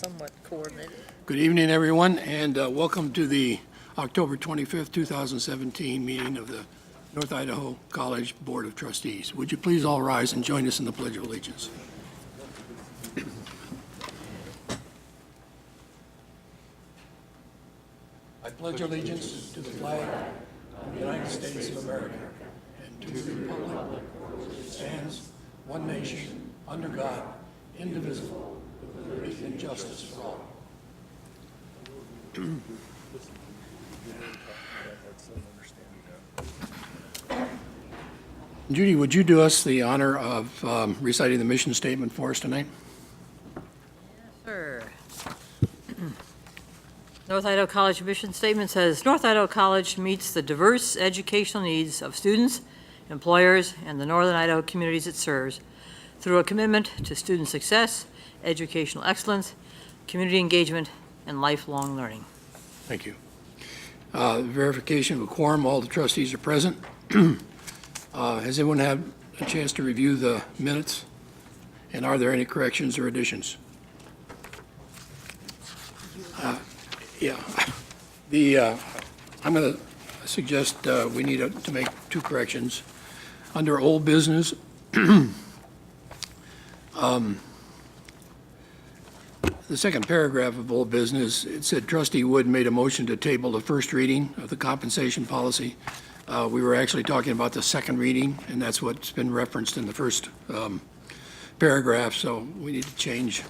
somewhat coordinated. Good evening, everyone, and welcome to the October 25th, 2017 meeting of the North Idaho College Board of Trustees. Would you please all rise and join us in the Pledge of Allegiance? I pledge allegiance to the flag of the United States of America and to the republic which stands one nation, under God, indivisible, with liberty and justice for all. Judy, would you do us the honor of reciting the mission statement for us tonight? Sure. North Idaho College mission statement says, North Idaho College meets the diverse educational needs of students, employers, and the Northern Idaho communities it serves through a commitment to student success, educational excellence, community engagement, and lifelong learning. Thank you. Verification of a quorum, all the trustees are present. Has everyone had a chance to review the minutes? And are there any corrections or additions? I'm going to suggest we need to make two corrections. Under old business, the second paragraph of old business, it said Trustee Wood made a motion to table the first reading of the compensation policy. We were actually talking about the second reading, and that's what's been referenced in the first paragraph, so we need to change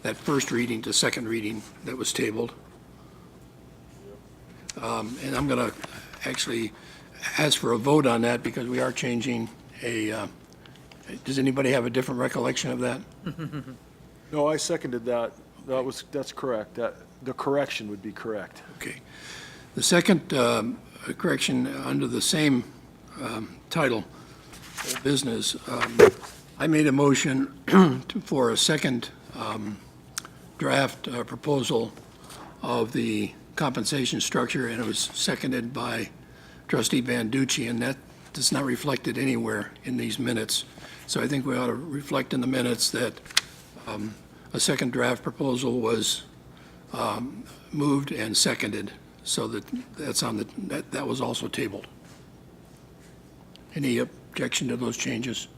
that first reading to second reading that was tabled. And I'm going to actually ask for a vote on that because we are changing does anybody have a different recollection of that? No, I seconded that. That's correct. The correction would be correct. Okay. The second correction under the same title, business, I made a motion for a second draft proposal of the compensation structure, and it was seconded by Trustee Banducci, and that is not reflected anywhere in these minutes. So I think we ought to reflect in the minutes that a second draft proposal was moved and seconded, so that was also tabled. Any objection to those changes?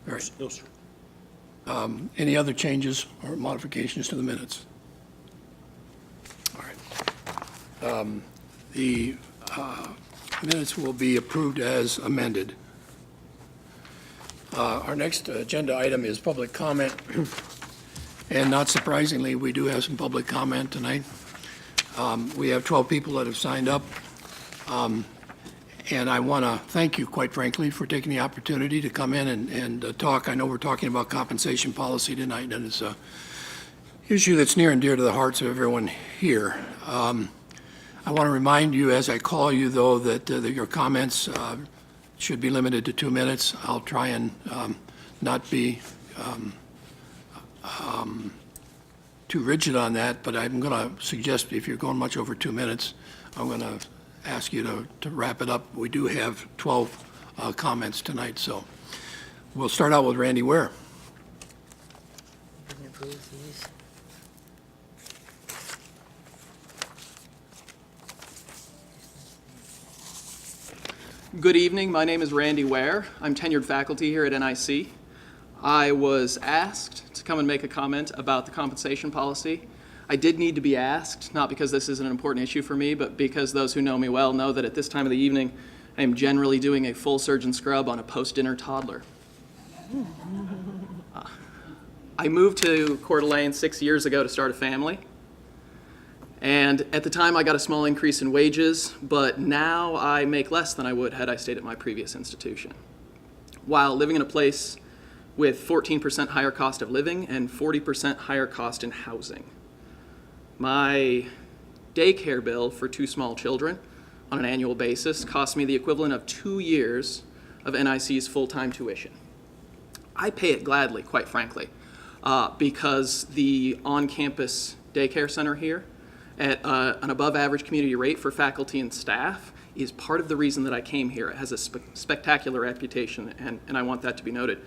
All right. No, sir. Any other changes or modifications to the minutes? All right. The minutes will be approved as amended. Our next agenda item is public comment. And not surprisingly, we do have some public comment tonight. We have 12 people that have signed up. And I want to thank you, quite frankly, for taking the opportunity to come in and talk. I know we're talking about compensation policy tonight, and it's an issue that's near and dear to the hearts of everyone here. I want to remind you, as I call you, though, that your comments should be limited to 2 minutes. I'll try and not be too rigid on that, but I'm going to suggest if you're going much over 2 minutes, I'm going to ask you to wrap it up. We do have 12 comments tonight, so we'll start out with Randy Ware. Good evening. My name is Randy Ware. I'm tenured faculty here at NIC. I was asked to come and make a comment about the compensation policy. I did need to be asked, not because this is an important issue for me, but because those who know me well know that at this time of the evening, I am generally doing a full surgeon scrub on a post-dinner toddler. I moved to Coeur d'Alene 6 years ago to start a family. And at the time, I got a small increase in wages, but now I make less than I would had I stayed at my previous institution. While living in a place with 14% higher cost of living and 40% higher cost in housing. My daycare bill for 2 small children on an annual basis costs me the equivalent of 2 years of NIC's full-time tuition. I pay it gladly, quite frankly, because the on-campus daycare center here at an above-average community rate for faculty and staff is part of the reason that I came here. It has a spectacular reputation, and I want that to be noted.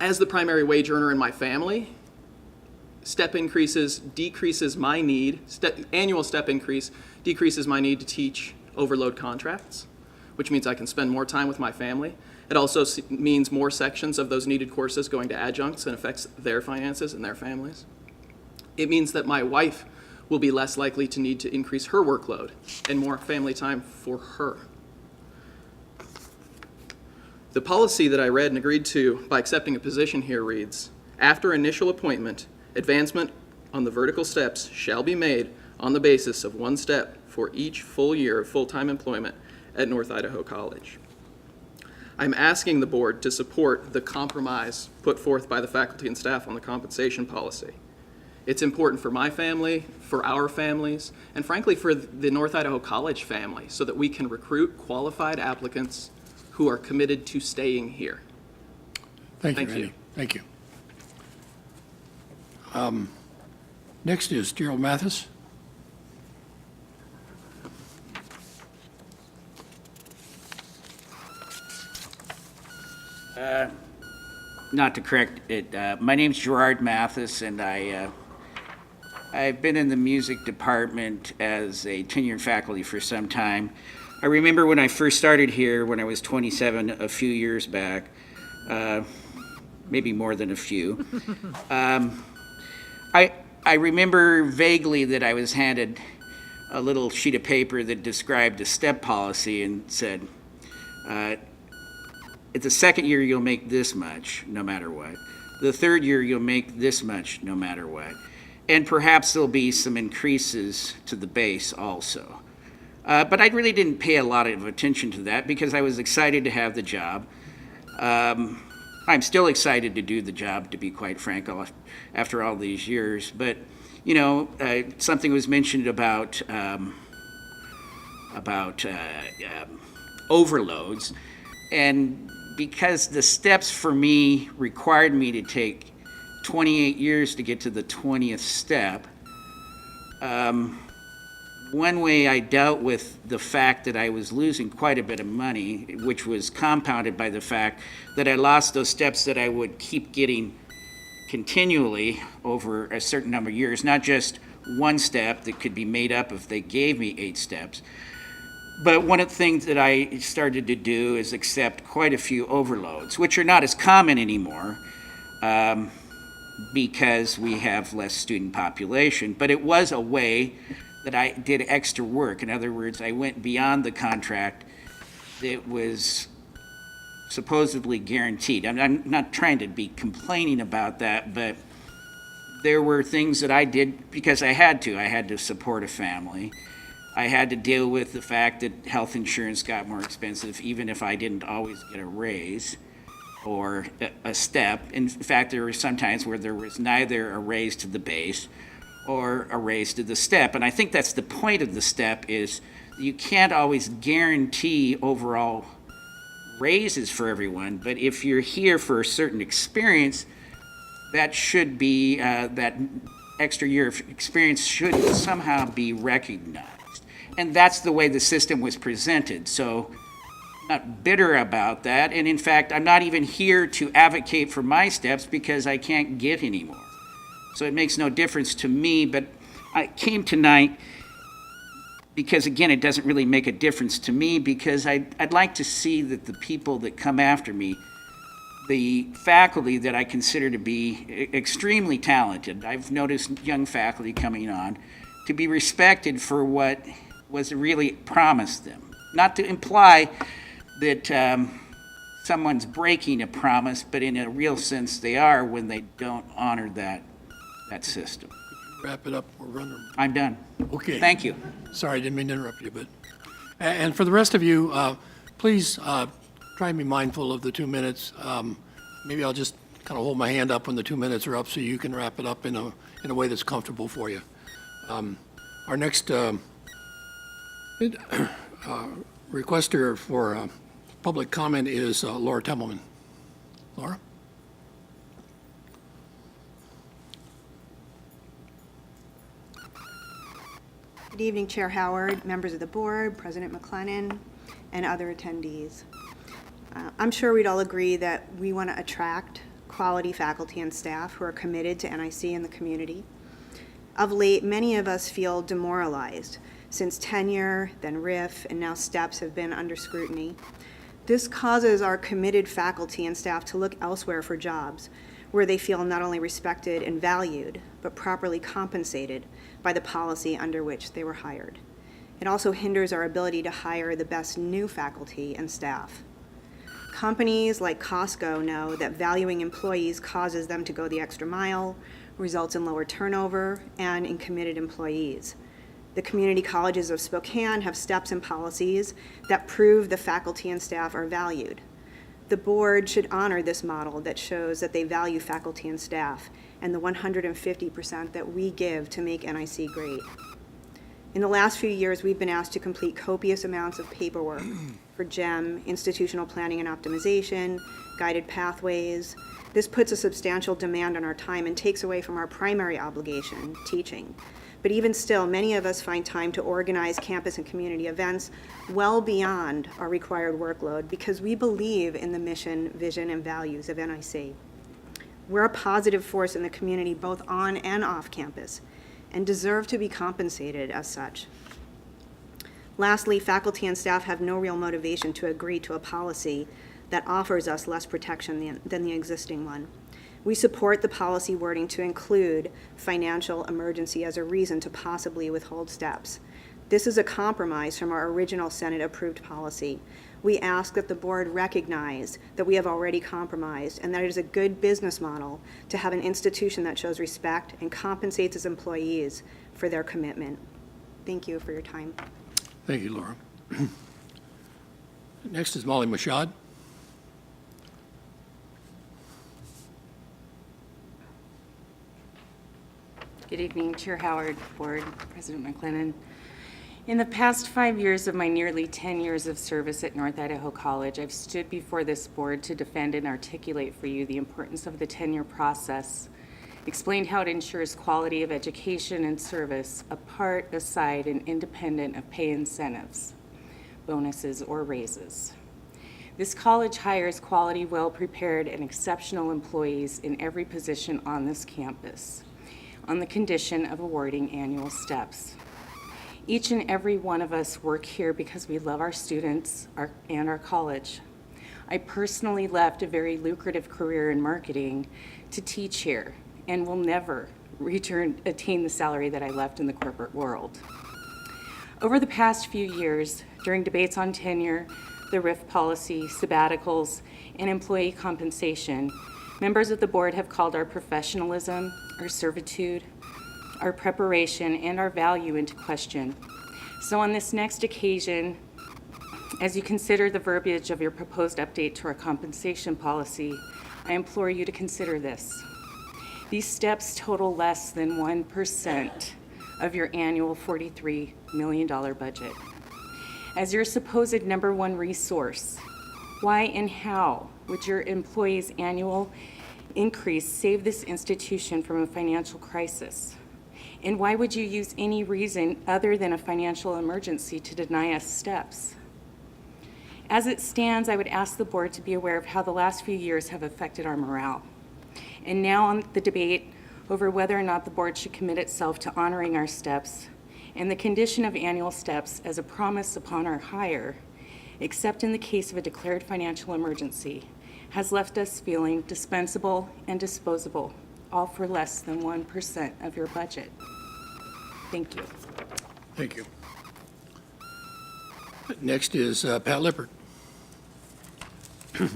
As the primary wage earner in my family, step increases decreases my need, annual step increase decreases my need to teach overload contracts, which means I can spend more time with my family. It also means more sections of those needed courses going to adjuncts and affects their finances and their families. It means that my wife will be less likely to need to increase her workload and more family time for her. The policy that I read and agreed to by accepting a position here reads, after initial appointment, advancement on the vertical steps shall be made on the basis of 1 step for each full year of full-time employment at North Idaho College. I'm asking the board to support the compromise put forth by the faculty and staff on the compensation policy. It's important for my family, for our families, and frankly for the North Idaho College family so that we can recruit qualified applicants who are committed to staying here. Thank you, Thank Randy. you. Thank you. Next is Gerald Mathis. Not to correct it, my name's Gerard Mathis, and I've been in the music department as a tenured faculty for some time. I remember when I first started here, when I was 27, a few years back, maybe more than a few. I remember vaguely that I was handed a little sheet of paper that described a step policy and said, at the second year, you'll make this much, no matter what. The third year, you'll make this much, no matter what. And perhaps there'll be some increases to the base also. But I really didn't pay a lot of attention to that because I was excited to have the job. I'm still excited to do the job, to be quite frank, after all these years. But, you know, something was mentioned about overloads. And because the steps for me required me to take 28 years to get to the 20th step, one way I dealt with the fact that I was losing quite a bit of money, which was compounded by the fact that I lost those steps that I would keep getting continually over a certain number of years, not just 1 step that could be made up if they gave me 8 steps. But one of the things that I started to do is accept quite a few overloads, which are not as common anymore because we have less student population. But it was a way that I did extra work. In other words, I went beyond the contract that was supposedly guaranteed. I'm not trying to be complaining about that, but there were things that I did because I had to. I had to support a family. I had to deal with the fact that health insurance got more expensive, even if I didn't always get a raise or a step. In fact, there were some times where there was neither a raise to the base or a raise to the step. And I think that's the point of the step is you can't always guarantee overall raises for everyone, but if you're here for a certain experience, that should be, that extra year of experience should somehow be recognized. And that's the way the system was presented. So I'm not bitter about that. And in fact, I'm not even here to advocate for my steps because I can't get any more. So it makes no difference to me, but I came tonight because, again, it doesn't really make a difference to me because I'd like to see that the people that come after me, the faculty that I consider to be extremely talented, I've noticed young faculty coming on, to be respected for what was really promised them. Not to imply that someone's breaking a promise, but in a real sense they are when they don't honor that system. Wrap it up. We're running. I'm done. Okay. Thank you. Sorry, I didn't mean to interrupt you, but, and for the rest of you, please try and be mindful of the 2 minutes. Maybe I'll just kind of hold my hand up when the 2 minutes are up so you can wrap it up in a way that's comfortable for you. Our next requester for public comment is Laura Temmelman. Laura? Good evening, Chair Howard, members of the board, President McLennan, and other attendees. I'm sure we'd all agree that we want to attract quality faculty and staff who are committed to NIC and the community. Of late, many of us feel demoralized since tenure, then RIF, and now STEPS have been under scrutiny. This causes our committed faculty and staff to look elsewhere for jobs where they feel not only respected and valued, but properly compensated by the policy under which they were hired. It also hinders our ability to hire the best new faculty and staff. Companies like Costco know that valuing employees causes them to go the extra mile, results in lower turnover, and in committed employees. The community colleges of Spokane have steps and policies that prove the faculty and staff are valued. The board should honor this model that shows that they value faculty and staff and the 150% that we give to make NIC great. In the last few years, we've been asked to complete copious amounts of paperwork for GEM, institutional planning and optimization, guided pathways. This puts a substantial demand on our time and takes away from our primary obligation, teaching. But even still, many of us find time to organize campus and community events well beyond our required workload because we believe in the mission, vision, and values of NIC. We're a positive force in the community both on and off campus and deserve to be compensated as such. Lastly, faculty and staff have no real motivation to agree to a policy that offers us less protection than the existing one. We support the policy wording to include financial emergency as a reason to possibly withhold steps. This is a compromise from our original Senate-approved policy. We ask that the board recognize that we have already compromised and that it is a good business model to have an institution that shows respect and compensates its employees for their commitment. Thank you for your time. Thank you, Laura. Next is Molly Mashad. Good evening, Chair Howard, Board, President McLennan. In the past 5 years of my nearly 10 years of service at North Idaho College, I've stood before this board to defend and articulate for you the importance of the tenure process, explained how it ensures quality of education and service apart, aside, and independent of pay incentives, bonuses, or raises. This college hires quality, well-prepared, and exceptional employees in every position on this campus, on the condition of awarding annual steps. Each and every one of us work here because we love our students and our college. I personally left a very lucrative career in marketing to teach here and will never attain the salary that I left in the corporate world. Over the past few years, during debates on tenure, the RIF policy, sabbaticals, and employee compensation, members of the board have called our professionalism, our servitude, our preparation, and our value into question. So on this next occasion, as you consider the verbiage of your proposed update to our compensation policy, I implore you to consider this. These steps total less than 1% of your annual $43 million budget. As your supposed number one resource, why and how would your employees' annual increase save this institution from a financial crisis? And why would you use any reason other than a financial emergency to deny us steps? As it stands, I would ask the board to be aware of how the last few years have affected our morale. And now on the debate over whether or not the board should commit itself to honoring our steps and the condition of annual steps as a promise upon our hire, except in the case of a declared financial emergency, has left us feeling dispensable and disposable, all for less than 1% of your budget. Thank you. Thank you. Next is Pat Lippert. My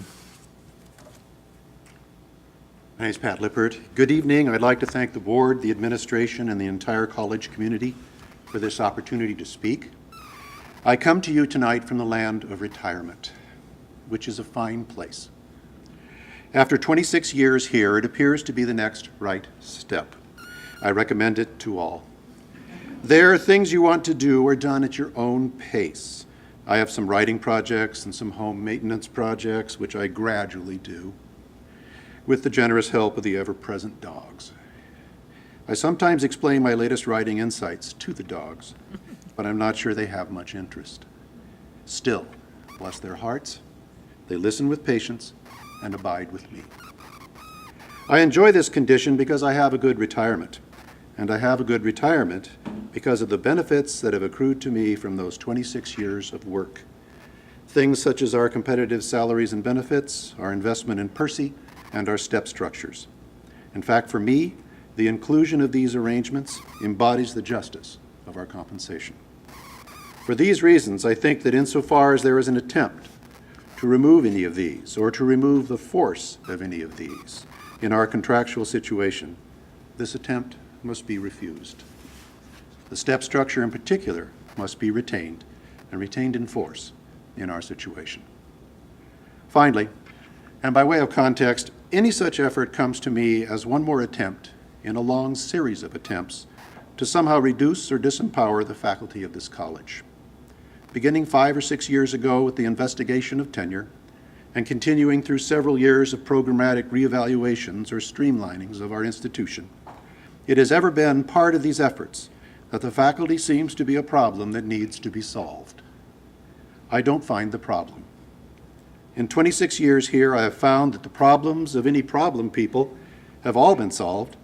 name is Pat Lippert. Good evening. I'd like to thank the board, the administration, and the entire college community for this opportunity to speak. I come to you tonight from the land of retirement, which is a fine place. After 26 years here, it appears to be the next right step. I recommend it to all. There, things you want to do are done at your own pace. I have some writing projects and some home maintenance projects, which I gradually do, with the generous help of the ever-present dogs. I sometimes explain my latest writing insights to the dogs, but I'm not sure they have much interest. Still, bless their hearts, they listen with patience and abide with me. I enjoy this condition because I have a good retirement, and I have a good retirement because of the benefits that have accrued to me from those 26 years of work. Things such as our competitive salaries and benefits, our investment in Percy, and our step structures. In fact, for me, the inclusion of these arrangements embodies the justice of our compensation. For these reasons, I think that insofar as there is an attempt to remove any of these, or to remove the force of any of these in our contractual situation, this attempt must be refused. The step structure in particular must be retained, and retained in force in our situation. Finally, and by way of context, any such effort comes to me as one more attempt in a long series of attempts to somehow reduce or disempower the faculty of this college. Beginning 5 or 6 years ago with the investigation of tenure, and continuing through several years of programmatic reevaluations or streamlinings of our institution, it has ever been part of these efforts that the faculty seems to be a problem that needs to be solved. I don't find the problem. In 26 years here, I have found that the problems of any problem people have all been solved,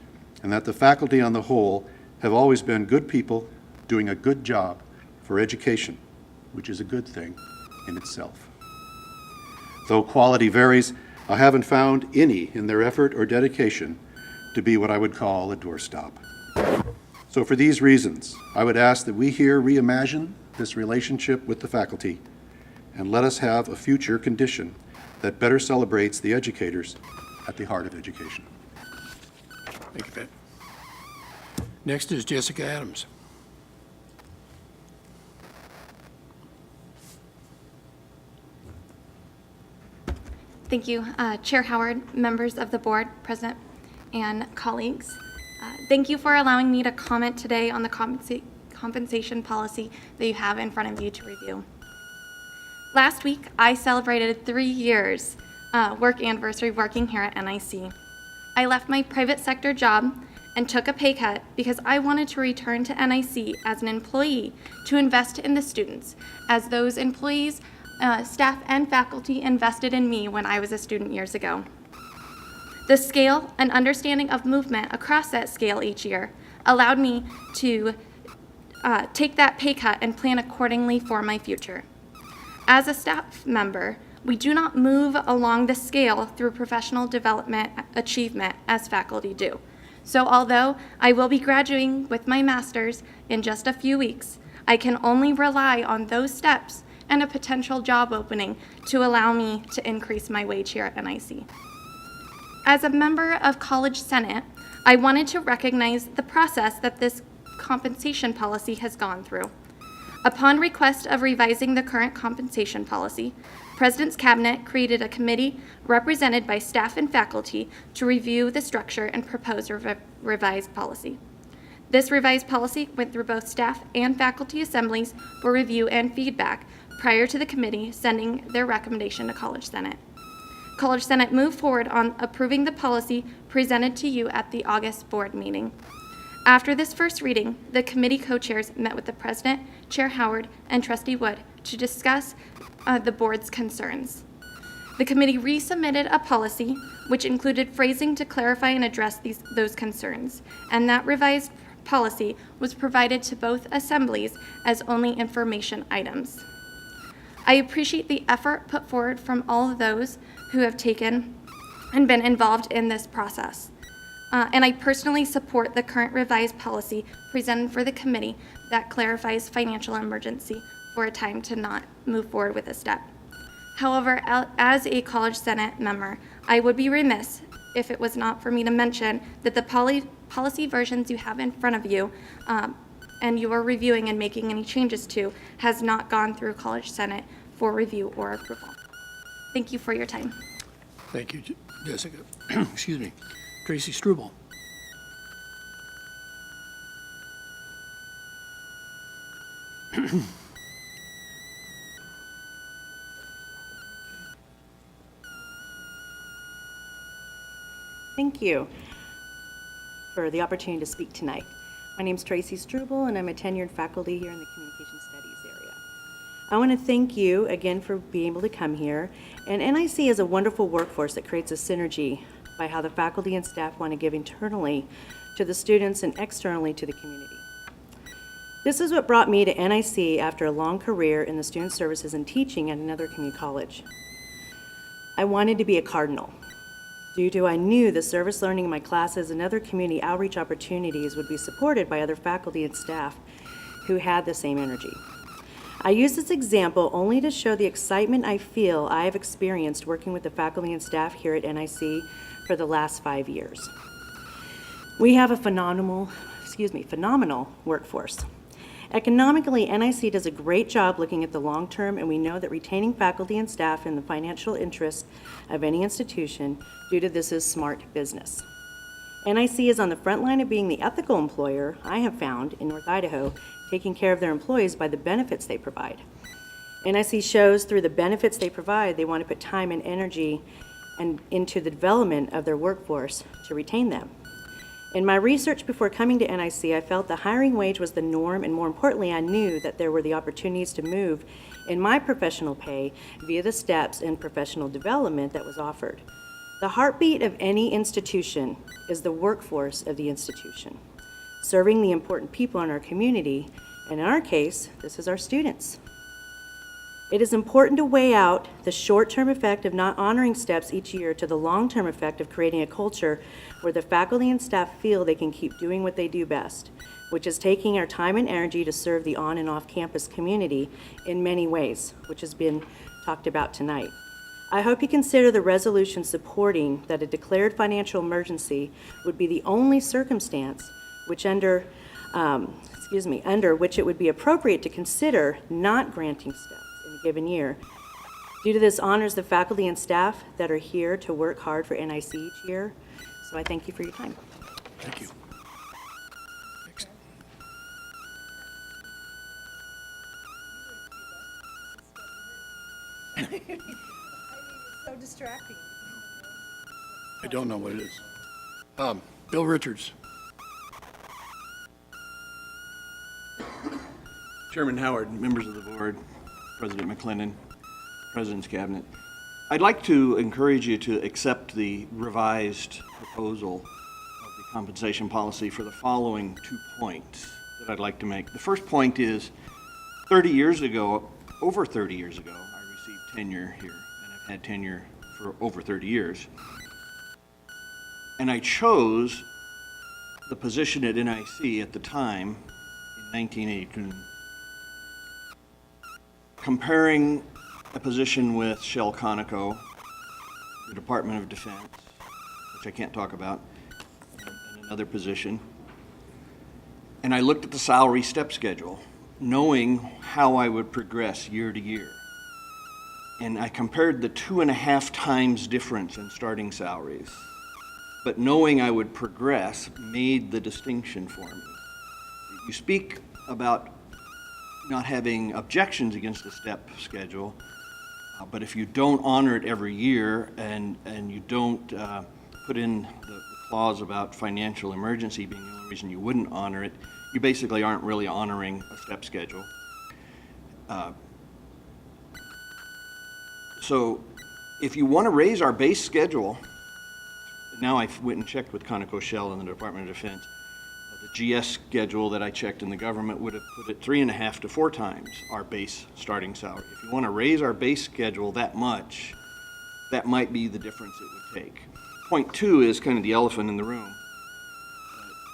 and that the faculty on the whole have always been good people doing a good job for education, which is a good thing in itself. Though quality varies, I haven't found any in their effort or dedication to be what I would call a doorstop. So for these reasons, I would ask that we here reimagine this relationship with the faculty, and let us have a future condition that better celebrates the educators at the heart of education. Thank you, Pat. Next is Jessica Adams. Thank you, Chair Howard, members of the board, President, and colleagues. Thank you for allowing me to comment today on the compensation policy that you have in front of you to review. Last week, I celebrated 3 years work anniversary working here at NIC. I left my private sector job and took a pay cut because I wanted to return to NIC as an employee to invest in the students, as those employees, staff, and faculty invested in me when I was a student years ago. The scale and understanding of movement across that scale each year allowed me to take that pay cut and plan accordingly for my future. As a staff member, we do not move along the scale through professional development achievement as faculty do. So although I will be graduating with my master's in just a few weeks, I can only rely on those steps and a potential job opening to allow me to increase my wage here at NIC. As a member of College Senate, I wanted to recognize the process that this compensation policy has gone through. Upon request of revising the current compensation policy, President's Cabinet created a committee represented by staff and faculty to review the structure and propose a revised policy. This revised policy went through both staff and faculty assemblies for review and feedback prior to the committee sending their recommendation to College Senate. College Senate moved forward on approving the policy presented to you at the August board meeting. After this first reading, the committee co-chairs met with the President, Chair Howard, and Trustee Wood to discuss the board's concerns. The committee resubmitted a policy which included phrasing to clarify and address those concerns, and that revised policy was provided to both assemblies as only information items. I appreciate the effort put forward from all of those who have taken and been involved in this process. And I personally support the current revised policy presented for the committee that clarifies financial emergency for a time to not move forward with a step. However, as a College Senate member, I would be remiss if it was not for me to mention that the policy versions you have in front of you and you are reviewing and making any changes to has not gone through College Senate for review or approval. Thank you for your time. Thank you, Jessica. Excuse me. Tracy Struble. Thank you for the opportunity to speak tonight. My name is Tracy Struble, and I'm a tenured faculty here in the Communication Studies area. I want to thank you again for being able to come here. And NIC is a wonderful workforce that creates a synergy by how the faculty and staff want to give internally to the students and externally to the community. This is what brought me to NIC after a long career in the student services and teaching at another community college. I wanted to be a cardinal. Due to I knew the service learning in my classes and other community outreach opportunities would be supported by other faculty and staff who had the same energy. I use this example only to show the excitement I feel I have experienced working with the faculty and staff here at NIC for the last 5 years. We have a phenomenal workforce. Economically, NIC does a great job looking at the long term, and we know that retaining faculty and staff in the financial interests of any institution due to this is smart business. NIC is on the front line of being the ethical employer I have found in North Idaho, taking care of their employees by the benefits they provide. NIC shows through the benefits they provide, they want to put time and energy into the development of their workforce to retain them. In my research before coming to NIC, I felt the hiring wage was the norm, and more importantly, I knew that there were the opportunities to move in my professional pay via the steps in professional development that was offered. The heartbeat of any institution is the workforce of the institution, serving the important people in our community, and in our case, this is our students. It is important to weigh out the short-term effect of not honoring steps each year to the long-term effect of creating a culture where the faculty and staff feel they can keep doing what they do best, which is taking our time and energy to serve the on and off-campus community in many ways, which has been talked about tonight. I hope you consider the resolution supporting that a declared financial emergency would be the only circumstance which under which it would be appropriate to consider not granting steps in a given year. Due to this honors the faculty and staff that are here to work hard for NIC each year. So I thank you for your time. Thank you. Next. So distracting. I don't know what it is. Bill Richards. Chairman Howard, members of the board, President McClendon, President's Cabinet. I'd like to encourage you to accept the revised proposal of the compensation policy for the following 2 points that I'd like to make. The first point is, over 30 years ago, I received tenure here, and I've had tenure for over 30 years. And I chose the position at NIC at the time, in 1982, comparing a position with Shell Conoco, the Department of Defense, which I can't talk about, and another position. And I looked at the salary step schedule, knowing how I would progress year to year. And I compared the 2.5 times difference in starting salaries, but knowing I would progress made the distinction for me. You speak about not having objections against the step schedule, but if you don't honor it every year and you don't put in the clause about financial emergency being the only reason you wouldn't honor it, you basically aren't really honoring a step schedule. So if you want to raise our base schedule, now I went and checked with Conoco Shell and the Department of Defense, the GS schedule that I checked in the government would have put it 3.5 to 4 times our base starting salary. If you want to raise our base schedule that much, that might be the difference it would take. Point 2 is kind of the elephant in the room.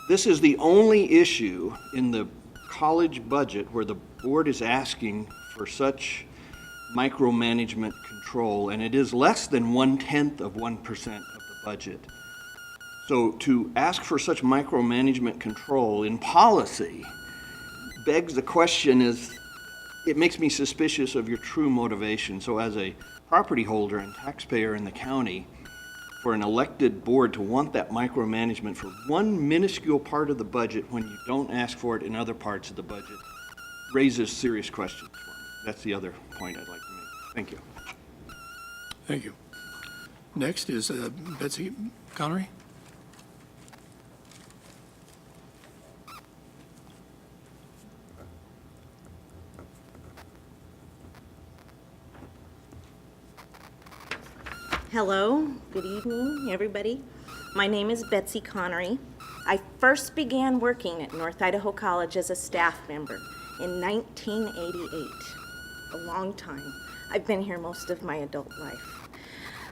This is the only issue in the college budget where the board is asking for such micromanagement control, and it is less than 1/10 of 1% of the budget. So to ask for such micromanagement control in policy begs the question it makes me suspicious of your true motivation. So as a property holder and taxpayer in the county, for an elected board to want that micromanagement for one minuscule part of the budget when you don't ask for it in other parts of the budget raises serious questions for me. That's the other point I'd like to make. Thank you. Thank you. Next is Betsy Connery. Hello, good evening, everybody. My name is Betsy Connery. I first began working at North Idaho College as a staff member in 1988. A long time. I've been here most of my adult life.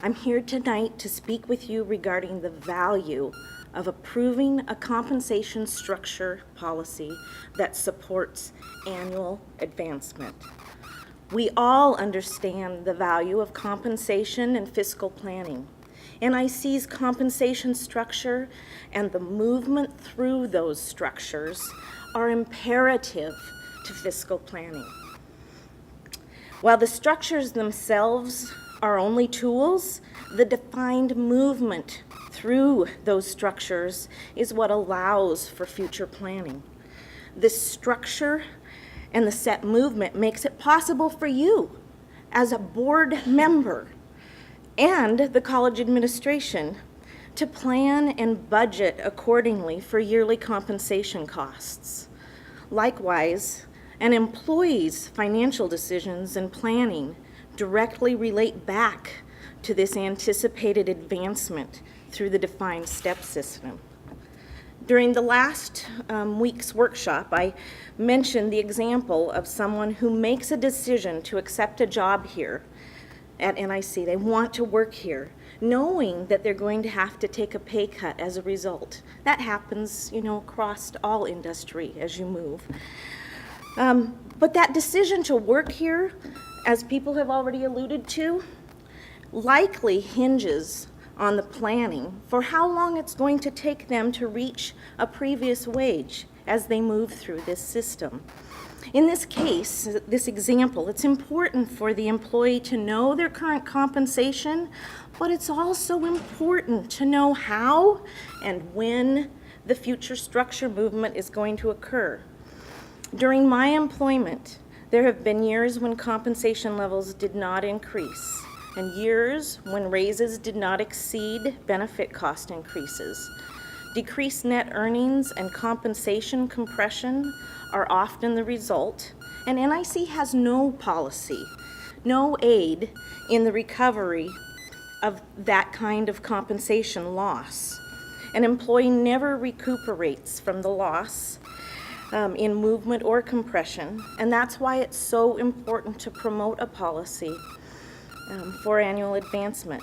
I'm here tonight to speak with you regarding the value of approving a compensation structure policy that supports annual advancement. We all understand the value of compensation and fiscal planning. NIC's compensation structure and the movement through those structures are imperative to fiscal planning. While the structures themselves are only tools, the defined movement through those structures is what allows for future planning. This structure and the set movement makes it possible for you as a board member and the college administration to plan and budget accordingly for yearly compensation costs. Likewise, an employee's financial decisions and planning directly relate back to this anticipated advancement through the defined step system. During the last week's workshop, I mentioned the example of someone who makes a decision to accept a job here at NIC. They want to work here, knowing that they're going to have to take a pay cut as a result. That happens, across all industry as you move. But that decision to work here, as people have already alluded to, likely hinges on the planning for how long it's going to take them to reach a previous wage as they move through this system. In this case, this example, it's important for the employee to know their current compensation, but it's also important to know how and when the future structure movement is going to occur. During my employment, there have been years when compensation levels did not increase, and years when raises did not exceed benefit cost increases. Decreased net earnings and compensation compression are often the result, and NIC has no policy, no aid in the recovery of that kind of compensation loss. An employee never recuperates from the loss in movement or compression, and that's why it's so important to promote a policy for annual advancement.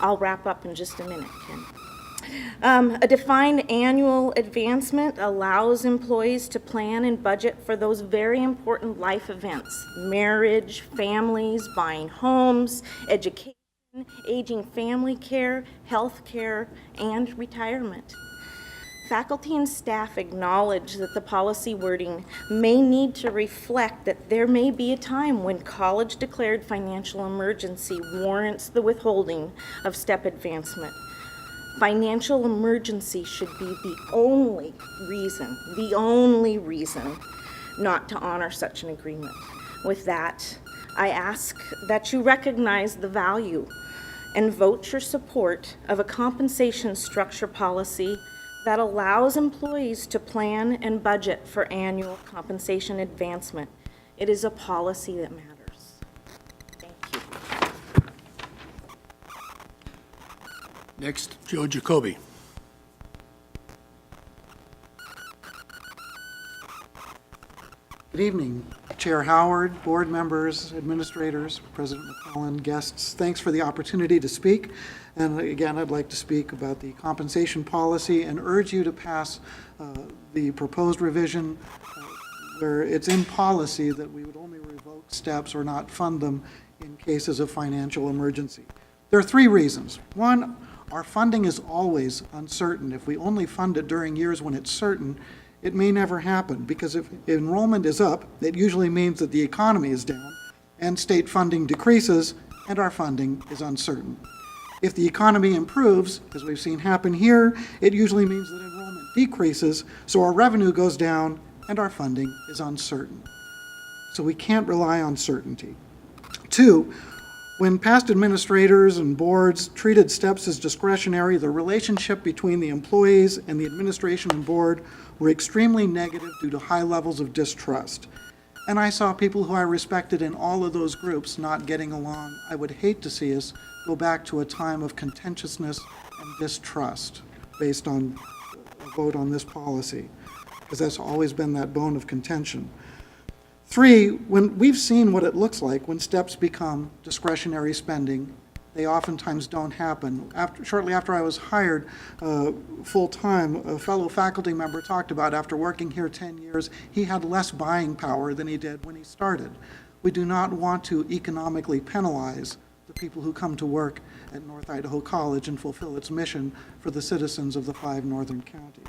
I'll wrap up in just a minute, Ken. A defined annual advancement allows employees to plan and budget for those very important life events: marriage, families, buying homes, education, aging family care, health care, and retirement. Faculty and staff acknowledge that the policy wording may need to reflect that there may be a time when college-declared financial emergency warrants the withholding of step advancement. Financial emergency should be the only reason not to honor such an agreement. With that, I ask that you recognize the value and vote your support of a compensation structure policy that allows employees to plan and budget for annual compensation advancement. It is a policy that matters. Thank you. Next, Joe Jacoby. Good evening, Chair Howard, board members, administrators, President McClellan, guests. Thanks for the opportunity to speak. And again, I'd like to speak about the compensation policy and urge you to pass the proposed revision where it's in policy that we would only revoke steps or not fund them in cases of financial emergency. There are three reasons. One, our funding is always uncertain. If we only fund it during years when it's certain, it may never happen, because if enrollment is up, it usually means that the economy is down and state funding decreases and our funding is uncertain. If the economy improves, as we've seen happen here, it usually means that enrollment decreases, so our revenue goes down and our funding is uncertain. So we can't rely on certainty. Two, when past administrators and boards treated steps as discretionary, the relationship between the employees and the administration and board were extremely negative due to high levels of distrust. And I saw people who I respected in all of those groups not getting along. I would hate to see us go back to a time of contentiousness and distrust based on a vote on this policy, because that's always been that bone of contention. 3, when we've seen what it looks like when steps become discretionary spending, they oftentimes don't happen. Shortly after I was hired full-time, a fellow faculty member talked about after working here 10 years, he had less buying power than he did when he started. We do not want to economically penalize the people who come to work at North Idaho College and fulfill its mission for the citizens of the 5 northern counties.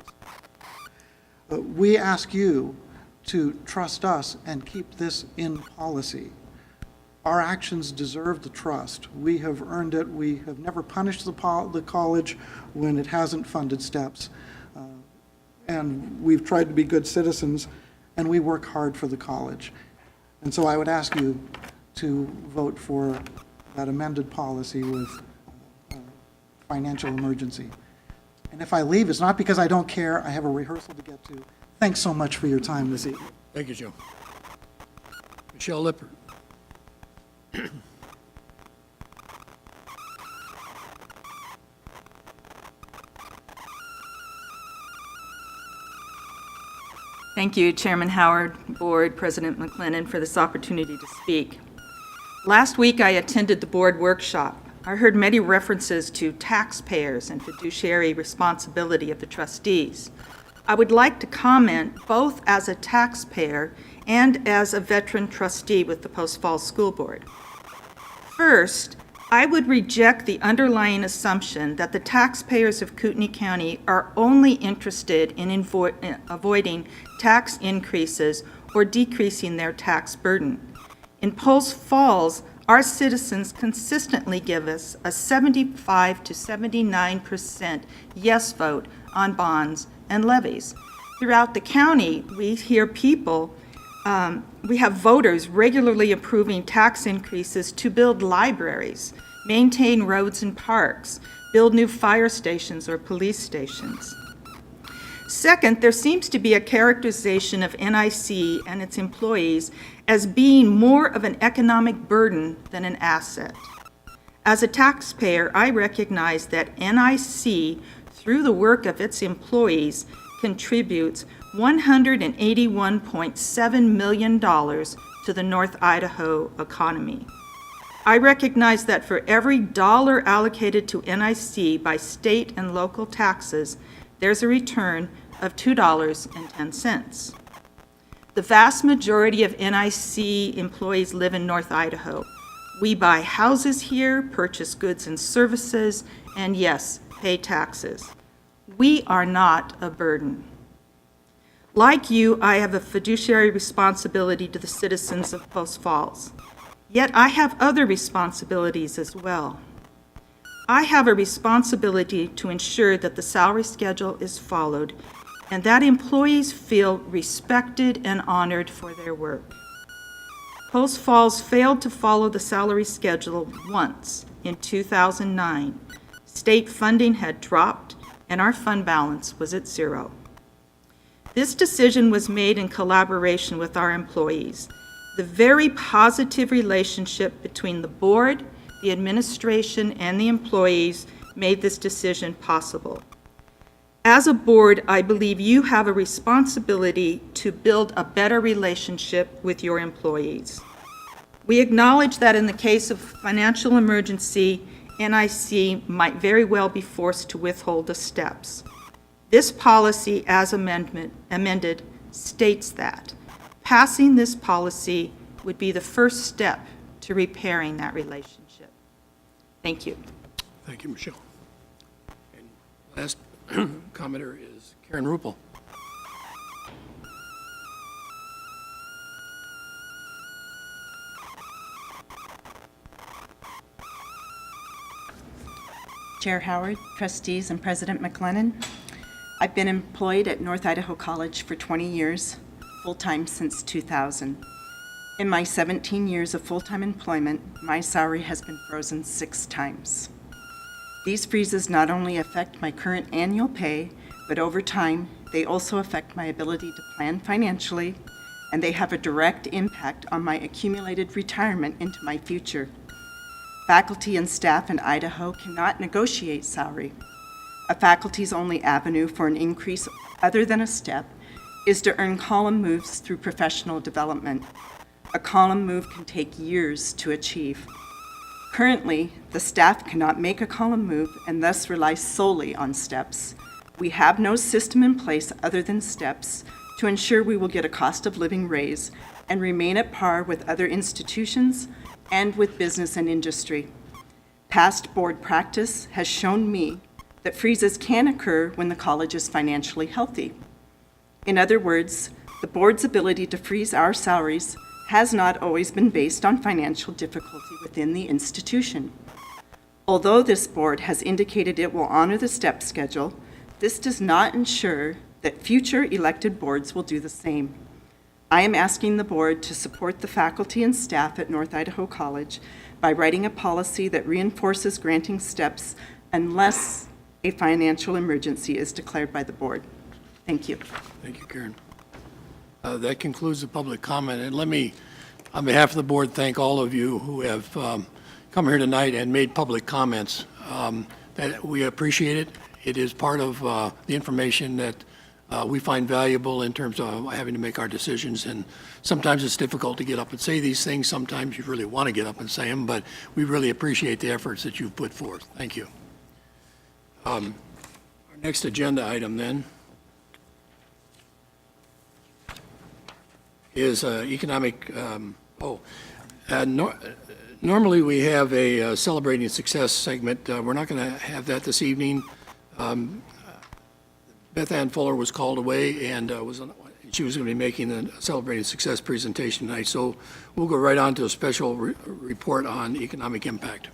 We ask you to trust us and keep this in policy. Our actions deserve the trust. We have earned it. We have never punished the college when it hasn't funded steps. And we've tried to be good citizens, and we work hard for the college. And so I would ask you to vote for that amended policy with financial emergency. And if I leave, it's not because I don't care. I have a rehearsal to get to. Thanks so much for your time this evening. Thank you, Joe. Michelle Lippert. Thank you, Chairman Howard, Board, President McLennan, for this opportunity to speak. Last week, I attended the board workshop. I heard many references to taxpayers and fiduciary responsibility of the trustees. I would like to comment both as a taxpayer and as a veteran trustee with the Post Falls School Board. First, I would reject the underlying assumption that the taxpayers of Kootenai County are only interested in avoiding tax increases or decreasing their tax burden. In Post Falls, our citizens consistently give us a 75 to 79% yes vote on bonds and levies. Throughout the county, we hear people we have voters regularly approving tax increases to build libraries, maintain roads and parks, build new fire stations or police stations. Second, there seems to be a characterization of NIC and its employees as being more of an economic burden than an asset. As a taxpayer, I recognize that NIC, through the work of its employees, contributes $181.7 million to the North Idaho economy. I recognize that for every dollar allocated to NIC by state and local taxes, there's a return of $2.10. The vast majority of NIC employees live in North Idaho. We buy houses here, purchase goods and services, and yes, pay taxes. We are not a burden. Like you, I have a fiduciary responsibility to the citizens of Post Falls. Yet I have other responsibilities as well. I have a responsibility to ensure that the salary schedule is followed and that employees feel respected and honored for their work. Post Falls failed to follow the salary schedule once in 2009. State funding had dropped and our fund balance was at zero. This decision was made in collaboration with our employees. The very positive relationship between the board, the administration, and the employees made this decision possible. As a board, I believe you have a responsibility to build a better relationship with your employees. We acknowledge that in the case of financial emergency, NIC might very well be forced to withhold the steps. This policy, as amended, states that. Passing this policy would be the first step to repairing that relationship. Thank you. Thank you, Michelle. And last commenter is Karen Ruppel. Chair Howard, trustees, and President McLennan. I've been employed at North Idaho College for 20 years, full-time since 2000. In my 17 years of full-time employment, my salary has been frozen 6 times. These freezes not only affect my current annual pay, but over time, they also affect my ability to plan financially, and they have a direct impact on my accumulated retirement into my future. Faculty and staff in Idaho cannot negotiate salary. A faculty's only avenue for an increase other than a step is to earn column moves through professional development. A column move can take years to achieve. Currently, the staff cannot make a column move and thus rely solely on steps. We have no system in place other than steps to ensure we will get a cost of living raise and remain at par with other institutions and with business and industry. Past board practice has shown me that freezes can occur when the college is financially healthy. In other words, the board's ability to freeze our salaries has not always been based on financial difficulty within the institution. Although this board has indicated it will honor the step schedule, this does not ensure that future elected boards will do the same. I am asking the board to support the faculty and staff at North Idaho College by writing a policy that reinforces granting steps unless a financial emergency is declared by the board. Thank you. Thank you, Karen. That concludes the public comment. And let me, on behalf of the board, thank all of you who have come here tonight and made public comments. That we appreciate it. It is part of the information that we find valuable in terms of having to make our decisions. And sometimes it's difficult to get up and say these things. Sometimes you really want to get up and say them, but we really appreciate the efforts that you've put forth. Thank you. Our next agenda item then is economic, normally we have a celebrating success segment. We're not going to have that this evening. Beth Ann Fuller was called away and she was going to be making a celebrating success presentation tonight. So we'll go right on to a special report on economic impact.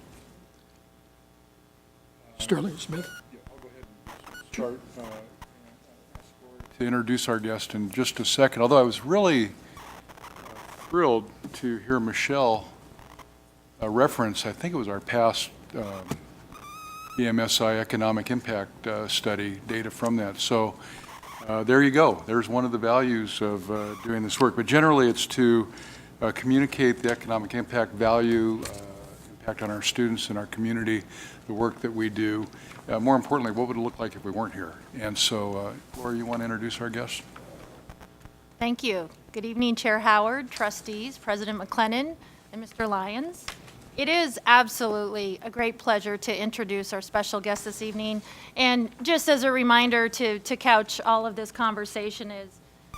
Sterling Smith. Yeah, I'll go ahead and start and ask Lori to introduce our guest in just a second. Although I was really thrilled to hear Michelle reference, I think it was our past BMSI economic impact study data from that. So there you go. There's one of the values of doing this work. But generally it's to communicate the economic impact value, impact on our students and our community, the work that we do. More importantly, what would it look like if we weren't here? And so, Laura, you want to introduce our guest? Thank you. Good evening, Chair Howard, trustees, President McLennan, and Mr. Lyons. It is absolutely a great pleasure to introduce our special guest this evening. And just as a reminder to couch all of this conversation is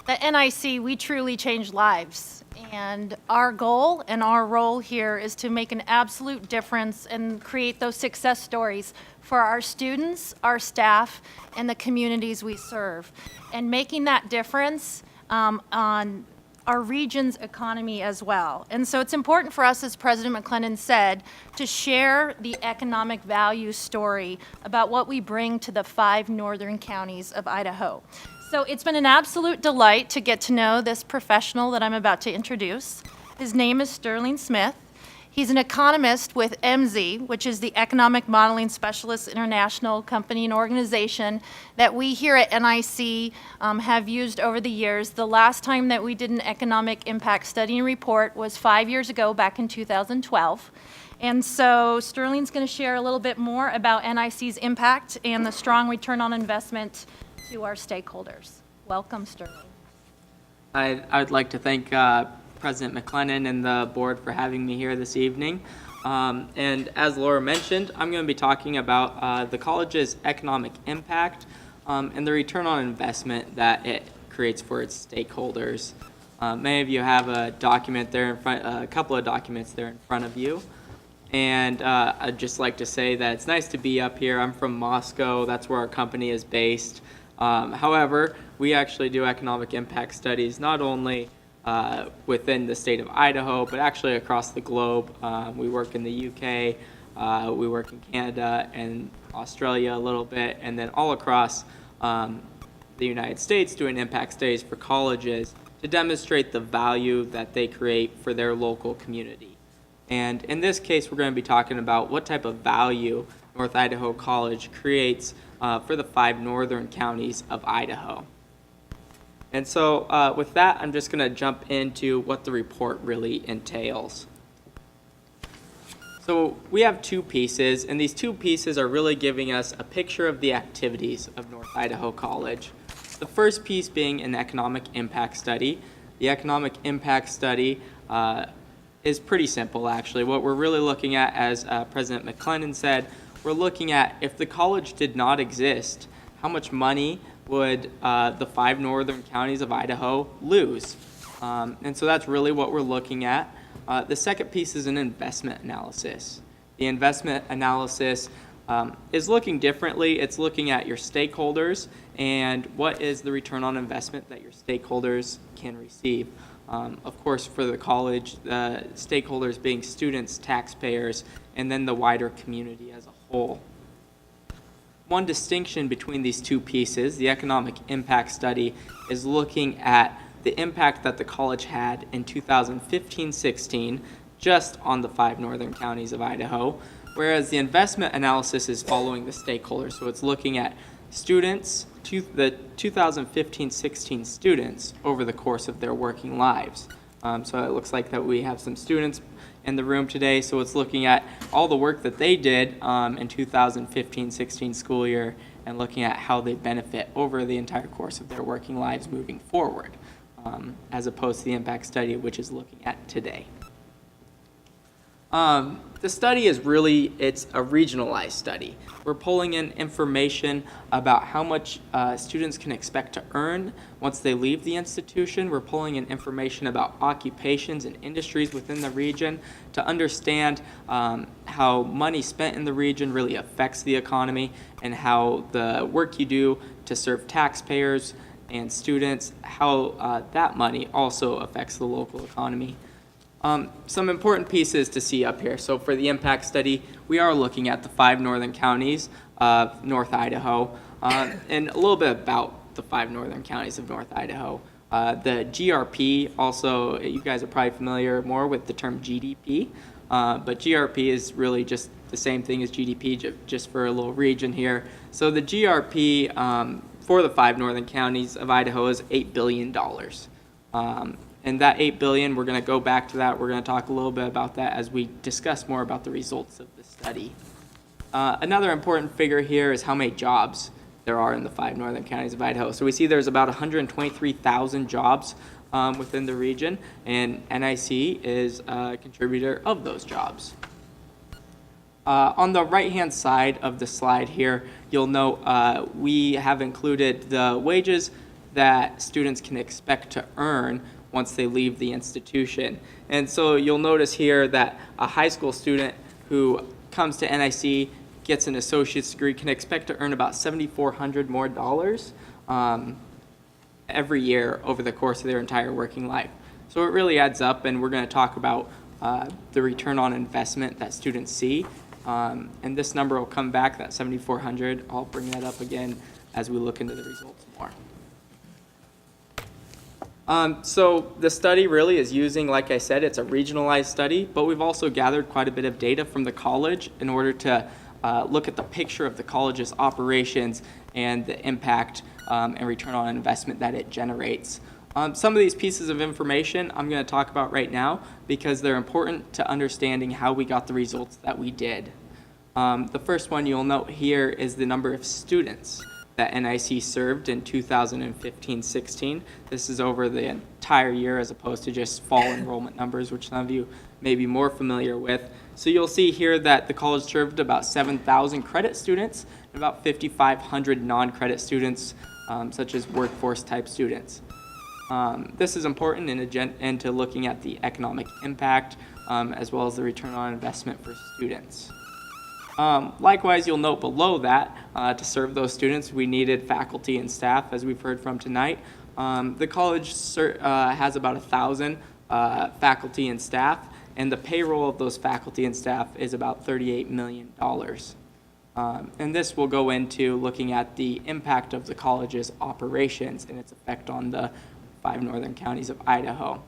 that NIC, we truly change lives. And our goal and our role here is to make an absolute difference and create those success stories for our students, our staff, and the communities we serve. And making that difference on our region's economy as well. And so it's important for us, as President McLennan said, to share the economic value story about what we bring to the 5 northern counties of Idaho. So it's been an absolute delight to get to know this professional that I'm about to introduce. His name is Sterling Smith. He's an economist with MZ, which is the Economic Modeling Specialists International company and organization that we here at NIC have used over the years. The last time that we did an economic impact study and report was 5 years ago, back in 2012. And so Sterling's going to share a little bit more about NIC's impact and the strong return on investment to our stakeholders. Welcome, Sterling. I'd like to thank President McLennan and the board for having me here this evening. And as Laura mentioned, I'm going to be talking about the college's economic impact and the return on investment that it creates for its stakeholders. Many of you have a document there in front, a couple of documents there in front of you. And I'd just like to say that it's nice to be up here. I'm from Moscow. That's where our company is based. However, we actually do economic impact studies not only within the state of Idaho, but actually across the globe. We work in the UK, we work in Canada and Australia a little bit, and then all across the United States doing impact studies for colleges to demonstrate the value that they create for their local community. And in this case, we're going to be talking about what type of value North Idaho College creates for the 5 northern counties of Idaho. And so with that, I'm just going to jump into what the report really entails. So we have two pieces, and these two pieces are really giving us a picture of the activities of North Idaho College. The first piece being an economic impact study. The economic impact study is pretty simple, actually. What we're really looking at, as President McClellan said, we're looking at if the college did not exist, how much money would the 5 northern counties of Idaho lose? And so that's really what we're looking at. The second piece is an investment analysis. The investment analysis is looking differently. It's looking at your stakeholders and what is the return on investment that your stakeholders can receive. Of course, for the college, stakeholders being students, taxpayers, and then the wider community as a whole. One distinction between these two pieces, the economic impact study, is looking at the impact that the college had in 2015-16 just on the 5 northern counties of Idaho, whereas the investment analysis is following the stakeholders. So it's looking at students, the 2015-16 students over the course of their working lives. So it looks like that we have some students in the room today, so it's looking at all the work that they did in 2015-16 school year and looking at how they benefit over the entire course of their working lives moving forward, as opposed to the impact study, which is looking at today. The study is really, it's a regionalized study. We're pulling in information about how much students can expect to earn once they leave the institution. We're pulling in information about occupations and industries within the region to understand how money spent in the region really affects the economy and how the work you do to serve taxpayers and students, how that money also affects the local economy. Some important pieces to see up here. So for the impact study, we are looking at the 5 northern counties of North Idaho, and a little bit about the 5 northern counties of North Idaho. The GRP, also, you guys are probably familiar more with the term GDP, but GRP is really just the same thing as GDP, just for a little region here. So the GRP for the 5 northern counties of Idaho is $8 billion. And that $8 billion, we're going to go back to that. We're going to talk a little bit about that as we discuss more about the results of the study. Another important figure here is how many jobs there are in the 5 northern counties of Idaho. So we see there's about 123,000 jobs within the region, and NIC is a contributor of those jobs. On the right-hand side of the slide here, you'll note we have included the wages that students can expect to earn once they leave the institution. And so you'll notice here that a high school student who comes to NIC, gets an associate's degree, can expect to earn about $7,400 more every year over the course of their entire working life. So it really adds up, and we're going to talk about the return on investment that students see. And this number will come back, that $7,400. I'll bring that up again as we look into the results more. So the study really is using, like I said, it's a regionalized study, but we've also gathered quite a bit of data from the college in order to look at the picture of the college's operations and the impact and return on investment that it generates. Some of these pieces of information I'm going to talk about right now because they're important to understanding how we got the results that we did. The first one you'll note here is the number of students that NIC served in 2015-16. This is over the entire year as opposed to just fall enrollment numbers, which some of you may be more familiar with. So you'll see here that the college served about 7,000 credit students and about 5,500 non-credit students, such as workforce type students. This is important into looking at the economic impact as well as the return on investment for students. Likewise, you'll note below that, to serve those students, we needed faculty and staff, as we've heard from tonight. The college has about 1,000 faculty and staff, and the payroll of those faculty and staff is about $38 million. And this will go into looking at the impact of the college's operations and its effect on the 5 northern counties of Idaho.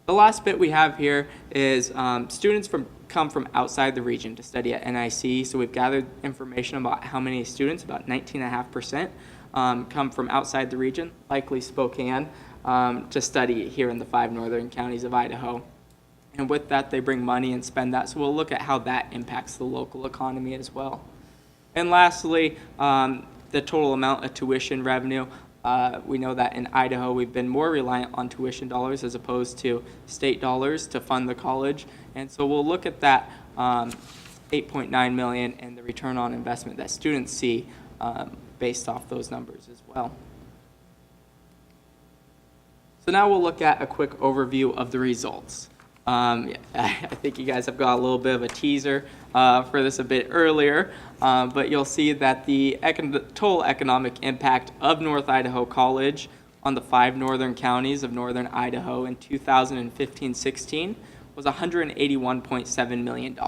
The last bit we have here is students come from outside the region to study at NIC. So we've gathered information about how many students, about 19.5%, come from outside the region, likely Spokane, to study here in the 5 northern counties of Idaho. And with that, they bring money and spend that. So we'll look at how that impacts the local economy as well. And lastly, the total amount of tuition revenue. We know that in Idaho, we've been more reliant on tuition dollars as opposed to state dollars to fund the college. And so we'll look at that $8.9 million and the return on investment that students see based off those numbers as well. So now we'll look at a quick overview of the results. I think you guys have got a little bit of a teaser for this a bit earlier, but you'll see that the total economic impact of North Idaho College on the 5 northern counties of northern Idaho in 2015-16 was $181.7 million.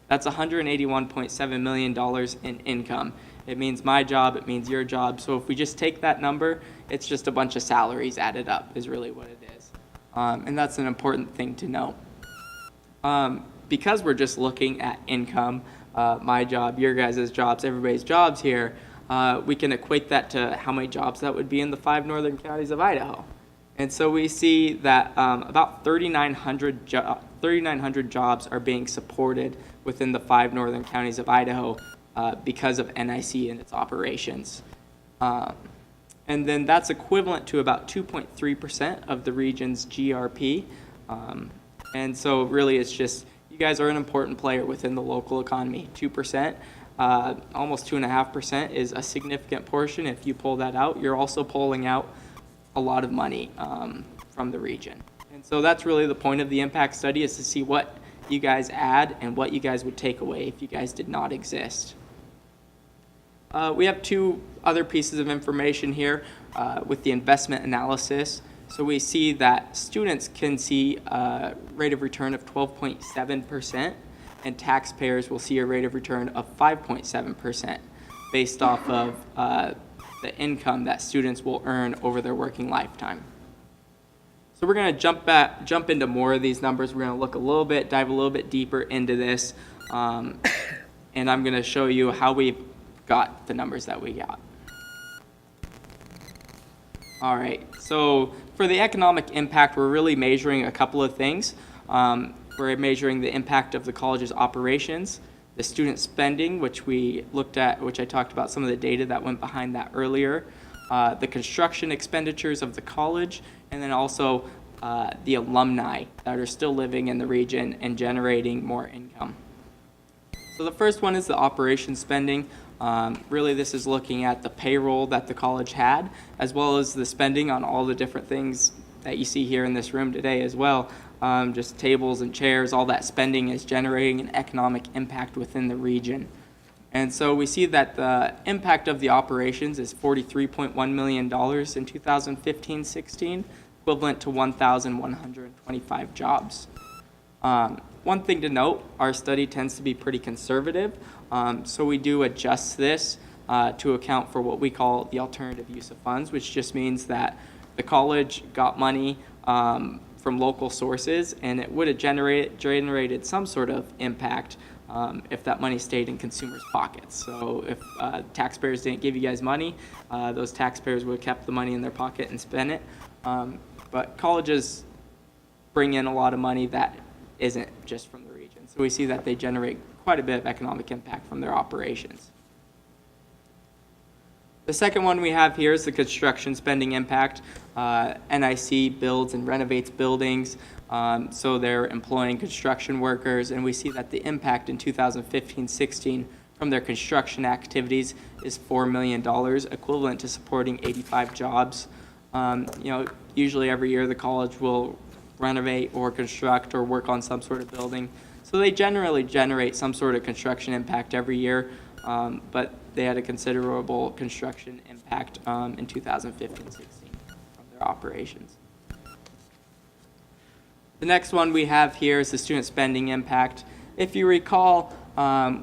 That's $181.7 million in income. It means my job, it means your job. So if we just take that number, it's just a bunch of salaries added up is really what it is. And that's an important thing to know. Because we're just looking at income, my job, your guys' jobs, everybody's jobs here, we can equate that to how many jobs that would be in the 5 northern counties of Idaho. And so we see that about 3,900 jobs are being supported within the 5 northern counties of Idaho because of NIC and its operations. And then that's equivalent to about 2.3% of the region's GRP. And so really it's just, you guys are an important player within the local economy. 2%, almost 2.5% is a significant portion. If you pull that out, you're also pulling out a lot of money from the region. And so that's really the point of the impact study, is to see what you guys add and what you guys would take away if you guys did not exist. We have 2 other pieces of information here with the investment analysis. So we see that students can see a rate of return of 12.7%, and taxpayers will see a rate of return of 5.7% based off of the income that students will earn over their working lifetime. So we're going to jump into more of these numbers. We're going to dive a little bit deeper into this, and I'm going to show you how we've got the numbers that we got. All right, so for the economic impact, we're really measuring a couple of things. We're measuring the impact of the college's operations, the student spending, which we looked at, which I talked about some of the data that went behind that earlier, the construction expenditures of the college, and then also the alumni that are still living in the region and generating more income. So the first one is the operations spending. Really, this is looking at the payroll that the college had, as well as the spending on all the different things that you see here in this room today as well. Just tables and chairs, all that spending is generating an economic impact within the region. And so we see that the impact of the operations is $43.1 million in 2015-16, equivalent to 1,125 jobs. One thing to note, our study tends to be pretty conservative, so we do adjust this to account for what we call the alternative use of funds, which just means that the college got money from local sources, and it would have generated some sort of impact if that money stayed in consumers' pockets. So if taxpayers didn't give you guys money, those taxpayers would have kept the money in their pocket and spent it. But colleges bring in a lot of money that isn't just from the region. So we see that they generate quite a bit of economic impact from their operations. The second one we have here is the construction spending impact. NIC builds and renovates buildings, so they're employing construction workers, and we see that the impact in 2015-16 from their construction activities is $4 million, equivalent to supporting 85 jobs. Usually every year the college will renovate or construct or work on some sort of building. So they generally generate some sort of construction impact every year, but they had a considerable construction impact in 2015-16 from their operations. The next one we have here is the student spending impact. If you recall,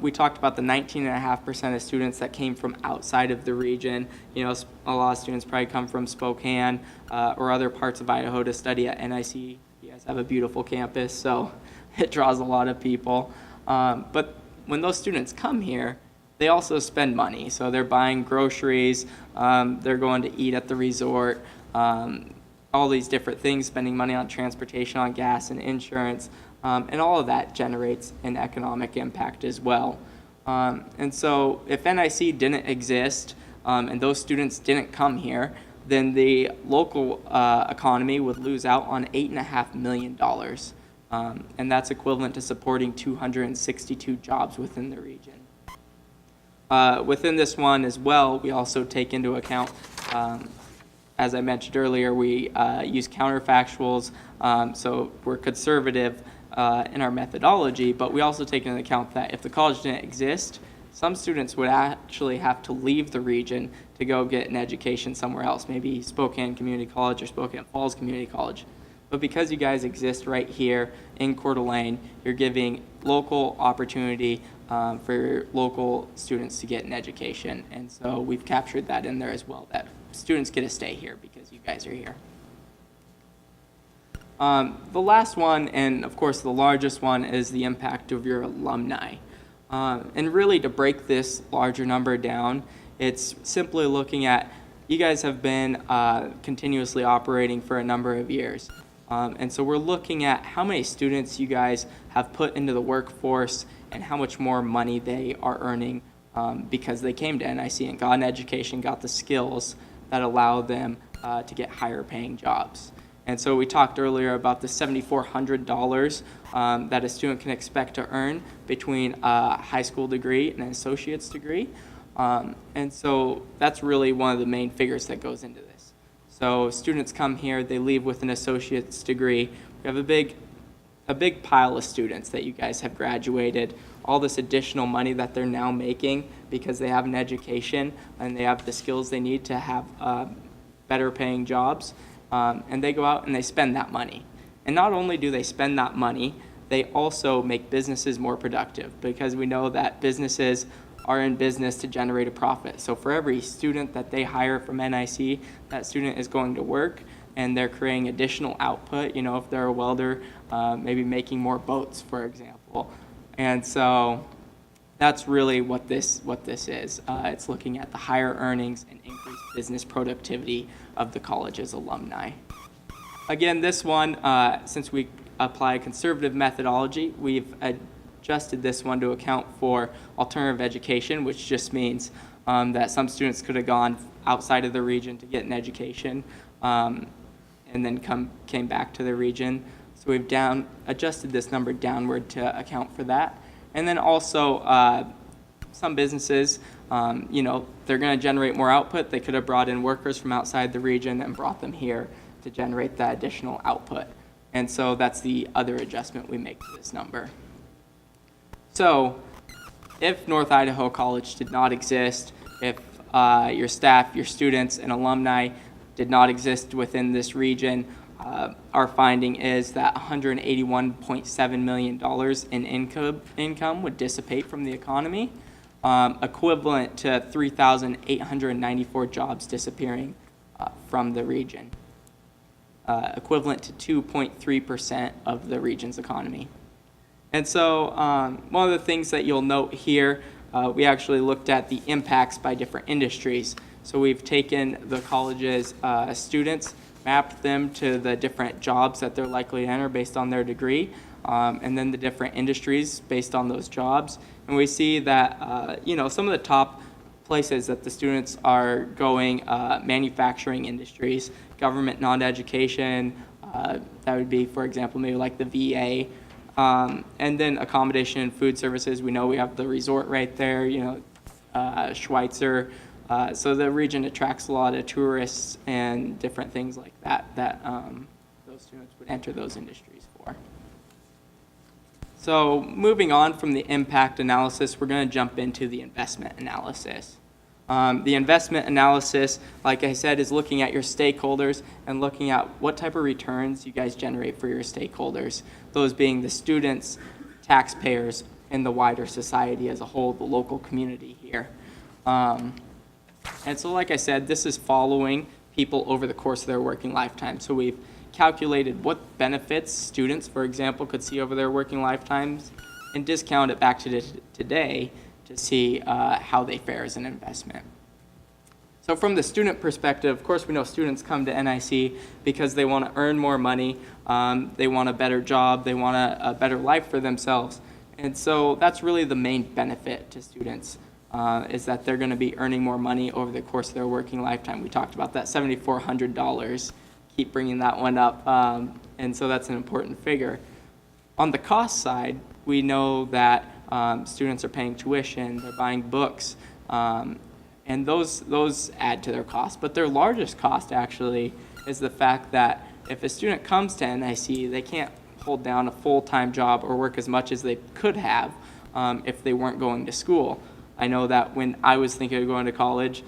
we talked about the 19.5% of students that came from outside of the region. A lot of students probably come from Spokane or other parts of Idaho to study at NIC. You guys have a beautiful campus, so it draws a lot of people. But when those students come here, they also spend money. So they're buying groceries, they're going to eat at the resort, all these different things, spending money on transportation, on gas and insurance, and all of that generates an economic impact as well. And so if NIC didn't exist and those students didn't come here, then the local economy would lose out on $8.5 million. And that's equivalent to supporting 262 jobs within the region. Within this one as well, we also take into account, as I mentioned earlier, we use counterfactuals, so we're conservative in our methodology, but we also take into account that if the college didn't exist, some students would actually have to leave the region to go get an education somewhere else, maybe Spokane Community College or Spokane Falls Community College. But because you guys exist right here in Coeur d'Alene, you're giving local opportunity for local students to get an education. And so we've captured that in there as well, that students get to stay here because you guys are here. The last one, and of course the largest one, is the impact of your alumni. And really, to break this larger number down, it's simply looking at, you guys have been continuously operating for a number of years. And so we're looking at how many students you guys have put into the workforce and how much more money they are earning because they came to NIC and got an education, got the skills that allow them to get higher paying jobs. And so we talked earlier about the $7,400 that a student can expect to earn between a high school degree and an associate's degree. And so that's really one of the main figures that goes into this. So students come here, they leave with an associate's degree. We have a big pile of students that you guys have graduated, all this additional money that they're now making because they have an education and they have the skills they need to have better paying jobs. And they go out and they spend that money. And not only do they spend that money, they also make businesses more productive because we know that businesses are in business to generate a profit. So for every student that they hire from NIC, that student is going to work and they're creating additional output. You know, if they're a welder, maybe making more boats, for example. And so that's really what this is. It's looking at the higher earnings and increased business productivity of the college's alumni. Again, this one, since we apply a conservative methodology, we've adjusted this one to account for alternative education, which just means that some students could have gone outside of the region to get an education and then came back to the region. So we've adjusted this number downward to account for that. And then also some businesses, you know, they're going to generate more output. They could have brought in workers from outside the region and brought them here to generate that additional output. And so that's the other adjustment we make to this number. So if North Idaho College did not exist, if your staff, your students, and alumni did not exist within this region, our finding is that $181.7 million in income would dissipate from the economy, equivalent to 3,894 jobs disappearing from the region, equivalent to 2.3% of the region's economy. And so one of the things that you'll note here, we actually looked at the impacts by different industries. So we've taken the college's students, mapped them to the different jobs that they're likely to enter based on their degree, and then the different industries based on those jobs. And we see that, you know, some of the top places that the students are going, manufacturing industries, government non-education, that would be, for example, maybe like the VA, and then accommodation and food services. We know we have the resort right there, you know, Schweitzer. So the region attracts a lot of tourists and different things like that, those students would enter those industries for. So moving on from the impact analysis, we're going to jump into the investment analysis. The investment analysis, like I said, is looking at your stakeholders and looking at what type of returns you guys generate for your stakeholders, those being the students, taxpayers, and the wider society as a whole, the local community here. And so, like I said, this is following people over the course of their working lifetime. So we've calculated what benefits students, for example, could see over their working lifetimes and discount it back to today to see how they fare as an investment. So from the student perspective, of course, we know students come to NIC because they want to earn more money, they want a better job, they want a better life for themselves. And so that's really the main benefit to students, is that they're going to be earning more money over the course of their working lifetime. We talked about that $7,400, keep bringing that one up, and so that's an important figure. On the cost side, we know that students are paying tuition, they're buying books, and those add to their cost. But their largest cost actually is the fact that if a student comes to NIC, they can't hold down a full-time job or work as much as they could have if they weren't going to school. I know that when I was thinking of going to college,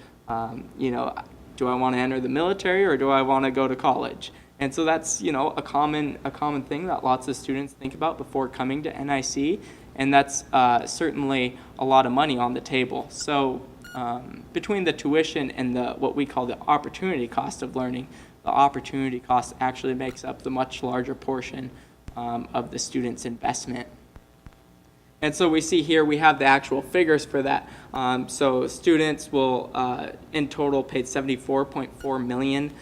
you know, do I want to enter the military or do I want to go to college? And so that's, you know, a common thing that lots of students think about before coming to NIC, and that's certainly a lot of money on the table. So between the tuition and what we call the opportunity cost of learning, the opportunity cost actually makes up the much larger portion of the student's investment. And so we see here we have the actual figures for that. So students will, in total, paid $74.4 million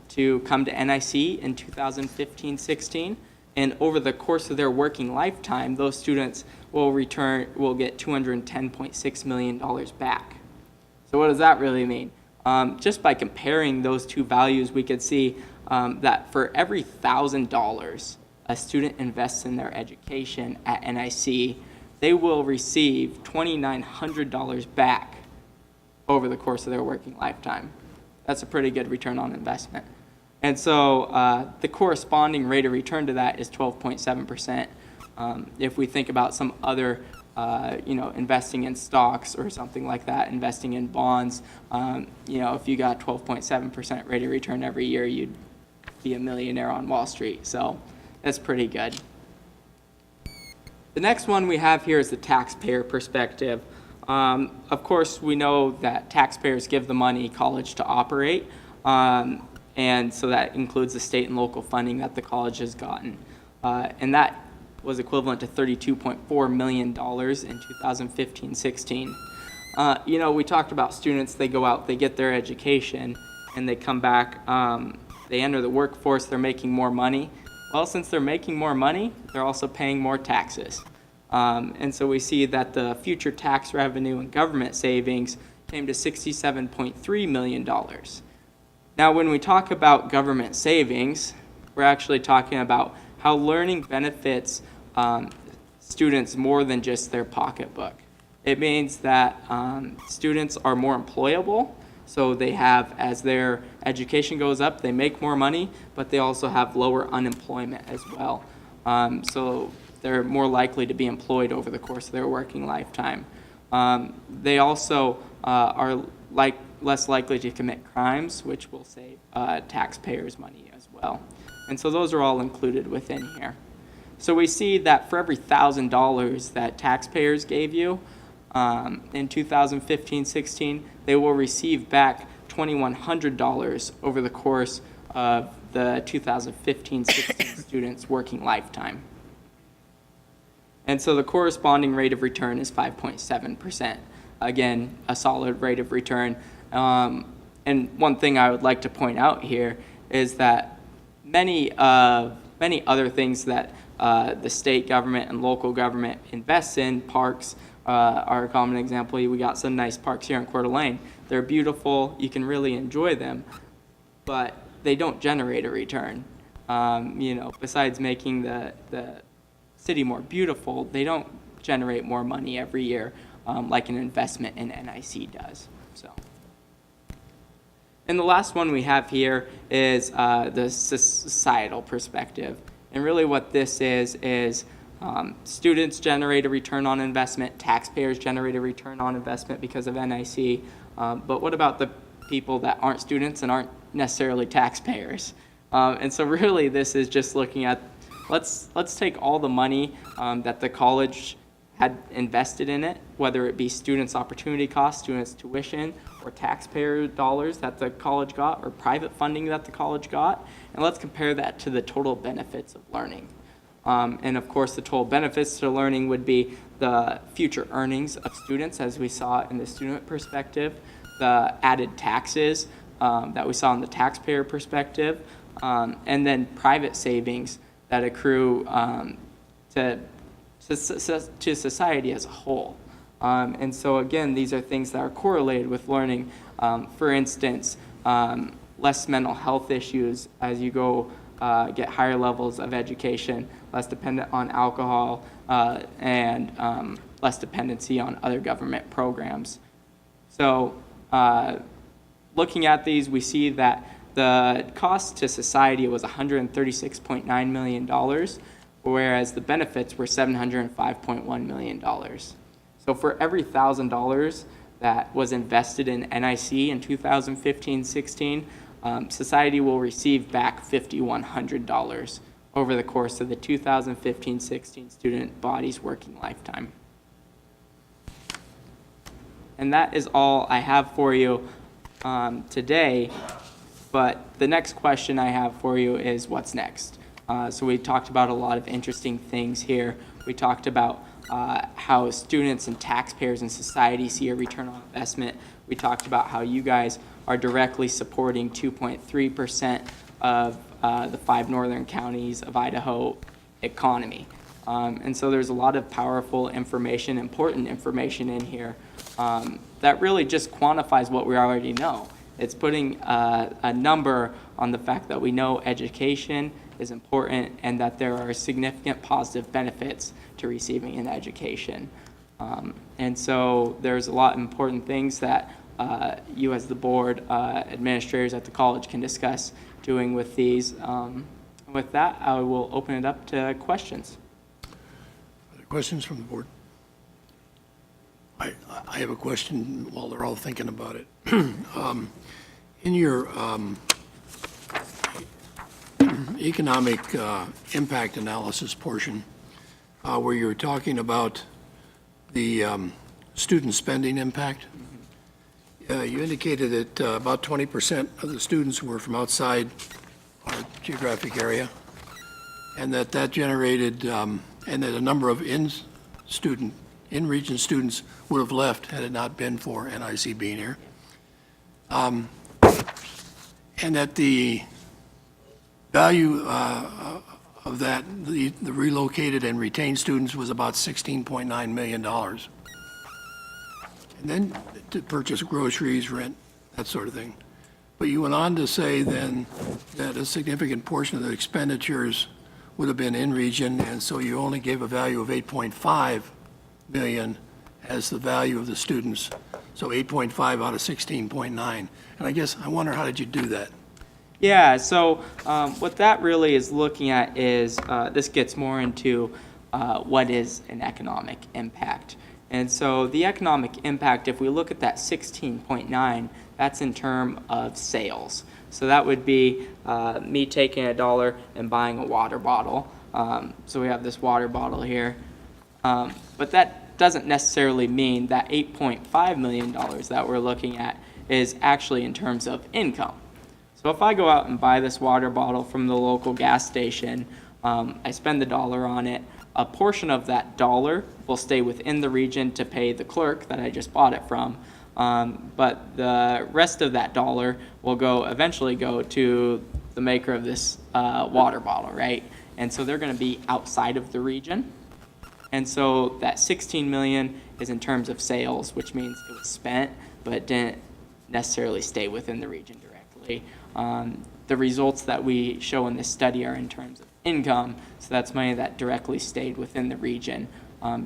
to come to NIC in 2015-16. And over the course of their working lifetime, those students will get $210.6 million back. So what does that really mean? Just by comparing those two values, we could see that for every $1,000 a student invests in their education at NIC, they will receive $2,900 back over the course of their working lifetime. That's a pretty good return on investment. And so the corresponding rate of return to that is 12.7%. If we think about some other, you know, investing in stocks or something like that, investing in bonds, you know, if you got 12.7% rate of return every year, you'd be a millionaire on Wall Street. So that's pretty good. The next one we have here is the taxpayer perspective. Of course, we know that taxpayers give the money college to operate. And so that includes the state and local funding that the college has gotten. And that was equivalent to $32.4 million in 2015-16. You know, we talked about students, they go out, they get their education, and they come back, they enter the workforce, they're making more money. Well, since they're making more money, they're also paying more taxes. And so we see that the future tax revenue and government savings came to $67.3 million. Now, when we talk about government savings, we're actually talking about how learning benefits students more than just their pocketbook. It means that students are more employable, so they have, as their education goes up, they make more money, but they also have lower unemployment as well. So they're more likely to be employed over the course of their working lifetime. They also are less likely to commit crimes, which will save taxpayers money as well. And so those are all included within here. So we see that for every $1,000 that taxpayers gave you in 2015-16, they will receive back $2,100 over the course of the 2015-16 students' working lifetime. And so the corresponding rate of return is 5.7%. Again, a solid rate of return. And one thing I would like to point out here is that many other things that the state government and local government invests in, parks are a common example. We got some nice parks here in Coeur d'Alene. They're beautiful, you can really enjoy them, but they don't generate a return. You know, besides making the city more beautiful, they don't generate more money every year like an investment in NIC does. So. And the last one we have here is the societal perspective. And really what this is students generate a return on investment, taxpayers generate a return on investment because of NIC, but what about the people that aren't students and aren't necessarily taxpayers? And so really this is just looking at, let's take all the money that the college had invested in it, whether it be students' opportunity costs, students' tuition, or taxpayer dollars that the college got, or private funding that the college got, and let's compare that to the total benefits of learning. And of course, the total benefits to learning would be the future earnings of students, as we saw in the student perspective, the added taxes that we saw in the taxpayer perspective, and then private savings that accrue to society as a whole. And so again, these are things that are correlated with learning. For instance, less mental health issues as you go get higher levels of education, less dependent on alcohol, and less dependency on other government programs. So looking at these, we see that the cost to society was $136.9 million, whereas the benefits were $705.1 million. So for every $1,000 that was invested in NIC in 2015-16, society will receive back $5,100 over the course of the 2015-16 student body's working lifetime. And that is all I have for you today, but the next question I have for you is what's next? So we talked about a lot of interesting things here. We talked about how students and taxpayers and society see a return on investment. We talked about how you guys are directly supporting 2.3% of the 5 northern counties of Idaho economy. And so there's a lot of powerful information, important information in here that really just quantifies what we already know. It's putting a number on the fact that we know education is important and that there are significant positive benefits to receiving an education. And so there's a lot of important things that you as the board, administrators at the college can discuss doing with these. With that, I will open it up to questions. Other questions from the board? I have a question while they're all thinking about it. In your economic impact analysis portion, where you're talking about the student spending impact, you indicated that about 20% of the students were from outside our geographic area, and that generated, and that a number of in-region students would have left had it not been for NIC being here. And that the value of that, the relocated and retained students was about $16.9 million. And then to purchase groceries, rent, that sort of thing. But you went on to say then that a significant portion of the expenditures would have been in region, and so you only gave a value of 8.5 million as the value of the students. So 8.5 out of 16.9. And I guess I wonder, how did you do that? Yeah, so what that really is looking at is, this gets more into what is an economic impact. And so the economic impact, if we look at that 16.9, that's in terms of sales. So that would be me taking $1 and buying a water bottle. So we have this water bottle here. But that doesn't necessarily mean that $8.5 million that we're looking at is actually in terms of income. So if I go out and buy this water bottle from the local gas station, I spend $1 on it, a portion of that $1 will stay within the region to pay the clerk that I just bought it from. But the rest of that $1 will eventually go to the maker of this water bottle, right? And so they're going to be outside of the region. And so that 16 million is in terms of sales, which means it was spent, but it didn't necessarily stay within the region directly. The results that we show in this study are in terms of income, so that's money that directly stayed within the region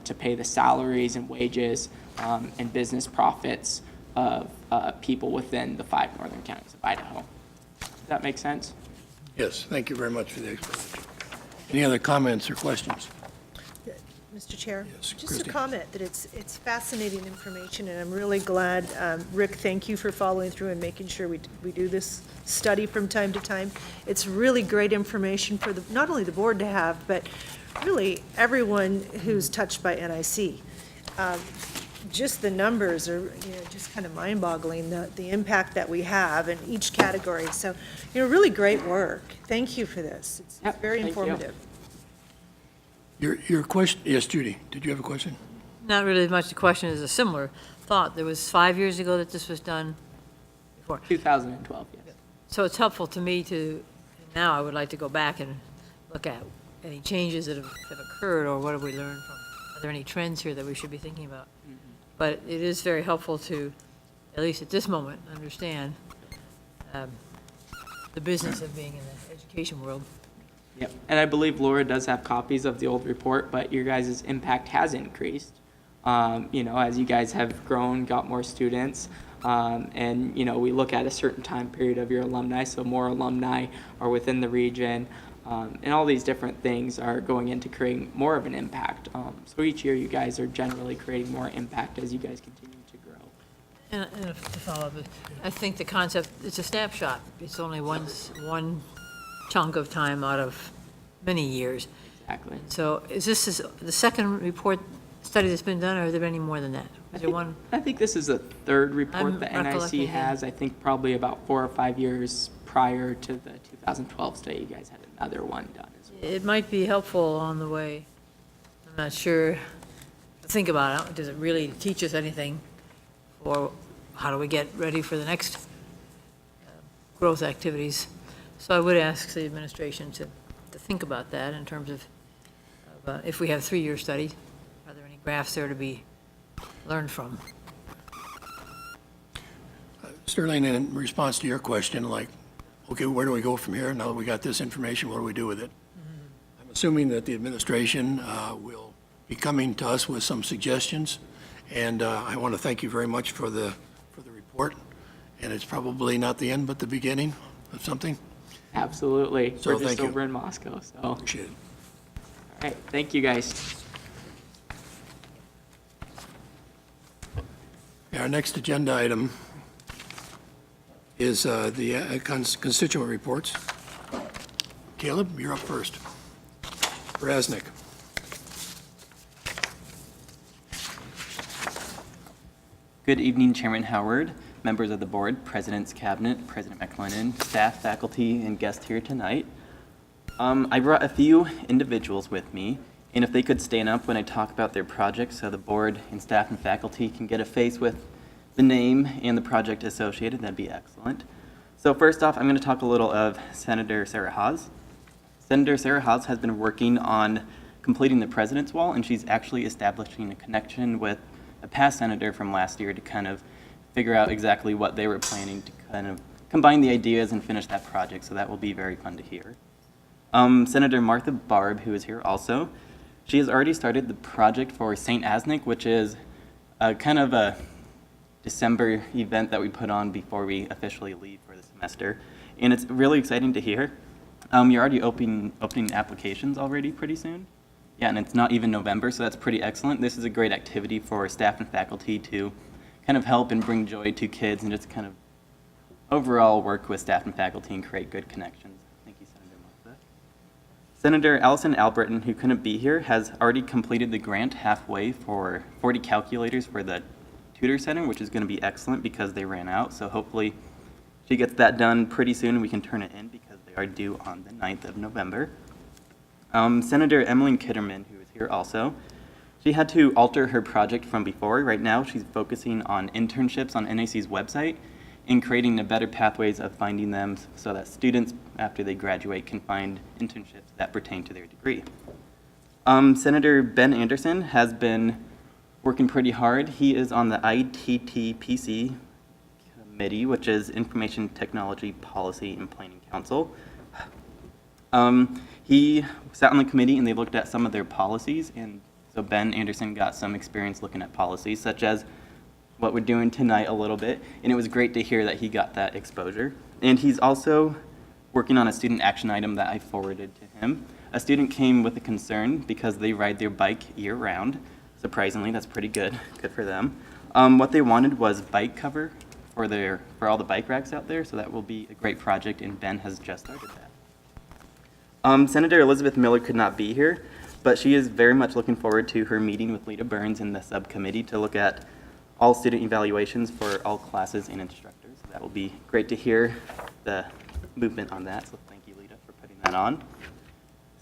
to pay the salaries and wages and business profits of people within the 5 northern counties of Idaho. Does that make sense? Yes, thank you very much for the explanation. Any other comments or questions? Mr. Chair? Yes, Just Christie. a comment that it's fascinating information, and I'm really glad, Rick, thank you for following through and making sure we do this study from time to time. It's really great information for not only the board to have, but really everyone who's touched by NIC. Just the numbers are, just kind of mind-boggling, the impact that we have in each category. So, really great work. Thank you for this. It's very thank you. informative. Your question, yes, Judy, did you have a question? Not really much the question, is a similar thought. There was 5 years ago that this was done before. 2012, yes. So it's helpful to me now I would like to go back and look at any changes that have occurred, or what have we learned from, are there any trends here that we should be thinking about? But it is very helpful to, at least at this moment, understand the business of being in the education world. Yep, and I believe Laura does have copies of the old report, but your guys' impact has increased. As you guys have grown, got more students, and, we look at a certain time period of your alumni, so more alumni are within the region, and all these different things are going into creating more of an impact. So each year, you guys are generally creating more impact as you guys continue to grow. And to follow up, I think the concept, it's a snapshot. It's only one chunk of time out of many years. Exactly. So is this the second study that's been done, or have there been any more than that? Is there one? I think this is the third report that recollecting, NIC has. I think probably about 4 or 5 years prior to the 2012 study, you guys had another one done as well. It might be helpful on the way. I'm not sure. To think about it. Does it really teach us anything? Or how do we get ready for the next growth activities? So I would ask the administration to think about that in terms of if we have a 3-year study, are there any graphs there to be learned from? Sterling, in response to your question, like, okay, where do we go from here? Now that we got this information, what do we do with it? I'm assuming that the administration will be coming to us with some suggestions, and I want to thank you very much for the report. And it's probably not the end, but the beginning of something. Absolutely. So We're just thank you. over in Moscow, so. Appreciate it. All right, thank you, guys. Our next agenda item is the constituent reports. Caleb, you're up first. Raznik. Good evening, Chairman Howard, members of the board, President's Cabinet, President McLennan, staff, faculty, and guests here tonight. I brought a few individuals with me, and if they could stand up when I talk about their projects so the board and staff and faculty can get a face with the name and the project associated, that'd be excellent. So first off, I'm going to talk a little of Senator Sarah Haas. Senator Sarah Haas has been working on completing the President's Wall, and she's actually establishing a connection with a past senator from last year to kind of figure out exactly what they were planning to kind of combine the ideas and finish that project, so that will be very fun to hear. Senator Martha Barb, who is here also, she has already started the project for St. Asnick, which is kind of a December event that we put on before we officially leave for the semester, and it's really exciting to hear. You're already opening applications already pretty soon. Yeah, and it's not even November, so that's pretty excellent. This is a great activity for staff and faculty to kind of help and bring joy to kids and just kind of overall work with staff and faculty and create good connections. Thank you, Senator Martha. Senator Allison Albritton, who couldn't be here, has already completed the grant halfway for 40 calculators for the tutor center, which is going to be excellent because they ran out. So hopefully she gets that done pretty soon and we can turn it in because they are due on the 9th of November. Senator Emmeline Kitterman, who is here also, she had to alter her project from before. Right now, she's focusing on internships on NAC's website and creating the better pathways of finding them so that students, after they graduate, can find internships that pertain to their degree. Senator Ben Anderson has been working pretty hard. He is on the ITTPC committee, which is Information Technology Policy and Planning Council. He sat on the committee and they looked at some of their policies, and so Ben Anderson got some experience looking at policies, such as what we're doing tonight a little bit, and it was great to hear that he got that exposure. And he's also working on a student action item that I forwarded to him. A student came with a concern because they ride their bike year-round. Surprisingly, that's pretty good. Good for them. What they wanted was bike cover for all the bike racks out there, so that will be a great project, and Ben has just started that. Senator Elizabeth Miller could not be here, but she is very much looking forward to her meeting with Lita Burns in the subcommittee to look at all student evaluations for all classes and instructors. That will be great to hear the movement on that, so thank you, Lita, for putting that on.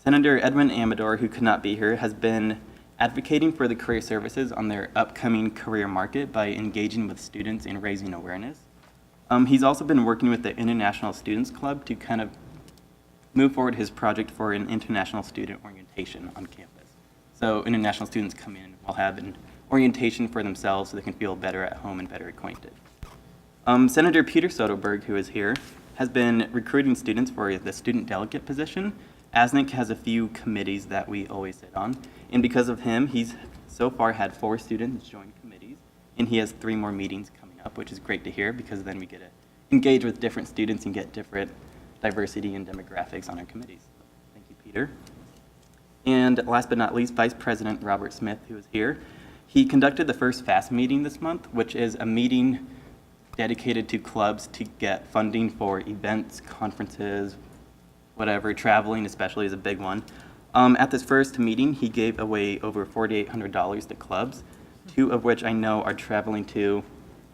Senator Edwin Amador, who could not be here, has been advocating for the career services on their upcoming career market by engaging with students and raising awareness. He's also been working with the International Students Club to kind of move forward his project for an international student orientation on campus. So international students come in, will have an orientation for themselves so they can feel better at home and better acquainted. Senator Peter Soderberg, who is here, has been recruiting students for the student delegate position. ASNC has a few committees that we always sit on, and because of him, he's so far had 4 students join committees, and he has 3 more meetings coming up, which is great to hear because then we get to engage with different students and get different diversity and demographics on our committees. Thank you, Peter. And last but not least, Vice President Robert Smith, who is here. He conducted the first FAST meeting this month, which is a meeting dedicated to clubs to get funding for events, conferences, whatever, traveling especially is a big one. At this first meeting, he gave away over $4,800 to clubs, 2 of which I know are traveling to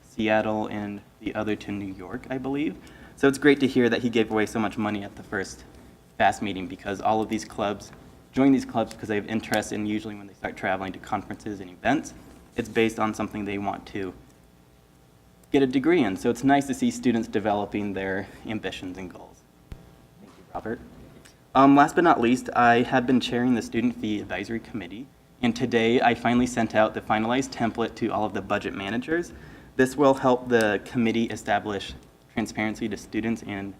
Seattle and the other to New York, I believe. So it's great to hear that he gave away so much money at the first FAST meeting because all of these clubs join these clubs because they have interest in usually when they start traveling to conferences and events, it's based on something they want to get a degree in. So it's nice to see students developing their ambitions and goals. Thank you, Robert. Last but not least, I have been chairing the Student Fee Advisory Committee, and today I finally sent out the finalized template to all of the budget managers. This will help the committee establish transparency to students and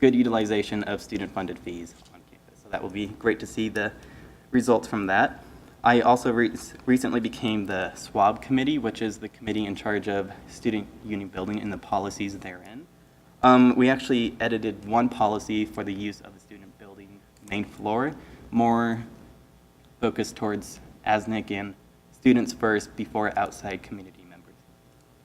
good utilization of student-funded fees on campus. So that will be great to see the results from that. I also recently became the SWAB committee, which is the committee in charge of student union building and the policies therein. We actually edited one policy for the use of the student building main floor, more focused towards ASNC and students first before outside community members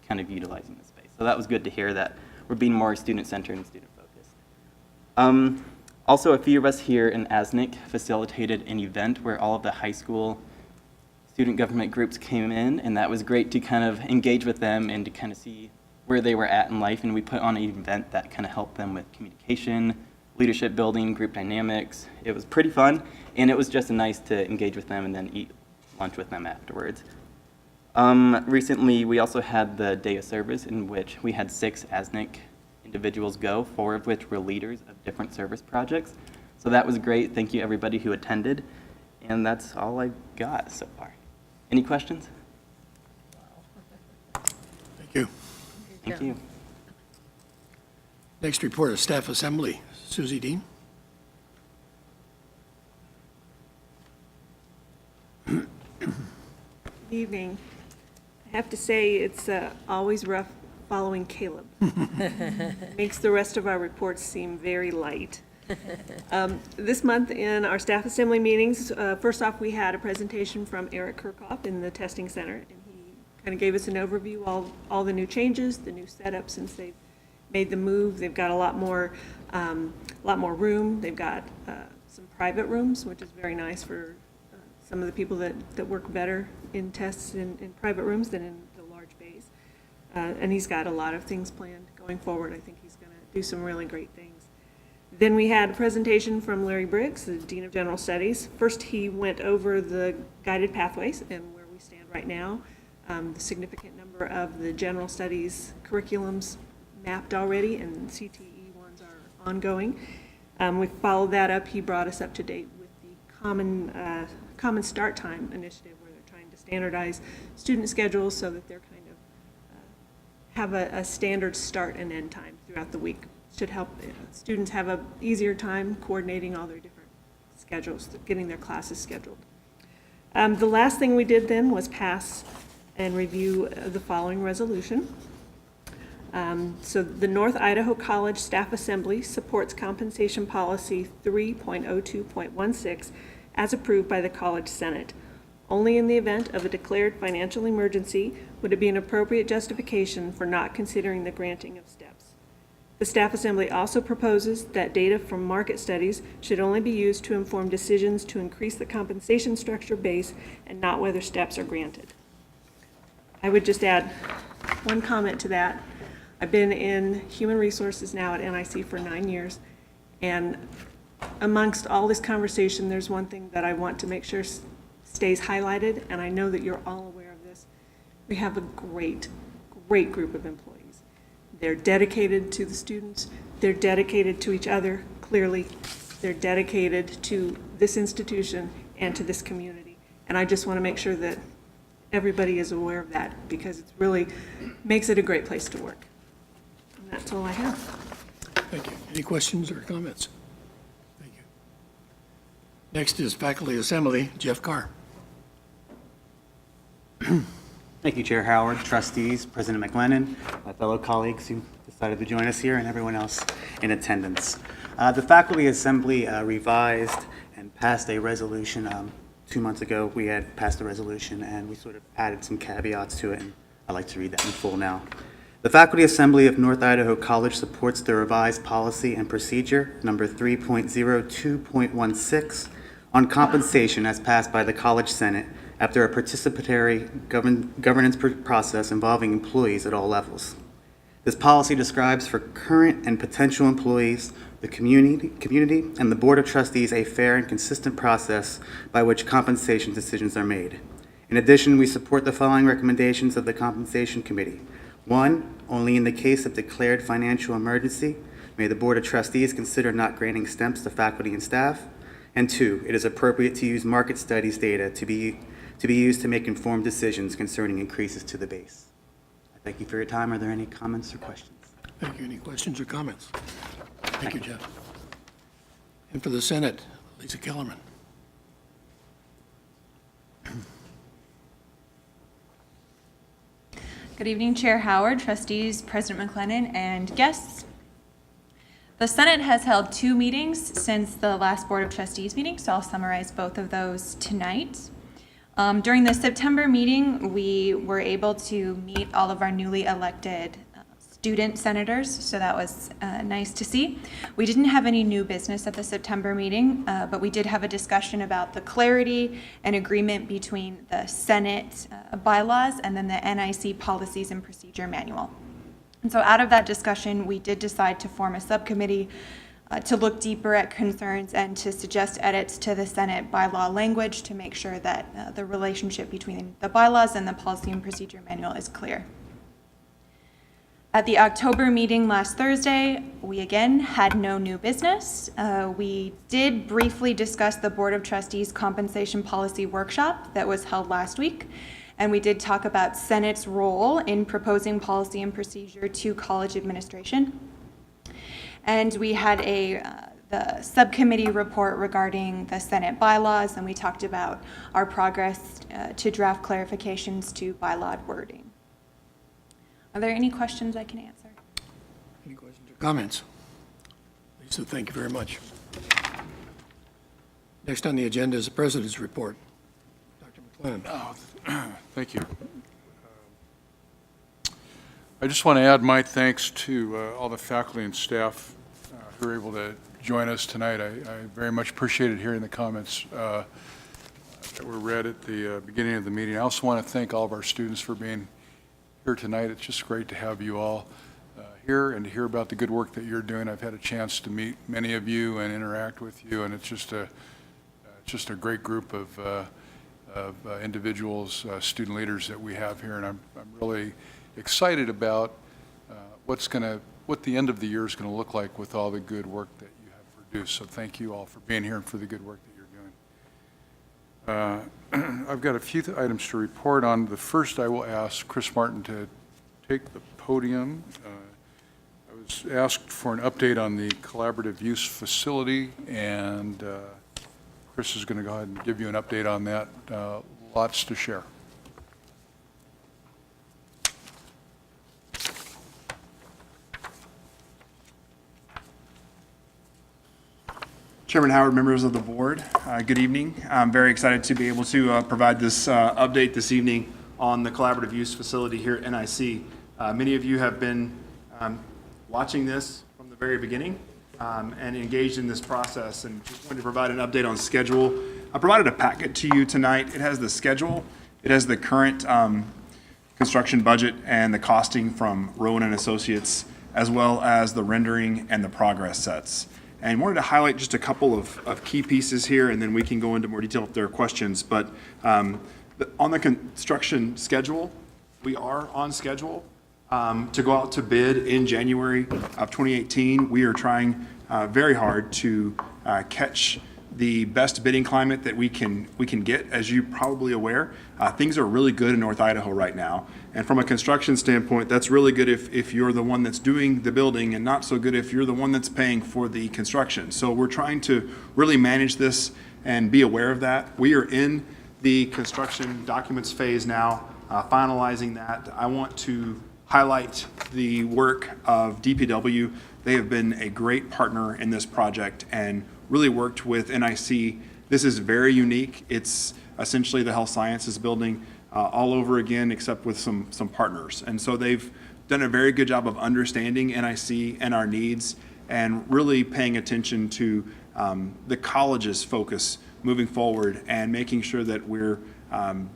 kind of utilizing the space. So that was good to hear that we're being more student-centered and student-focused. Also, a few of us here in ASNC facilitated an event where all of the high school student government groups came in, and that was great to kind of engage with them and to kind of see where they were at in life. And we put on an event that kind of helped them with communication, leadership building, group dynamics. It was pretty fun, and it was just nice to engage with them and then eat lunch with them afterwards. Recently, we also had the day of service in which we had 6 ASNC individuals go, 4 of which were leaders of different service projects. So that was great. Thank you, everybody who attended. And that's all I've got so far. Any questions? Thank you. Thank you. Next report of Staff Assembly, Susie Dean. Good evening. I have to say, it's always rough following Caleb. Makes the rest of our reports seem very light. This month in our staff assembly meetings, first off, we had a presentation from Eric Kirchhoff in the testing center, and he kind of gave us an overview of all the new changes, the new setup since they've made the move. They've got a lot more room. They've got some private rooms, which is very nice for some of the people that work better in tests in private rooms than in the large bays. And he's got a lot of things planned going forward. I think he's going to do some really great things. Then we had a presentation from Larry Briggs, the Dean of General Studies. First, he went over the guided pathways and where we stand right now, the significant number of the General Studies curriculums mapped already, and CTE ones are ongoing. We followed that up. He brought us up to date with the Common Start Time initiative, where they're trying to standardize student schedules so that they're kind of have a standard start and end time throughout the week. Should help students have an easier time coordinating all their different schedules, getting their classes scheduled. The last thing we did then was pass and review the following resolution. So the North Idaho College Staff Assembly supports Compensation Policy 3.02.16 as approved by the College Senate. Only in the event of a declared financial emergency would it be an appropriate justification for not considering the granting of steps. The Staff Assembly also proposes that data from market studies should only be used to inform decisions to increase the compensation structure base and not whether steps are granted. I would just add one comment to that. I've been in human resources now at NIC for 9 years, and amongst all this conversation, there's one thing that I want to make sure stays highlighted, and I know that you're all aware of this. We have a great group of employees. They're dedicated to the students. They're dedicated to each other, clearly. They're dedicated to this institution and to this community. And I just want to make sure that everybody is aware of that, because it really makes it a great place to work. And that's all I have. Thank you. Any questions or comments? Thank you. Next is Faculty Assembly, Jeff Carr. Thank you, Chair Howard, trustees, President McLennan, my fellow colleagues who decided to join us here, and everyone else in attendance. The Faculty Assembly revised and passed a resolution 2 months ago. We had passed a resolution, and we sort of added some caveats to it, and I'd like to read that in full now. The Faculty Assembly of North Idaho College supports the revised policy and procedure number 3.02.16 on compensation as passed by the College Senate after a participatory governance process involving employees at all levels. This policy describes for current and potential employees, the community, and the Board of Trustees a fair and consistent process by which compensation decisions are made. In addition, we support the following recommendations of the Compensation Committee. 1, only in the case of declared financial emergency, may the Board of Trustees consider not granting STEMPs to faculty and staff. And 2, it is appropriate to use market studies data to be used to make informed decisions concerning increases to the base. I thank you for your time. Are there any comments or questions? Thank you. Any questions or comments? Thank you, Jeff. And for the Senate, Lisa Kellerman. Good evening, Chair Howard, trustees, President McLennan, and guests. The Senate has held 2 meetings since the last Board of Trustees meeting, so I'll summarize both of those tonight. During the September meeting, we were able to meet all of our newly elected student senators, so that was nice to see. We didn't have any new business at the September meeting, but we did have a discussion about the clarity and agreement between the Senate bylaws and then the NIC policies and procedure manual. And so out of that discussion, we did decide to form a subcommittee to look deeper at concerns and to suggest edits to the Senate bylaw language to make sure that the relationship between the bylaws and the policy and procedure manual is clear. At the October meeting last Thursday, we again had no new business. We did briefly discuss the Board of Trustees compensation policy workshop that was held last week, and we did talk about Senate's role in proposing policy and procedure to college administration. And we had the subcommittee report regarding the Senate bylaws, and we talked about our progress to draft clarifications to bylaw wording. Are there any questions I can answer? Any questions or comments? Lisa, thank you very much. Next on the agenda is the President's report. Dr. McLennan. Thank you. I just want to add my thanks to all the faculty and staff who were able to join us tonight. I very much appreciated hearing the comments that were read at the beginning of the meeting. I also want to thank all of our students for being here tonight. It's just great to have you all here and to hear about the good work that you're doing. I've had a chance to meet many of you and interact with you, and it's just a great group of individuals, student leaders that we have here, and I'm really excited about what the end of the year is going to look like with all the good work that you have produced. So thank you all for being here and for the good work that you're doing. I've got a few items to report on. The first, I will ask Chris Martin to take the podium. I was asked for an update on the collaborative use facility, and Chris is going to go ahead and give you an update on that. Lots to share. Chairman Howard, members of the board, good evening. I'm very excited to be able to provide this update this evening on the collaborative use facility here at NIC. Many of you have been watching this from the very beginning and engaged in this process, and just wanted to provide an update on schedule. I provided a packet to you tonight. It has the schedule, it has the current construction budget and the costing from Rowan and Associates, as well as the rendering and the progress sets. and wanted to highlight just a couple of key pieces here, and then we can go into more detail if there are questions. But on the construction schedule, we are on schedule to go out to bid in January of 2018. We are trying very hard to catch the best bidding climate that we can get. As you're probably aware, things are really good in North Idaho right now. And from a construction standpoint, that's really good if you're the one that's doing the building, and not so good if you're the one that's paying for the construction. So we're trying to really manage this and be aware of that. We are in the construction documents phase now, finalizing that. I want to highlight the work of DPW. They have been a great partner in this project and really worked with NIC. This is very unique. It's essentially the health sciences building all over again, except with some partners. And so they've done a very good job of understanding NIC and our needs, and really paying attention to the college's focus moving forward, and making sure that we're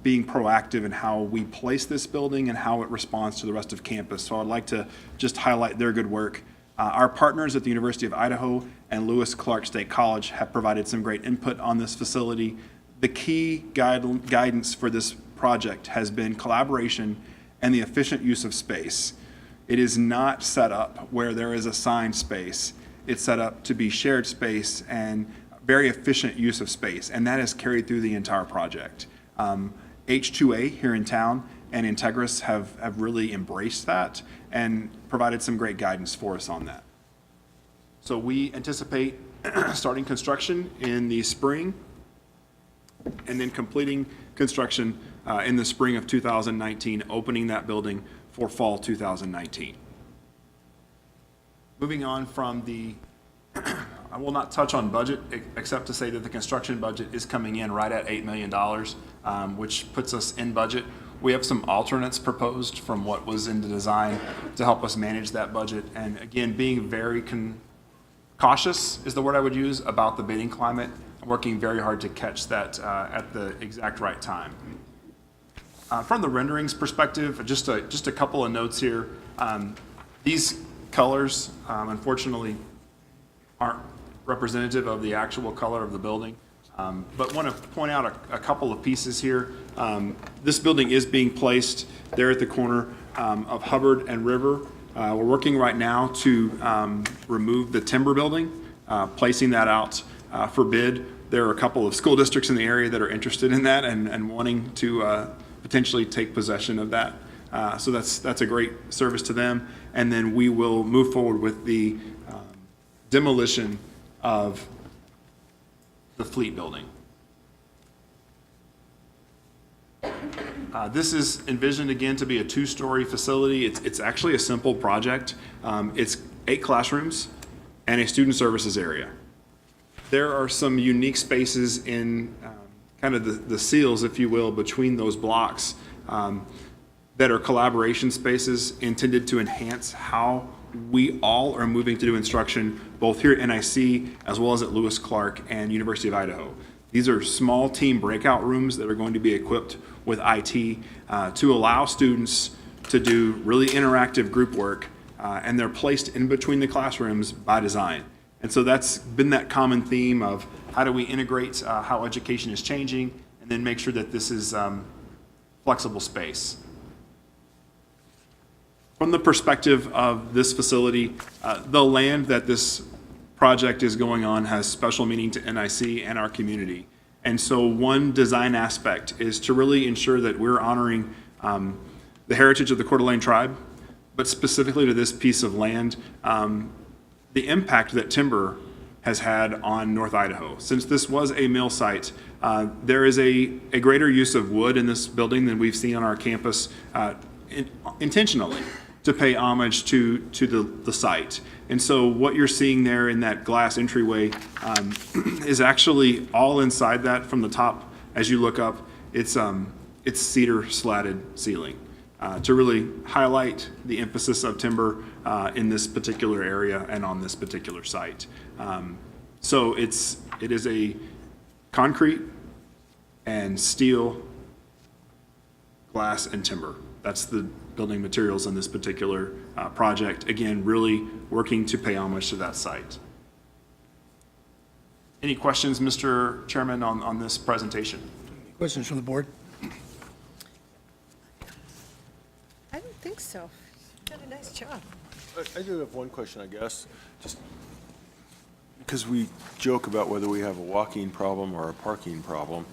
being proactive in how we place this building and how it responds to the rest of campus. So I'd like to just highlight their good work. Our partners at the University of Idaho and Lewis Clark State College have provided some great input on this facility. The key guidance for this project has been collaboration and the efficient use of space. It is not set up where there is assigned space. It's set up to be shared space and very efficient use of space, and that is carried through the entire project. H2A here in town and Integris have really embraced that and provided some great guidance for us on that. So we anticipate starting construction in the spring, and then completing construction in the spring of 2019, opening that building for fall 2019. Moving on from the, I will not touch on budget, except to say that the construction budget is coming in right at $8 million, which puts us in budget. We have some alternates proposed from what was in the design to help us manage that budget. And again, being very cautious is the word I would use about the bidding climate, working very hard to catch that at the exact right time. From the renderings perspective, just a couple of notes here. These colors, unfortunately, aren't representative of the actual color of the building, but want to point out a couple of pieces here. This building is being placed there at the corner of Hubbard and River. We're working right now to remove the timber building, placing that out for bid. There are a couple of school districts in the area that are interested in that and wanting to potentially take possession of that. So that's a great service to them. And then we will move forward with the demolition of the Fleet building. This is envisioned again to be a 2-story facility. It's actually a simple project. It's 8 classrooms and a student services area. There are some unique spaces in kind of the seals, if you will, between those blocks that are collaboration spaces intended to enhance how we all are moving to do instruction, both here at NIC as well as at Lewis Clark and University of Idaho. These are small team breakout rooms that are going to be equipped with IT to allow students to do really interactive group work, and they're placed in between the classrooms by design. And so that's been that common theme of how do we integrate how education is changing, and then make sure that this is flexible space. From the perspective of this facility, the land that this project is going on has special meaning to NIC and our community. And so one design aspect is to really ensure that we're honoring the heritage of the Coeur d'Alene tribe, but specifically to this piece of land, the impact that timber has had on North Idaho. Since this was a mill site, there is a greater use of wood in this building than we've seen on our campus intentionally, to pay homage to the site. And so what you're seeing there in that glass entryway is actually all inside that from the top. As you look up, it's cedar slatted ceiling to really highlight the emphasis of timber in this particular area and on this particular site. So it is a concrete and steel, glass and timber. That's the building materials in this particular project. Again, really working to pay homage to that site. Any questions, Mr. Chairman, on this presentation? Questions from the board? I don't think so. You've done a nice job. I do have one question, I guess, just because we joke about whether we have a walking problem or a parking problem.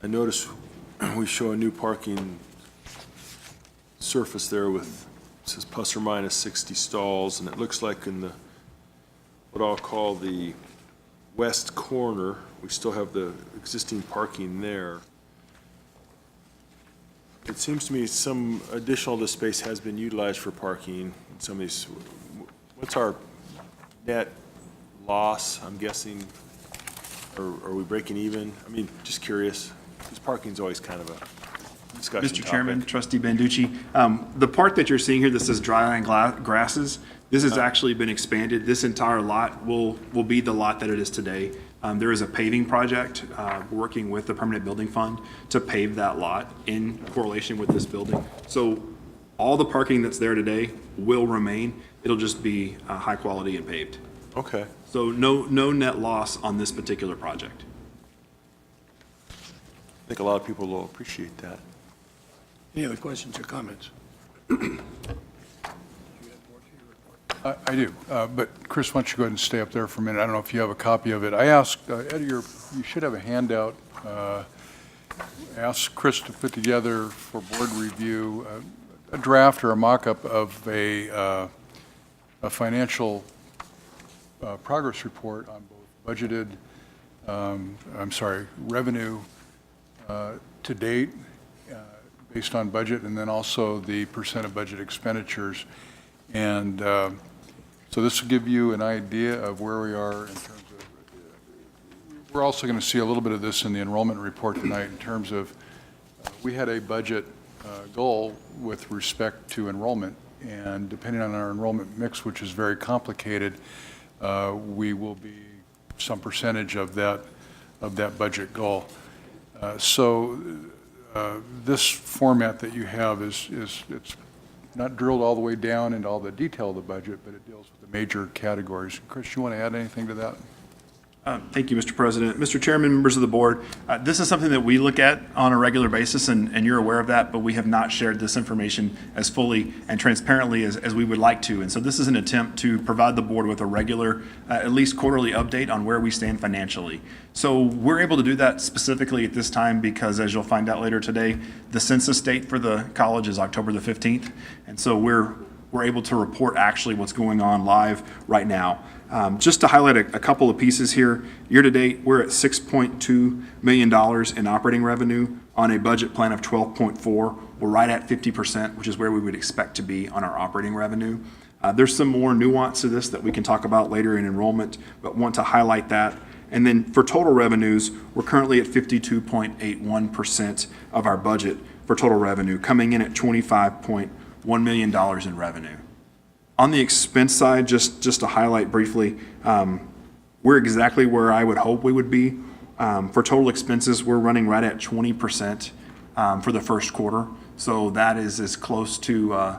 I notice we show a new parking surface there with, it says plus or minus 60 stalls, and it looks like in the, what I'll call the west corner, we still have the existing parking there. It seems to me some additional of the space has been utilized for parking in some of these. What's our net loss, I'm guessing? Or are we breaking even? I mean, just curious, because parking's always kind of a discussion Mr. topic. Chairman, Trustee Banducci, the part that you're seeing here that says dryland grasses, this has actually been expanded. This entire lot will be the lot that it is today. There is a paving project, working with the Permanent Building Fund to pave that lot in correlation with this building. So all the parking that's there today will remain. It'll just be high quality and paved. Okay. So no net loss on this particular project. I think a lot of people will appreciate that. Any other questions or comments? I do, but Chris, why don't you go ahead and stay up there for a minute? I don't know if you have a copy of it. I asked, Eddie, you should have a handout. I asked Chris to put together for board review a draft or a mock-up of a financial progress report on both budgeted, revenue to date based on budget, and then also the percent of budget expenditures. And so this will give you an idea of where we are in terms of, we're also going to see a little bit of this in the enrollment report tonight in terms of, we had a budget goal with respect to enrollment, and depending on our enrollment mix, which is very complicated, we will be some percentage of that budget goal. So this format that you have it's not drilled all the way down into all the detail of the budget, but it deals with the major categories. Chris, you want to add anything to that? Thank you, Mr. President. Mr. Chairman, members of the board, this is something that we look at on a regular basis, and you're aware of that, but we have not shared this information as fully and transparently as we would like to. And so this is an attempt to provide the board with a regular, at least quarterly update on where we stand financially. So we're able to do that specifically at this time because, as you'll find out later today, the census date for the college is October the 15th. And so we're able to report actually what's going on live right now. Just to highlight a couple of pieces here, year to date, we're at $6.2 million in operating revenue on a budget plan of 12.4. We're right at 50%, which is where we would expect to be on our operating revenue. There's some more nuance to this that we can talk about later in enrollment, but want to highlight that. And then for total revenues, we're currently at 52.81% of our budget for total revenue, coming in at $25.1 million in revenue. On the expense side, just to highlight briefly, we're exactly where I would hope we would be. For total expenses, we're running right at 20% for the first quarter. So that is as close to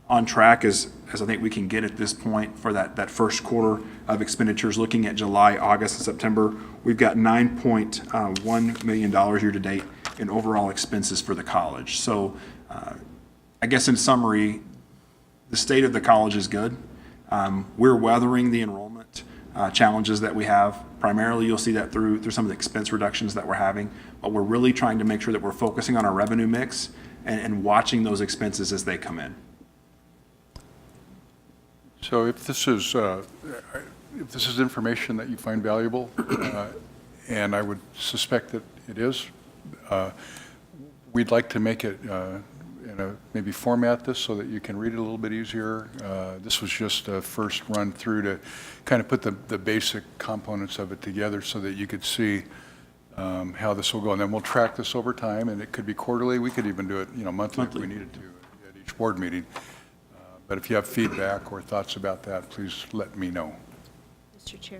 on track as I think we can get at this point for that first quarter of expenditures. Looking at July, August, and September, we've got $9.1 million year to date in overall expenses for the college. So I guess in summary, the state of the college is good. We're weathering the enrollment challenges that we have. Primarily, you'll see that through some of the expense reductions that we're having, but we're really trying to make sure that we're focusing on our revenue mix and watching those expenses as they come in. So if this is information that you find valuable, and I would suspect that it is, we'd like to make it maybe format this so that you can read it a little bit easier. This was just a first run through to kind of put the basic components of it together so that you could see how this will go. And then we'll track this over time, and it could be quarterly. We could even do it monthly if we needed to at each board meeting. But if you have feedback or thoughts about that, please let me know. Mr. Chair?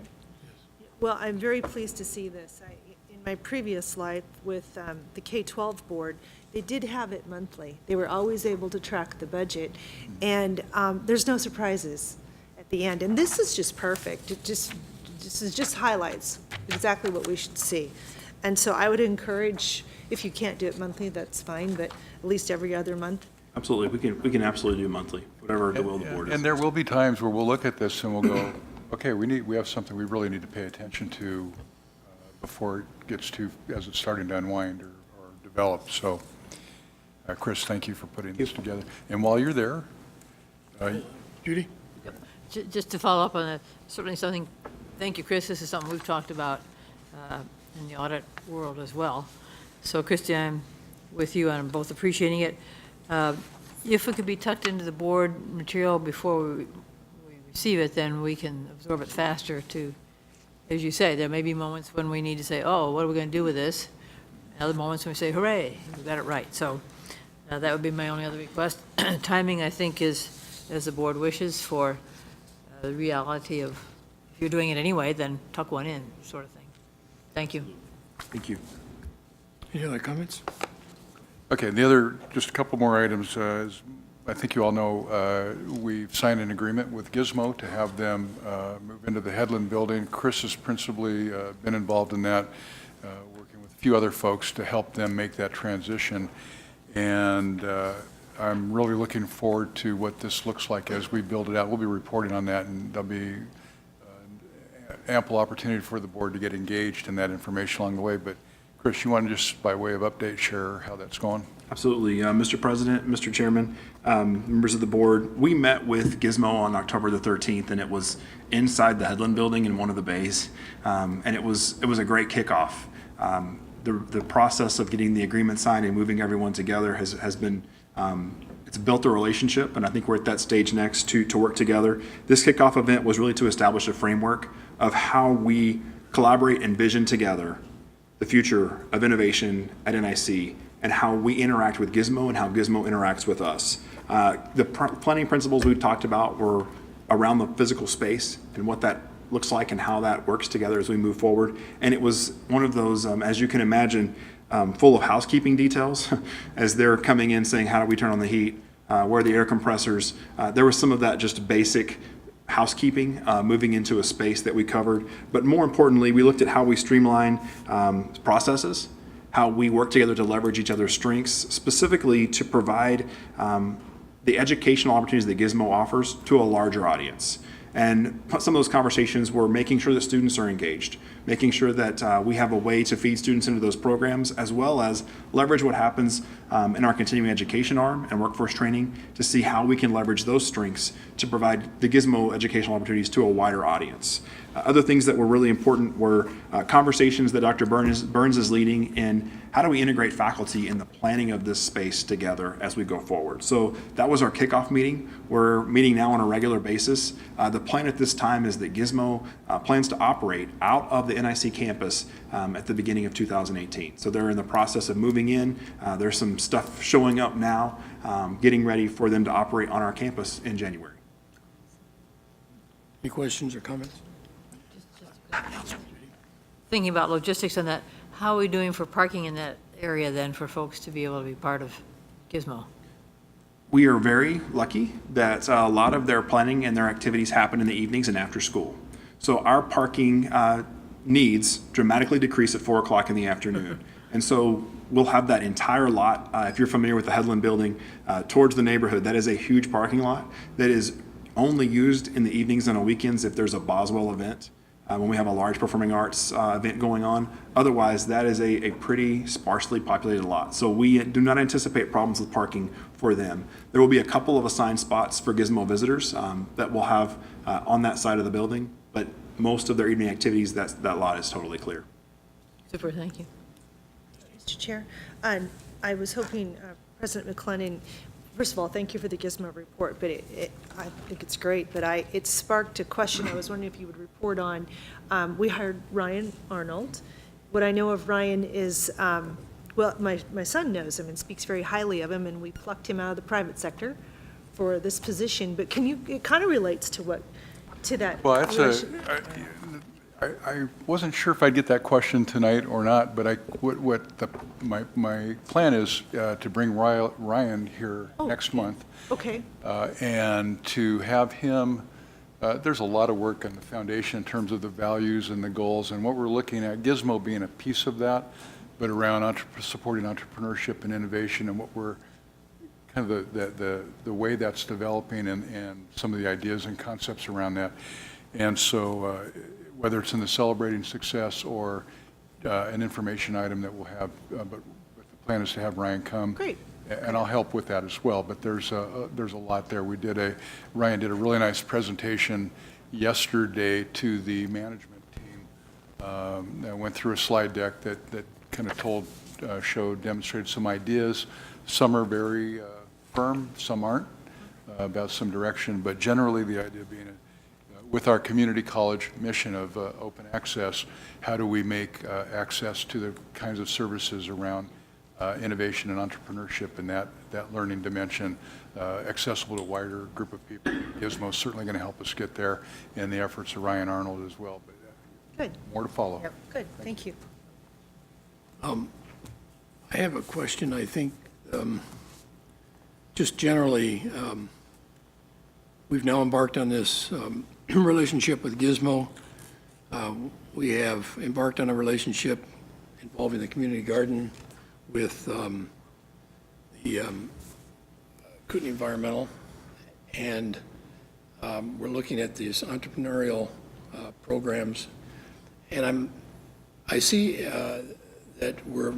Well, I'm very pleased to see this. In my previous life with the K-12 board, they did have it monthly. They were always able to track the budget, and there's no surprises at the end. And this is just perfect. It just this is just highlights exactly what we should see. And so I would encourage, if you can't do it monthly, that's fine, but at least every other month. Absolutely, we can absolutely do monthly, whatever the will of the board is. And there will be times where we'll look at this and we'll go, okay, we have something we really need to pay attention to before it gets to, as it's starting to unwind or develop. So, Chris, thank you for putting this together. And while you're there, Judy? Just to follow up on that, certainly something, thank you, Chris, this is something we've talked about in the audit world as well. So, Christy, I'm with you, and I'm both appreciating it. If it could be tucked into the board material before we receive it, then we can absorb it faster to, as you say, there may be moments when we need to say, oh, what are we going to do with this? Other moments when we say, hooray, we got it right. So that would be my only other request. Timing, I think, is as the board wishes for the reality of, if you're doing it anyway, then tuck one in, sort of thing. Thank you. Thank you. Any other comments? Okay, the other, just a couple more items. As I think you all know, we've signed an agreement with Gizmo to have them move into the Headland building. Chris has principally been involved in that, working with a few other folks to help them make that transition. And I'm really looking forward to what this looks like as we build it out. We'll be reporting on that, and there'll be ample opportunity for the board to get engaged in that information along the way. But Chris, you want to just, by way of update, share how that's going? Absolutely. Mr. President, Mr. Chairman, members of the board, we met with Gizmo on October the 13th, and it was inside the Headland building in one of the bays. And it was a great kickoff. The process of getting the agreement signed and moving everyone together has been, it's built a relationship, and I think we're at that stage next to work together. This kickoff event was really to establish a framework of how we collaborate and vision together the future of innovation at NIC and how we interact with Gizmo and how Gizmo interacts with us. The planning principles we talked about were around the physical space and what that looks like and how that works together as we move forward. And it was one of those, as you can imagine, full of housekeeping details as they're coming in saying, how do we turn on the heat? Where are the air compressors? There was some of that just basic housekeeping, moving into a space that we covered. But more importantly, we looked at how we streamline processes, how we work together to leverage each other's strengths, specifically to provide the educational opportunities that Gizmo offers to a larger audience. And some of those conversations were making sure that students are engaged, making sure that we have a way to feed students into those programs, as well as leverage what happens in our continuing education arm and workforce training to see how we can leverage those strengths to provide the Gizmo educational opportunities to a wider audience. Other things that were really important were conversations that Dr. Burns is leading in how do we integrate faculty in the planning of this space together as we go forward. So that was our kickoff meeting. We're meeting now on a regular basis. The plan at this time is that Gizmo plans to operate out of the NIC campus at the beginning of 2018. So they're in the process of moving in. There's some stuff showing up now, getting ready for them to operate on our campus in January. Any questions or comments? Thinking about logistics on that, how are we doing for parking in that area then for folks to be able to be part of Gizmo? We are very lucky that a lot of their planning and their activities happen in the evenings and after school. So our parking needs dramatically decrease at 4 o'clock in the afternoon. And so we'll have that entire lot, if you're familiar with the Headland building, towards the neighborhood. That is a huge parking lot that is only used in the evenings and on weekends if there's a Boswell event, when we have a large performing arts event going on. Otherwise, that is a pretty sparsely populated lot. So we do not anticipate problems with parking for them. There will be a couple of assigned spots for Gizmo visitors that we'll have on that side of the building, but most of their evening activities, that lot is totally clear. Super, thank you. Mr. Chair, I was hoping President McClellan, first of all, thank you for the Gizmo report, but I think it's great, but it sparked a question I was wondering if you would report on. We hired Ryan Arnold. What I know of Ryan is, well, my son knows him and speaks very highly of him, and we plucked him out of the private sector for this position, but it kind of relates to that. Well, I wasn't sure if I'd get that question tonight or not, but my plan is to bring Ryan here next month. Okay. And to have him there's a lot of work on the foundation in terms of the values and the goals, and what we're looking at, Gizmo being a piece of that, but around supporting entrepreneurship and innovation, and what we're kind of the way that's developing, and some of the ideas and concepts around that. And so whether it's in the Celebrating Success or an information item that we'll have, but the plan is to have Ryan come. Great. And I'll help with that as well, but there's a lot there. Ryan did a really nice presentation yesterday to the management team. I went through a slide deck that kind of demonstrated some ideas. Some are very firm, some aren't, about some direction, but generally the idea being with our community college mission of open access, how do we make access to the kinds of services around innovation and entrepreneurship and that learning dimension accessible to a wider group of people. Gizmo is certainly going to help us get there, and the efforts of Ryan Arnold as well. But Good. more to follow. Yep. Good, thank you. I have a question, I think, just generally, we've now embarked on this relationship with Gizmo. We have embarked on a relationship involving the community garden with the Kootenai Environmental, and we're looking at these entrepreneurial programs. And I see that we're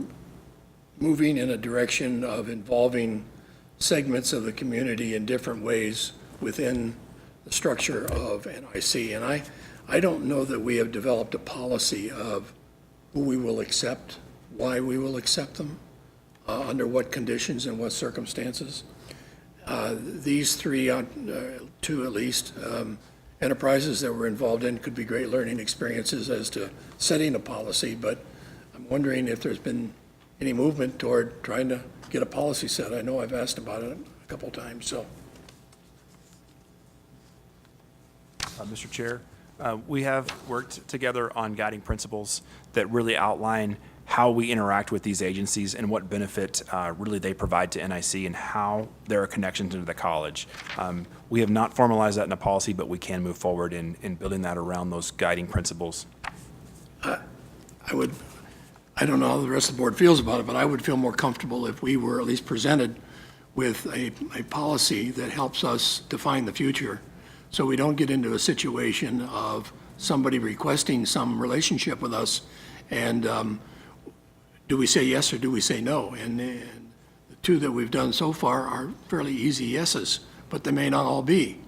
moving in a direction of involving segments of the community in different ways within the structure of NIC. And I don't know that we have developed a policy of who we will accept, why we will accept them, under what conditions and what circumstances. These two at least, enterprises that we're involved in could be great learning experiences as to setting a policy, but I'm wondering if there's been any movement toward trying to get a policy set. I know I've asked about it a couple times, so. Mr. Chair, we have worked together on guiding principles that really outline how we interact with these agencies and what benefit really they provide to NIC and how there are connections into the college. We have not formalized that in a policy, but we can move forward in building that around those guiding principles. I don't know how the rest of the board feels about it, but I would feel more comfortable if we were at least presented with a policy that helps us define the future, so we don't get into a situation of somebody requesting some relationship with us, and do we say yes or do we say no? And the two that we've done so far are fairly easy yeses, but they may not all be.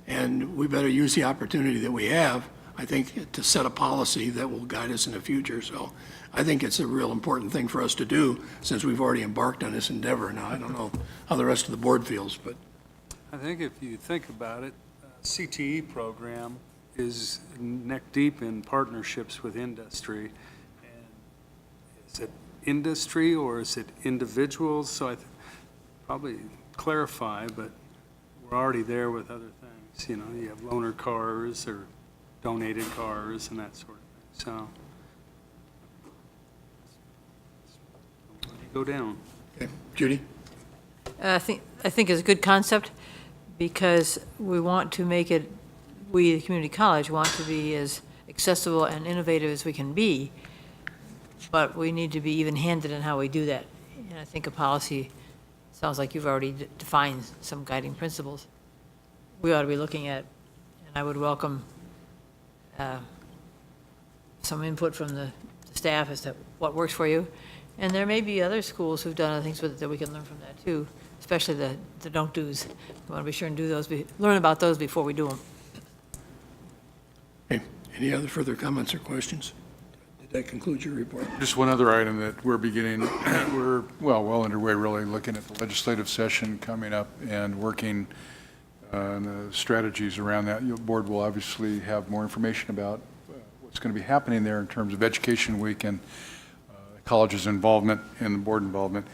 And we better use the opportunity that we have, I think, to set a policy that will guide us in the future. So I think it's a real important thing for us to do since we've already embarked on this endeavor. Now, I don't know how the rest of the board feels, but. I think if you think about it, CTE program is neck deep in partnerships with industry. And is it industry or is it individuals? So I probably clarify, but we're already there with other things. You know, you have loaner cars or donated cars and that sort of thing. So go down. Okay. Judy? I think it's a good concept because we want to make it, we, the community college, want to be as accessible and innovative as we can be, but we need to be even-handed in how we do that. And I think a policy, sounds like you've already defined some guiding principles we ought to be looking at, and I would welcome some input from the staff as to what works for you. And there may be other schools who've done other things with it that we can learn from that too, especially the don't-dos. We want to be sure and do those, learn about those before we do them. Okay. Any other further comments or questions? Did that conclude your report? Just one other item that we're beginning, we're well underway really, looking at the legislative session coming up and working on the strategies around that. Your board will obviously have more information about what's going to be happening there in terms of Education Week and college's involvement and the board involvement.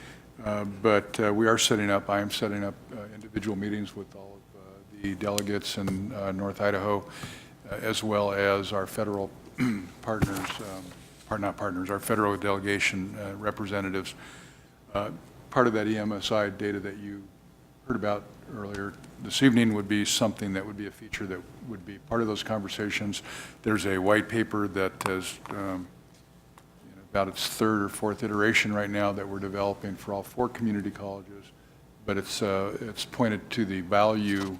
But we are setting up, I am setting up individual meetings with all of the delegates in North Idaho, as well as our federal partners, not partners, our federal delegation representatives. Part of that EMSI data that you heard about earlier this evening would be something that would be a feature that would be part of those conversations. There's a white paper that has about its third or fourth iteration right now that we're developing for all 4 community colleges, but it's pointed to the value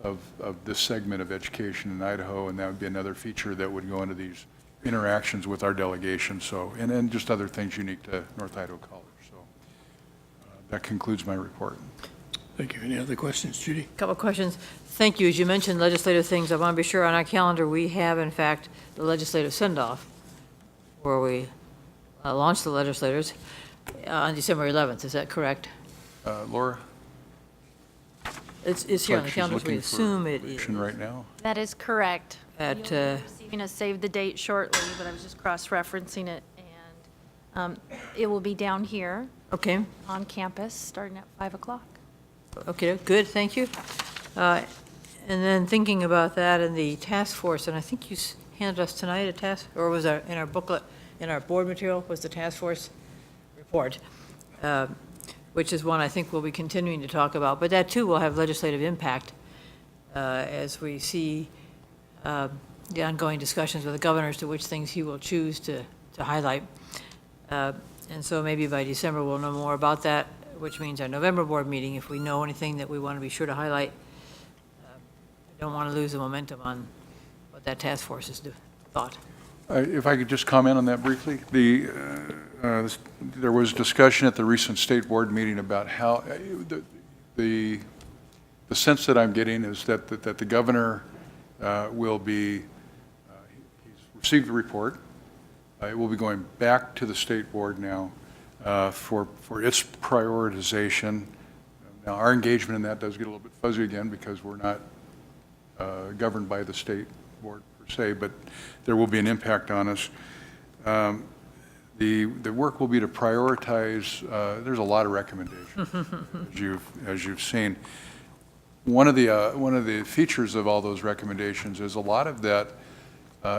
of this segment of education in Idaho, and that would be another feature that would go into these interactions with our delegation. So, and then just other things unique to North Idaho College. So that concludes my report. Thank you. Any other questions, Judy? Couple of questions. Thank you. As you mentioned legislative things, I want to be sure on our calendar, we have, in fact, the legislative send-off, where we launch the legislators on December 11th. Is that correct? Laura? It's here on the calendar. We assume it is. Right now? That is correct. At, You'll be receiving a save the date shortly, but I was just cross-referencing it, and it will be down here. Okay. On campus, starting at 5 o'clock. Okay, good, thank you. And then thinking about that and the task force, and I think you handed us tonight a task, or was in our booklet, in our board material, was the task force report, which is one I think we'll be continuing to talk about. But that too will have legislative impact as we see the ongoing discussions with the governor as to which things he will choose to highlight. And so maybe by December we'll know more about that, which means our November board meeting, if we know anything that we want to be sure to highlight. I don't want to lose the momentum on what that task force has thought. If I could just comment on that briefly. There was discussion at the recent state board meeting about how the sense that I'm getting is that the governor will be, he's received the report. It will be going back to the state board now for its prioritization. Now, our engagement in that does get a little bit fuzzy again because we're not governed by the state board per se, but there will be an impact on us. The work will be to prioritize, there's a lot of recommendations, as you've seen. One of the features of all those recommendations is a lot of that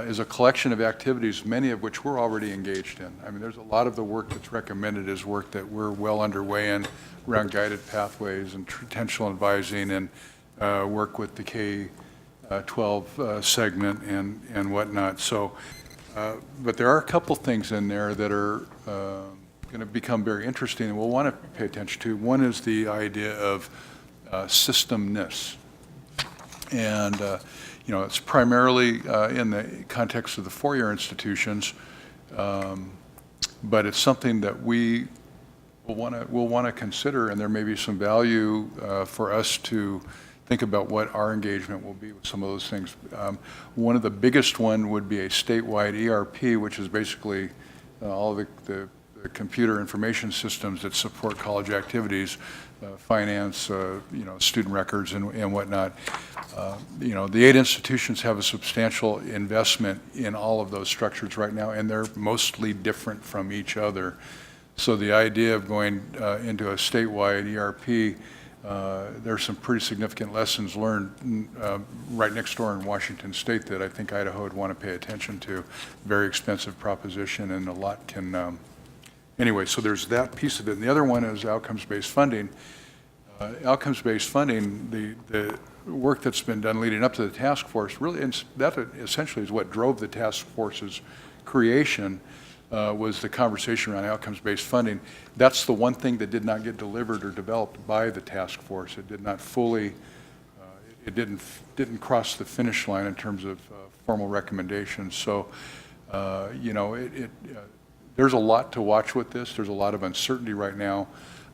is a collection of activities, many of which we're already engaged in. I mean, there's a lot of the work that's recommended is work that we're well underway in around guided pathways and potential advising and work with the K-12 segment and whatnot. So, but there are a couple things in there that are going to become very interesting and we'll want to pay attention to. One is the idea of systemness. And you know, it's primarily in the context of the four-year institutions, but it's something that we will want to consider, and there may be some value for us to think about what our engagement will be with some of those things. One of the biggest one would be a statewide ERP, which is basically all of the computer information systems that support college activities, finance, you know, student records and whatnot. You know, the 8 institutions have a substantial investment in all of those structures right now, and they're mostly different from each other. So the idea of going into a statewide ERP, there's some pretty significant lessons learned right next door in Washington State that I think Idaho would want to pay attention to. Very expensive proposition, and a lot can anyway, so there's that piece of it. And the other one is outcomes-based funding. Outcomes-based funding, the work that's been done leading up to the task force, really, that essentially is what drove the task force's creation, was the conversation around outcomes-based funding. That's the one thing that did not get delivered or developed by the task force. It did not fully, it didn't cross the finish line in terms of formal recommendations. So, you know, there's a lot to watch with this. There's a lot of uncertainty right now,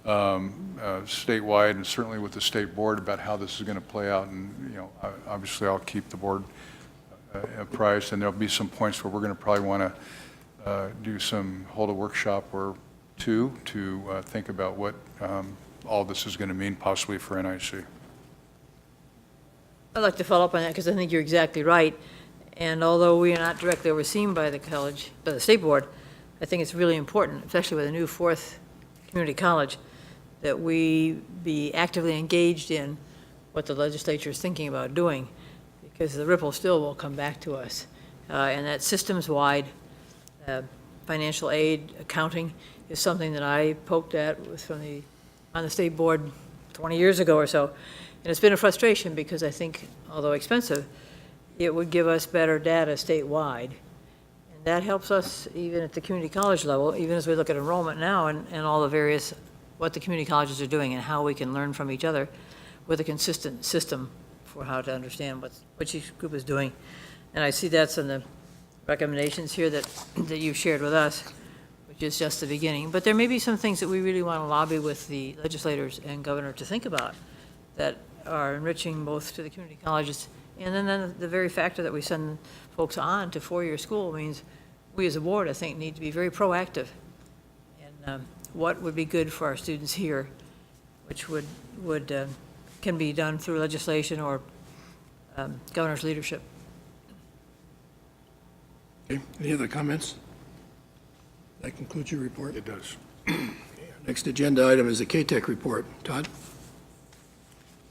statewide and certainly with the state board about how this is going to play out. And, you know, obviously I'll keep the board apprised, and there'll be some points where we're going to probably want to hold a workshop or two to think about what all this is going to mean possibly for NIC. I'd like to follow up on that because I think you're exactly right. And although we are not directly overseen by the college, by the state board, I think it's really important, especially with a new 4th community college, that we be actively engaged in what the legislature is thinking about doing, because the ripple still will come back to us. And that systems-wide financial aid accounting is something that I poked at on the state board 20 years ago or so. And it's been a frustration because I think, although expensive, it would give us better data statewide. And that helps us even at the community college level, even as we look at enrollment now and all the various, what the community colleges are doing and how we can learn from each other with a consistent system for how to understand what each group is doing. And I see that's in the recommendations here that you've shared with us, which is just the beginning. But there may be some things that we really want to lobby with the legislators and governor to think about that are enriching both to the community colleges. And then the very factor that we send folks on to four-year school means we as a board, I think, need to be very proactive in what would be good for our students here, which can be done through legislation or governor's leadership. Okay, any other comments? That concludes your report? It does. Next agenda item is the KTEC report. Todd?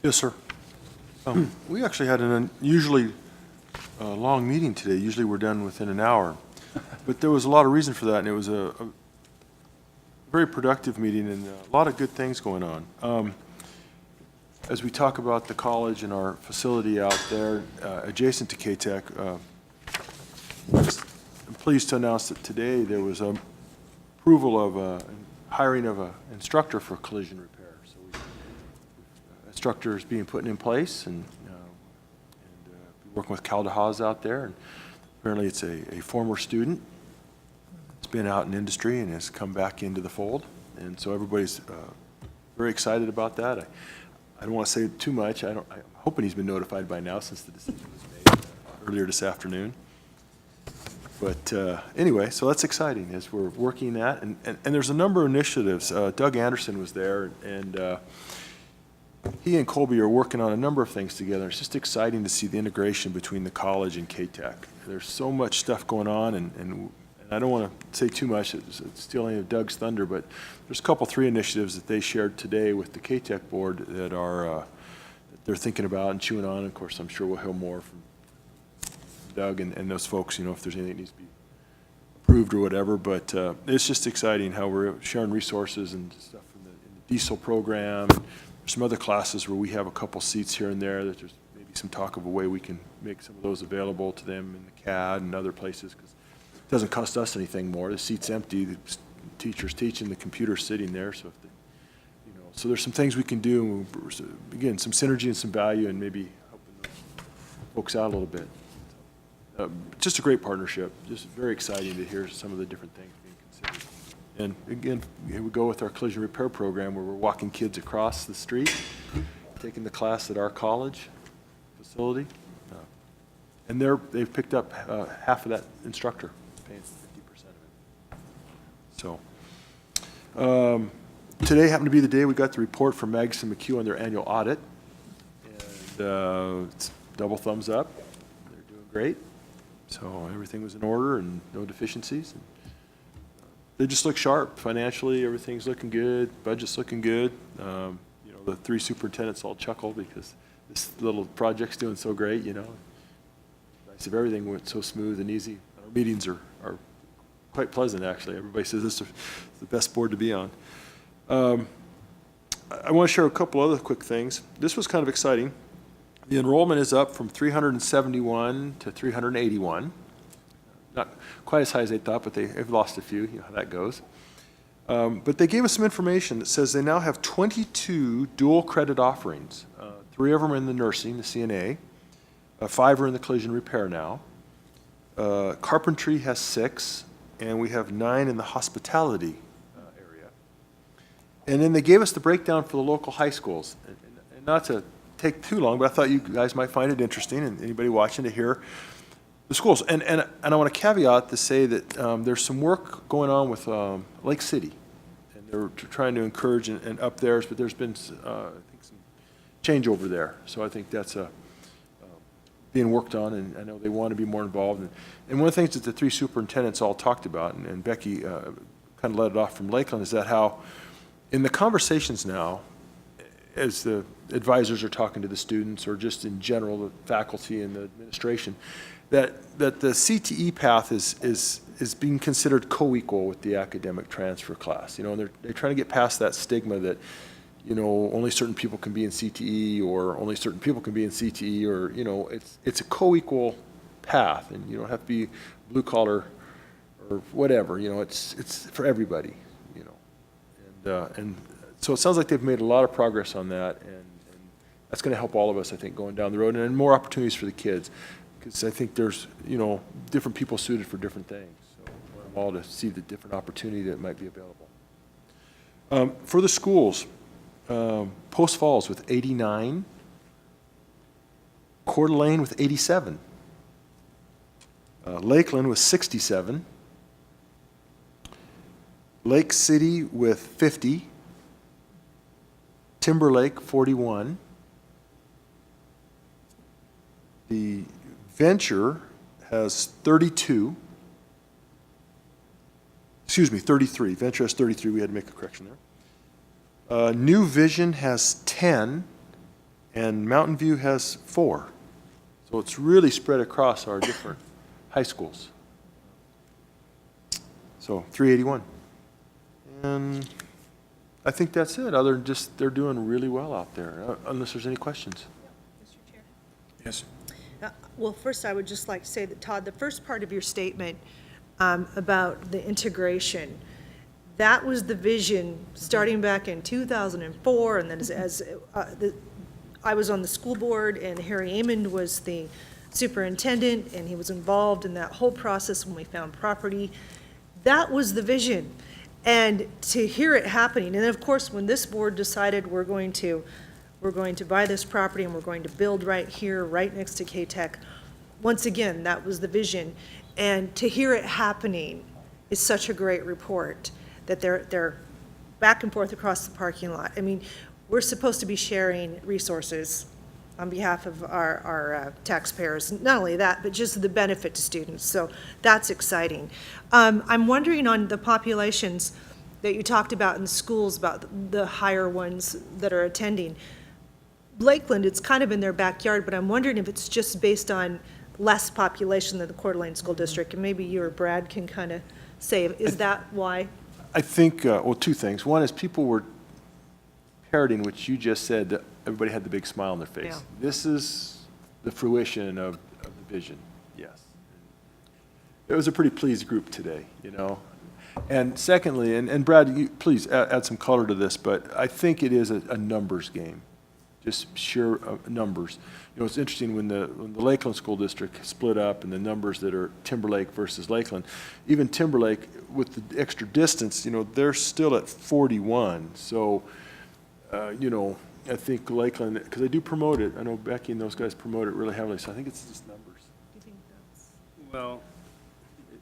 Yes, sir. We actually had an unusually long meeting today. Usually we're done within an hour. But there was a lot of reason for that, and it was a very productive meeting and a lot of good things going on. As we talk about the college and our facility out there adjacent to KTEC, I'm pleased to announce that today there was approval of hiring of an instructor for collision repair. So instructor is being put in place and working with Cal DeHaas out there. And apparently it's a former student. It's been out in industry and has come back into the fold. And so everybody's very excited about that. I don't want to say too much. I'm hoping he's been notified by now since the decision was made earlier this afternoon. But anyway, so that's exciting as we're working that. And there's a number of initiatives. Doug Anderson was there, and he and Colby are working on a number of things together. It's just exciting to see the integration between the college and KTEC. There's so much stuff going on, and I don't want to say too much, it's stealing of Doug's thunder, but there's a couple, 3 initiatives that they shared today with the KTEC board that are that they're thinking about and chewing on. Of course, I'm sure we'll hear more from Doug and those folks, if there's anything that needs to be approved or whatever. But it's just exciting how we're sharing resources and stuff in the diesel program. There's some other classes where we have a couple seats here and there that there's maybe some talk of a way we can make some of those available to them in the CAD and other places, because it doesn't cost us anything more. The seat's empty, the teacher's teaching, the computer's sitting there. So, so there's some things we can do. Again, some synergy and some value, and maybe helping those folks out a little bit. Just a great partnership. Just very exciting to hear some of the different things being considered. And again, here we go with our collision repair program, where we're walking kids across the street, taking the class at our college facility. And they've picked up half of that instructor, paying 50% of it. So today happened to be the day we got the report from Magnuson McHugh on their annual audit. And it's double thumbs up. They're doing great. So everything was in order and no deficiencies. And they just look sharp financially. Everything's looking good. Budget's looking good. The 3 superintendents all chuckle because this little project's doing so great. Nice if everything went so smooth and easy. Our meetings are quite pleasant, actually. Everybody says this is the best board to be on. I want to share a couple other quick things. This was kind of exciting. The enrollment is up from 371 to 381. Not quite as high as they thought, but they've lost a few. You know how that goes. But they gave us some information that says they now have 22 dual credit offerings. 3 of them are in the nursing, the CNA. 5 are in the collision repair now. Carpentry has 6, and we have 9 in the hospitality area. And then they gave us the breakdown for the local high schools. And not to take too long, but I thought you guys might find it interesting, and anybody watching, to hear the schools. And I want to caveat to say that there's some work going on with Lake City, and they're trying to encourage and up theirs, but there's been I think some change over there. So I think that's being worked on, and I know they want to be more involved. And one of the things that the 3 superintendents all talked about, and Becky kind of led it off from Lakeland, is that how in the conversations now, as the advisors are talking to the students, or just in general, the faculty and the administration, that the CTE path is being considered co-equal with the academic transfer class. And they're trying to get past that stigma that, only certain people can be in CTE, or only certain people can be in CTE, or, it's a co-equal path, and you don't have to be blue collar or whatever, it's for everybody, and so it sounds like they've made a lot of progress on that, and that's going to help all of us, I think, going down the road, and more opportunities for the kids, because I think there's, different people suited for different things, so I want them all to see the different opportunity that might be available. For the schools, Post Falls with 89, Coeur d'Alene with 87, Lakeland with 67, Lake City with 50, Timberlake 41, the Venture has 32, excuse me, 33. Venture has 33. We had to make a correction there. New Vision has 10, and Mountain View has 4. So it's really spread across our different high schools. So 381. And I think that's it, other than just they're doing really well out there, unless there's any questions. Mr. Chair. Yes. Well, first, I would just like to say that, Todd, the first part of your statement about the integration, that was the vision starting back in 2004, and then I was on the school board, and Harry Amond was the superintendent, and he was involved in that whole process when we found property. That was the vision. And to hear it happening, and then, of course, when this board decided we're going to buy this property and we're going to build right here, right next to K-Tech, once again, that was the vision. And to hear it happening is such a great report, that they're back and forth across the parking lot. I mean, we're supposed to be sharing resources on behalf of our taxpayers. Not only that, but just the benefit to students. So that's exciting. I'm wondering on the populations that you talked about in the schools, about the higher ones that are attending. Lakeland, it's kind of in their backyard, but I'm wondering if it's just based on less population than the Coeur d'Alene School District, and maybe you or Brad can kind of say, is that why? I think, well, two things. One is people were parroting what you just said, that everybody had the big smile on their face. Yeah. This is the fruition of the vision, yes. It was a pretty pleased group today, And secondly, and Brad, please add some color to this, but I think it is a numbers game, just sheer numbers. It's interesting when the Lakeland School District split up and the numbers that are Timberlake versus Lakeland, even Timberlake with the extra distance, they're still at 41. So, I think Lakeland, because they do promote it. I know Becky and those guys promote it really heavily, so I think it's just numbers. Do you think that's? Well,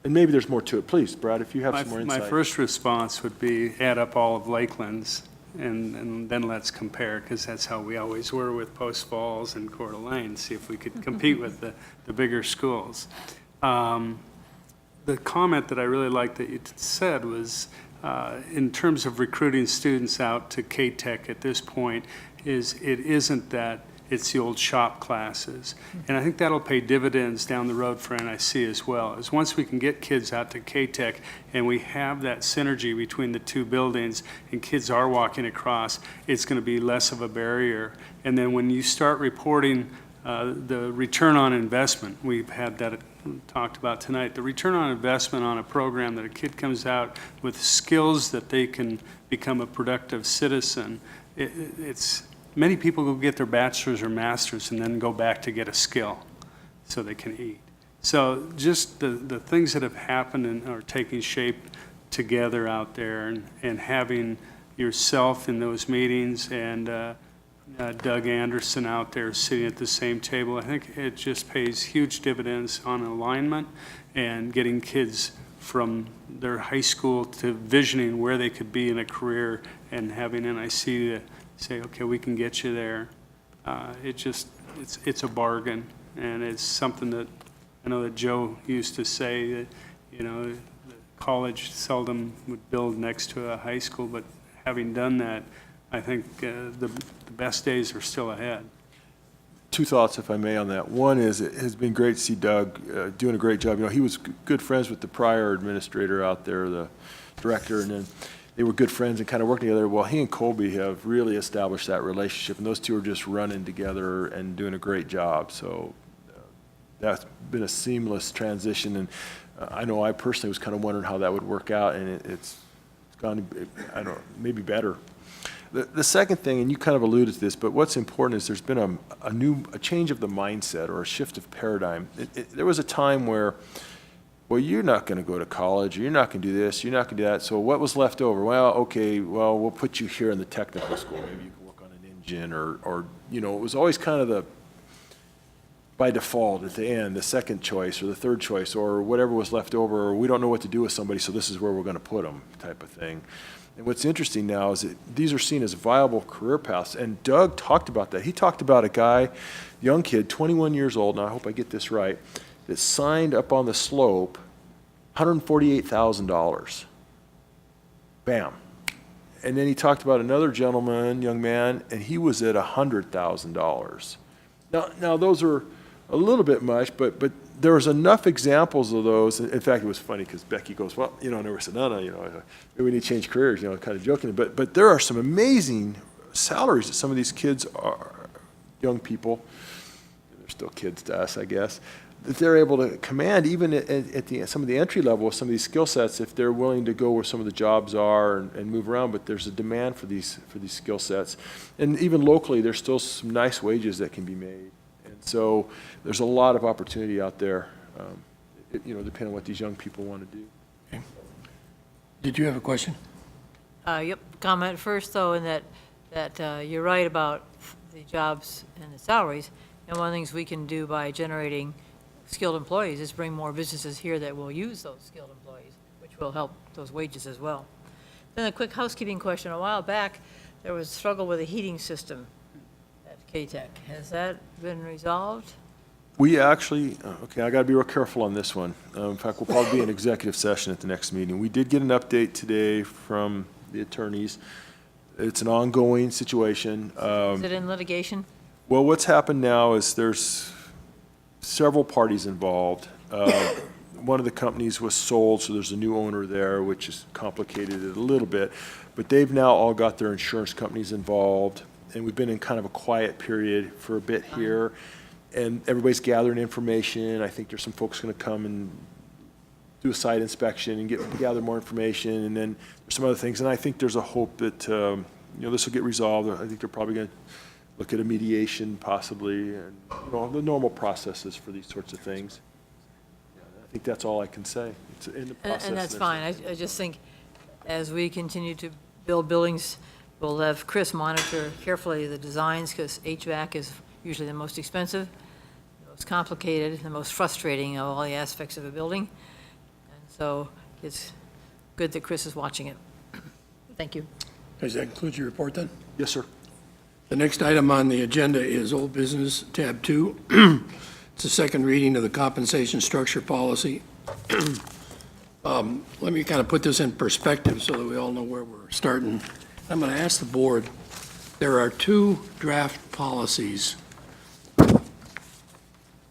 and maybe there's more to it. Please, Brad, if you have some more insight. My first response would be add up all of Lakeland's, and then let's compare, because that's how we always were with Post Falls and Coeur d'Alene, see if we could compete with the bigger schools. The comment that I really liked that you said was, in terms of recruiting students out to K-Tech at this point, it isn't that it's the old shop classes. And I think that'll pay dividends down the road for NIC as well, is once we can get kids out to K-Tech and we have that synergy between the two buildings and kids are walking across, it's going to be less of a barrier. And then when you start reporting the return on investment, we've had that talked about tonight, the return on investment on a program that a kid comes out with skills that they can become a productive citizen, it's many people go get their bachelor's or master's and then go back to get a skill so they can eat. So just the things that have happened and are taking shape together out there, and having yourself in those meetings and Doug Anderson out there sitting at the same table, I think it just pays huge dividends on alignment and getting kids from their high school to visioning where they could be in a career, and having NIC to say, okay, we can get you there. It's a bargain, and it's something that I know that Joe used to say that, the college seldom would build next to a high school, but having done that, I think the best days are still ahead. Two thoughts, if I may, on that. One is, it has been great to see Doug doing a great job. He was good friends with the prior administrator out there, the director, and then they were good friends and kind of worked together. Well, he and Colby have really established that relationship, and those two are just running together and doing a great job. So that's been a seamless transition, and I know I personally was kind of wondering how that would work out, and it's gone, I don't know, maybe better. The second thing, and you kind of alluded to this, but what's important is there's been a change of the mindset or a shift of paradigm. There was a time where, well, you're not going to go to college, or you're not going to do this, you're not going to do that. So what was left over? Well, okay, well, we'll put you here in the technical school. Maybe you can work on an engine, or you know, it was always kind of by default at the end, the second choice or the third choice, or whatever was left over, or we don't know what to do with somebody, so this is where we're going to put them, type of thing. And what's interesting now is that these are seen as viable career paths, and Doug talked about that. He talked about a guy, young kid, 21 years old, and I hope I get this right, that signed up on the slope, $148,000. Bam. And then he talked about another gentleman, young man, and he was at $100,000. Now those are a little bit much, but there was enough examples of those. In fact, it was funny because Becky goes, well, you know, and we said, no, you know, maybe we need to change careers, you know, kind of joking. But there are some amazing salaries that some of these kids are, young people, they're still kids to us, I guess, that they're able to command even at some of the entry level of some of these skill sets if they're willing to go where some of the jobs are and move around. But there's a demand for these skill sets. And even locally, there's still some nice wages that can be made. So there's a lot of opportunity out there, you know, depending on what these young people want to do. Okay. Did you have a question? Yep, comment first, though, in that you're right about the jobs and the salaries. And one of the things we can do by generating skilled employees is bring more businesses here that will use those skilled employees, which will help those wages as well. Then a quick housekeeping question. A while back, there was struggle with a heating system K-Tech. Has that been resolved? We actually, okay, I got to be real careful on this one. In fact, we'll probably be in executive session at the next meeting. We did get an update today from the attorneys. It's an ongoing situation. Is it in litigation? Well, what's happened now is there's several parties involved. One of the companies was sold, so there's a new owner there, which has complicated it a little bit. But they've now all got their insurance companies involved. And we've been in kind of a quiet period for a bit here, and everybody's gathering information. I think there's some folks going to come and do a site inspection and gather more information, and then there's some other things. And I think there's a hope that you know, this will get resolved. I think they're probably going to look at a mediation possibly, and you know, the normal processes for these sorts of things. I think that's all I can say. It's in the process. And that's fine. I just think as we continue to build buildings, we'll have Chris monitor carefully the designs, because HVAC is usually the most expensive, the most complicated, the most frustrating of all the aspects of a building. And so it's good that Chris is watching it. Thank you. Does that conclude your report then? Yes, sir. The next item on the agenda is old business, tab 2. It's the second reading of the compensation structure policy. Let me kind of put this in perspective so that we all know where we're starting. I'm going to ask the board, there are 2 draft policies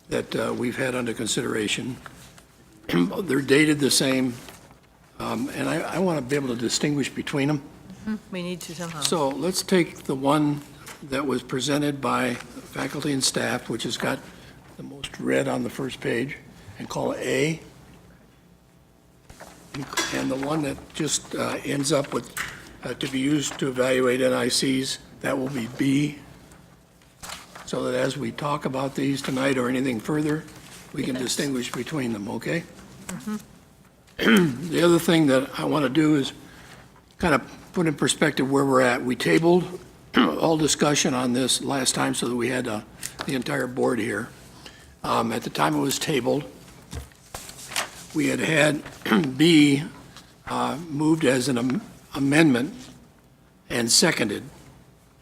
that we've had under consideration. They're dated the same, and I want to be able to distinguish between them. We need to somehow. So let's take the one that was presented by faculty and staff, which has got the most red on the first page, and call it A. And the one that just ends up with to be used to evaluate NICs, that will be B. So that as we talk about these tonight or anything further, we can distinguish between them, okay? The other thing that I want to do is kind of put in perspective where we're at. We tabled all discussion on this last time so that we had the entire board here. At the time it was tabled, we had B moved as an amendment and seconded,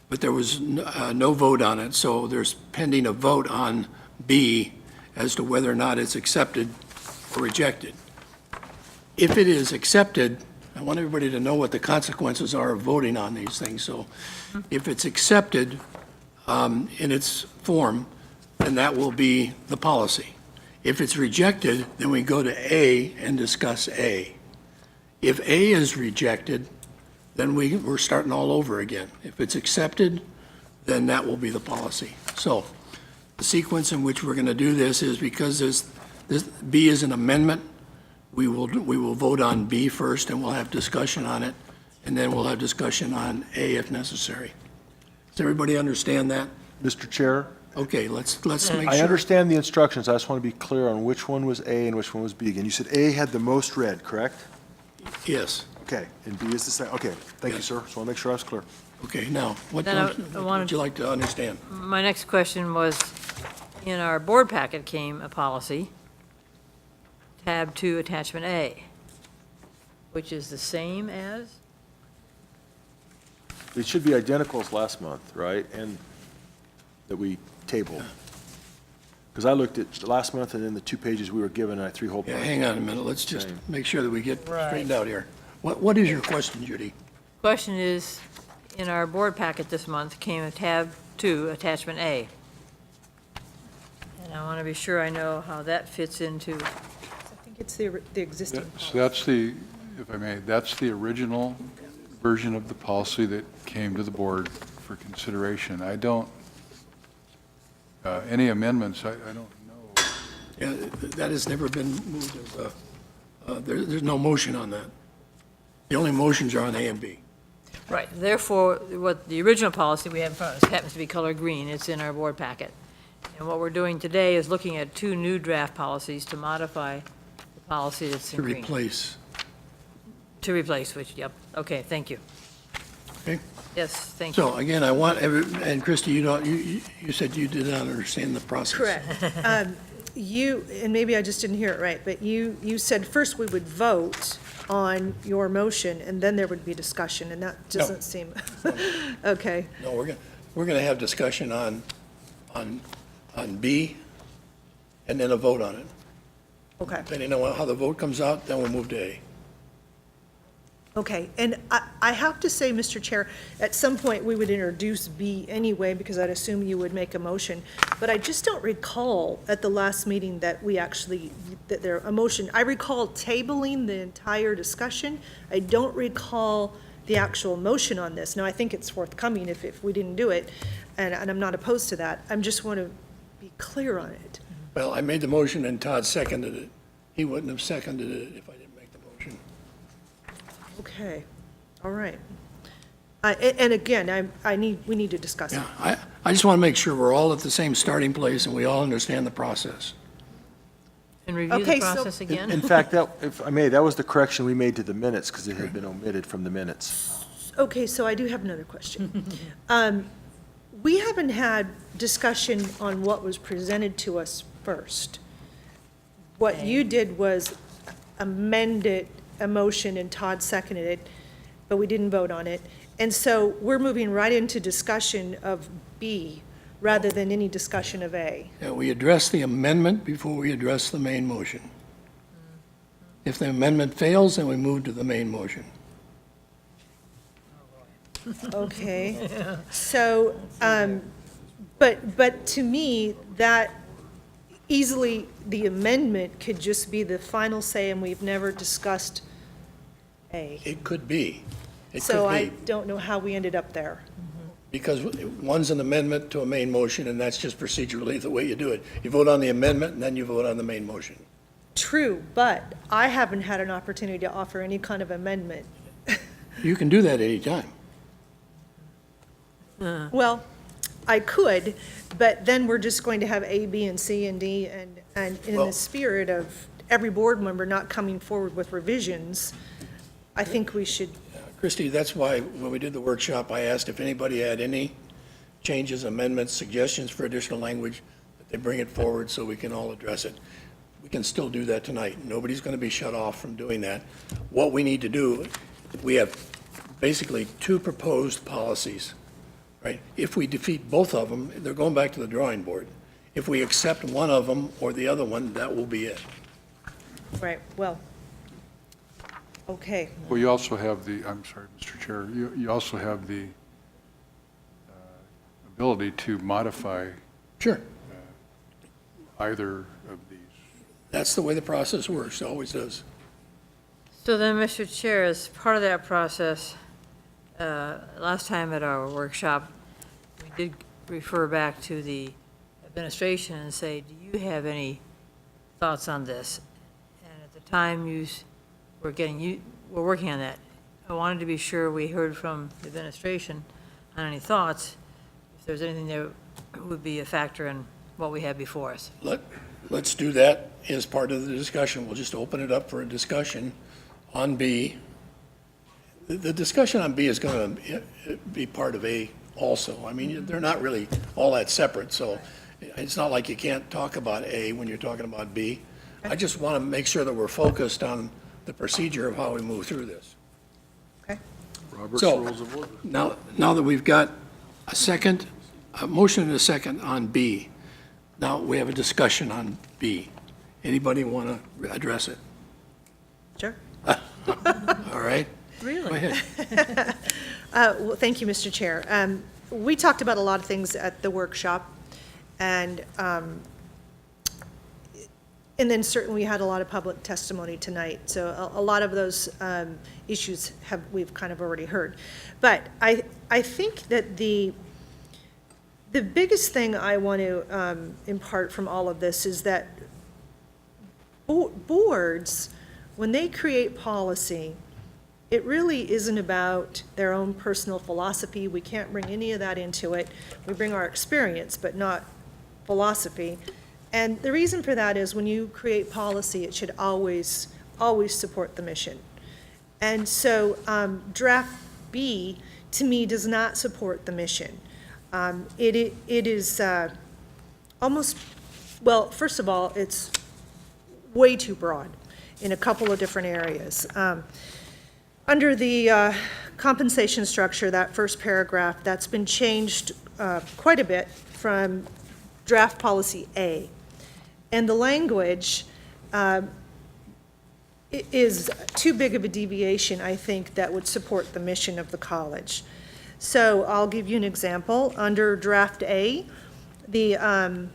but there was no vote on it, so there's pending a vote on B as to whether or not it's accepted or rejected. If it is accepted, I want everybody to know what the consequences are of voting on these things. So if it's accepted in its form, then that will be the policy. If it's rejected, then we go to A and discuss A. If A is rejected, then we're starting all over again. If it's accepted, then that will be the policy. So the sequence in which we're going to do this is because this B is an amendment, we will vote on B first, and we'll have discussion on it, and then we'll have discussion on A if necessary. Does everybody understand that? Mr. Chair? Okay, let's make sure. I understand the instructions. I just want to be clear on which one was A and which one was B. Again, you said A had the most red, correct? Yes. Okay, and B is the same. Okay, thank you, sir. Just want to make sure I was clear. Okay, now, what Then I would you like to understand? My next question was, in our board packet came a policy, tab 2, attachment A, which is the same as? It should be identical as last month, right? And that we tabled. Because I looked at last month and then the 2 pages we were given, and I 3 whole Yeah, pages. hang on a minute, let's just Same. make sure that we get Right. straightened out here. What is your question, Judy? Question is, in our board packet this month came a tab 2, attachment A. And I want to be sure I know how that fits into, I think it's the existing policy. So that's the, if I may, that's the original version of the policy that came to the board for consideration. I don't, any amendments, I don't know. Yeah, that has never been moved as there's no motion on that. The only motions are on A and B. right, therefore, what the original policy we have in front of us happens to be color green, it's in our board packet. And what we're doing today is looking at 2 new draft policies to modify the policy that's in To green. replace. To replace, which, yep, okay, thank you. Okay? Yes, thank you. So again, I want and Christie, you said you did not understand the process. Correct. You, and maybe I just didn't hear it right, but you said first we would vote on your motion, and then there would be discussion, and that doesn't seem, okay. No, we're gonna have discussion on B, and then a vote on it. Okay. Depending on how the vote comes out, then we'll move to A. Okay, and I have to say, Mr. Chair, at some point, we would introduce B anyway, because I'd assume you would make a motion, but I just don't recall at the last meeting that we actually, that there, a motion, I recall tabling the entire discussion. I don't recall the actual motion on this. Now, I think it's forthcoming if we didn't do it, and I'm not opposed to that. I just want to be clear on it. Well, I made the motion and Todd seconded it. He wouldn't have seconded it if I didn't make the motion. Okay, all right. And again, we need to discuss it. Yeah, I just want to make sure we're all at the same starting place and we all understand the process. And review Okay, the so- process again? In fact, that, if I may, that was the correction we made to the minutes because it had been omitted from the minutes. Okay, so I do have another question. We haven't had discussion on what was presented to us first. What you did was amend it, a motion, and Todd seconded it, but we didn't vote on it. And so we're moving right into discussion of B rather than any discussion of A. Yeah, we address the amendment before we address the main motion. If the amendment fails, then we move to the main motion. Okay, so, but to me, that easily, the amendment could just be the final say, and we've never discussed A. It could be. It So could I be, don't know how we ended up there. because one's an amendment to a main motion, and that's just procedurally the way you do it. You vote on the amendment, and then you vote on the main motion. True, but I haven't had an opportunity to offer any kind of amendment. You can do that anytime. Well, I could, but then we're just going to have A, B, and C, and D, and in Well- the spirit of every board member not coming forward with revisions, I think we should, Christie, that's why when we did the workshop, I asked if anybody had any changes, amendments, suggestions for additional language, that they bring it forward so we can all address it. We can still do that tonight. Nobody's going to be shut off from doing that. What we need to do, we have basically 2 proposed policies, right? If we defeat both of them, they're going back to the drawing board. If we accept one of them or the other one, that will be it. right, well, okay. Well, you also have the, I'm sorry, Mr. Chair, you also have the ability to modify Sure. either of these. That's the way the process works, it always does. So then, Mr. Chair, as part of that process, last time at our workshop, we did refer back to the administration and say, do you have any thoughts on this? And at the time, we're working on that. I wanted to be sure we heard from the administration on any thoughts, if there's anything that would be a factor in what we have before us. Let's do that as part of the discussion. We'll just open it up for a discussion on B. The discussion on B is going to be part of A also. I mean, they're not really all that separate, so it's not like you can't talk about A when you're talking about B. I just want to make sure that we're focused on the procedure of how we move through this. Robert's So, Rules of Order. now that we've got a motion and a second on B, now we have a discussion on B. Anybody want to address it? Sure. All right. Really? Go ahead. Well, thank you, Mr. Chair. We talked about a lot of things at the workshop, and then certainly we had a lot of public testimony tonight. So a lot of those issues we've kind of already heard. But I think that the biggest thing I want to impart from all of this is that boards, when they create policy, it really isn't about their own personal philosophy. We can't bring any of that into it. We bring our experience, but not philosophy. And the reason for that is when you create policy, it should always support the mission. And so draft B, to me, does not support the mission. It is almost, well, first of all, it's way too broad in a couple of different areas. Under the compensation structure, that first paragraph, that's been changed quite a bit from draft policy A. And the language is too big of a deviation, I think, that would support the mission of the college. So I'll give you an example. Under draft A, the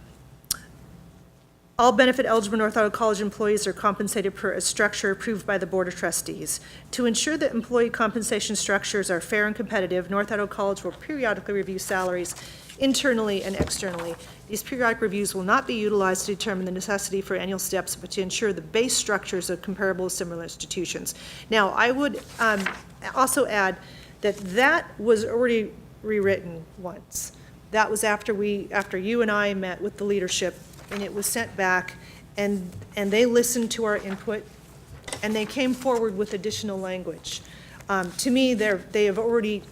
all benefit eligible North Idaho College employees are compensated per a structure approved by the Board of Trustees. To ensure that employee compensation structures are fair and competitive, North Idaho College will periodically review salaries internally and externally. These periodic reviews will not be utilized to determine the necessity for annual steps, but to ensure the base structures are comparable with similar institutions. Now, I would also add that was already rewritten once. That was after you and I met with the leadership, and it was sent back, and they listened to our input, and they came forward with additional language. To me, they have already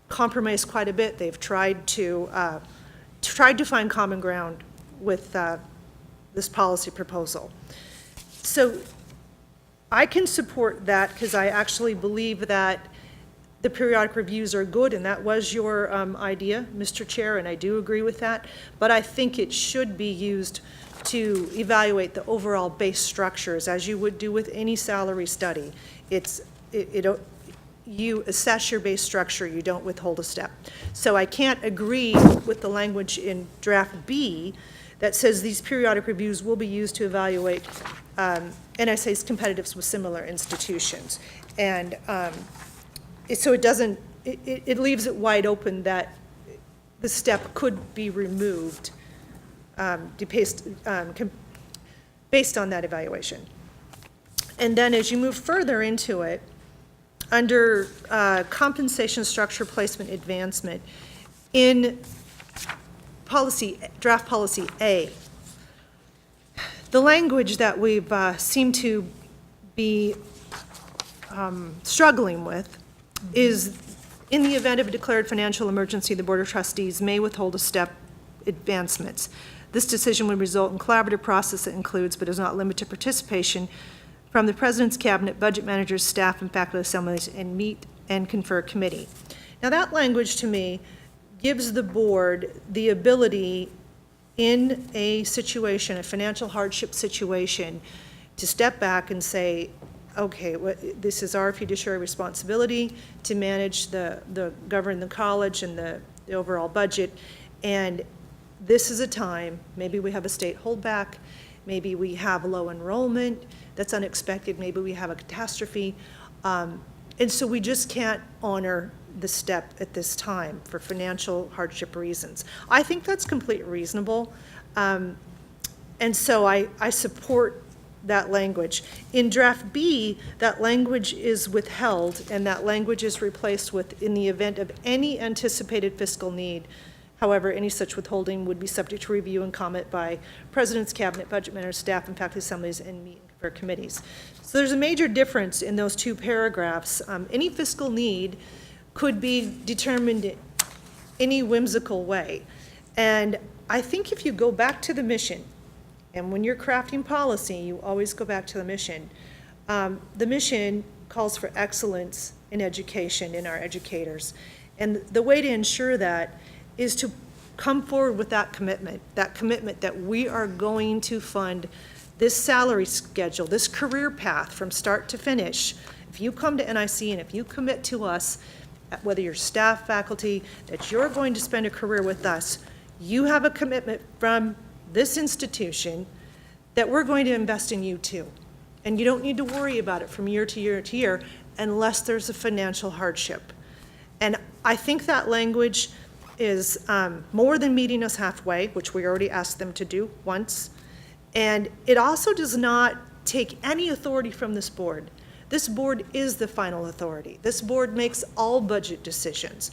compromised quite a bit. They've tried to find common ground with this policy proposal. So I can support that because I actually believe that the periodic reviews are good, and that was your idea, Mr. Chair, and I do agree with that. But I think it should be used to evaluate the overall base structures, as you would do with any salary study. You assess your base structure, you don't withhold a step. So I can't agree with the language in draft B that says these periodic reviews will be used to evaluate NSA's competitiveness with similar institutions. And so it leaves it wide open that the step could be removed based on that evaluation. And then as you move further into it, under compensation structure placement advancement, in draft policy A, the language that we've seemed to be struggling with is, in the event of a declared financial emergency, the Board of Trustees may withhold a step advancements. This decision would result in collaborative process that includes, but is not limited to, participation from the President's Cabinet, budget managers, staff, and faculty assemblies, and meet and confer committee. Now, that language, to me, gives the board the ability in a situation, a financial hardship situation, to step back and say, okay, this is our fiduciary responsibility to manage govern the college and the overall budget, and this is a time, maybe we have a state holdback, maybe we have low enrollment that's unexpected, maybe we have a catastrophe, and so we just can't honor the step at this time for financial hardship reasons. I think that's completely reasonable. And so I support that language. In draft B, that language is withheld, and that language is replaced with, in the event of any anticipated fiscal need. However, any such withholding would be subject to review and comment by President's Cabinet, budget managers, staff, and faculty assemblies, and meet and confer committees. So there's a major difference in those two paragraphs. Any fiscal need could be determined in any whimsical way. And I think if you go back to the mission, and when you're crafting policy, you always go back to the mission. The mission calls for excellence in education in our educators. And the way to ensure that is to come forward with that commitment that we are going to fund this salary schedule, this career path from start to finish. If you come to NIC and if you commit to us, whether you're staff, faculty, that you're going to spend a career with us, you have a commitment from this institution that we're going to invest in you too. And you don't need to worry about it from year to year to year unless there's a financial hardship. And I think that language is more than meeting us halfway, which we already asked them to do once. And it also does not take any authority from this board. This board is the final authority. This board makes all budget decisions.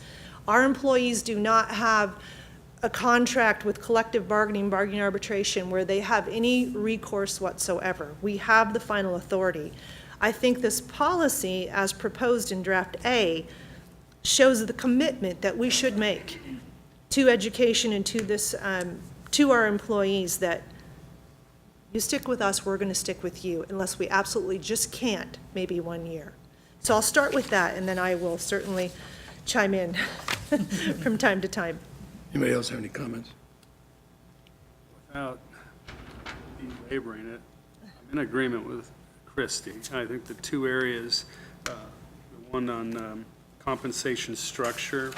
Our employees do not have a contract with collective bargaining arbitration where they have any recourse whatsoever. We have the final authority. I think this policy, as proposed in draft A, shows the commitment that we should make to education and to this, to our employees, that you stick with us, we're going to stick with you, unless we absolutely just can't, maybe 1 year. So I'll start with that, and then I will certainly chime in from time to time. Anybody else have any comments? Without belaboring it, I'm in agreement with Christie. I think the two areas, the one on compensation structure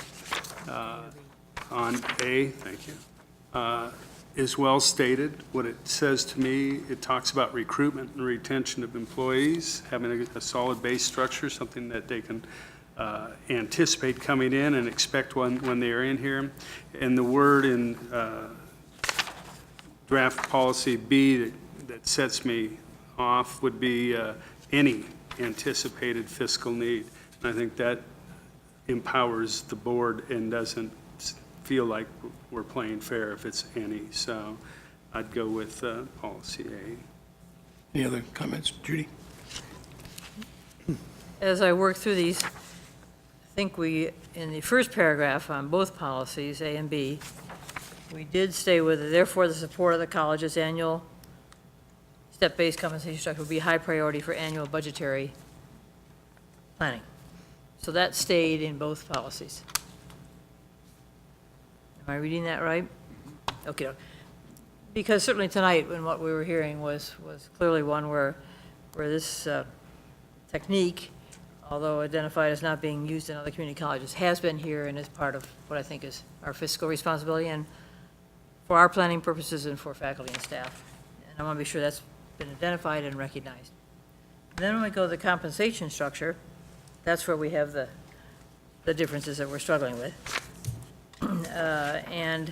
on A, thank you, is well stated. What it says to me, it talks about recruitment and retention of employees, having a solid base structure, something that they can anticipate coming in and expect when they are in here. And the word in draft policy B that sets me off would be any anticipated fiscal need. And I think that empowers the board and doesn't feel like we're playing fair if it's any. So I'd go with policy A. Any other comments? Judy? As I work through these, I think we, in the first paragraph on both policies, A and B, we did stay with it. Therefore, the support of the college's annual step-based compensation structure will be high priority for annual budgetary planning. So that stayed in both policies. Am I reading that right? Okay. Because certainly tonight, when what we were hearing was clearly one where this technique, although identified as not being used in other community colleges, has been here and is part of what I think is our fiscal responsibility and for our planning purposes and for faculty and staff. And I want to be sure that's been identified and recognized. Then when we go to the compensation structure, that's where we have the differences that we're struggling with. And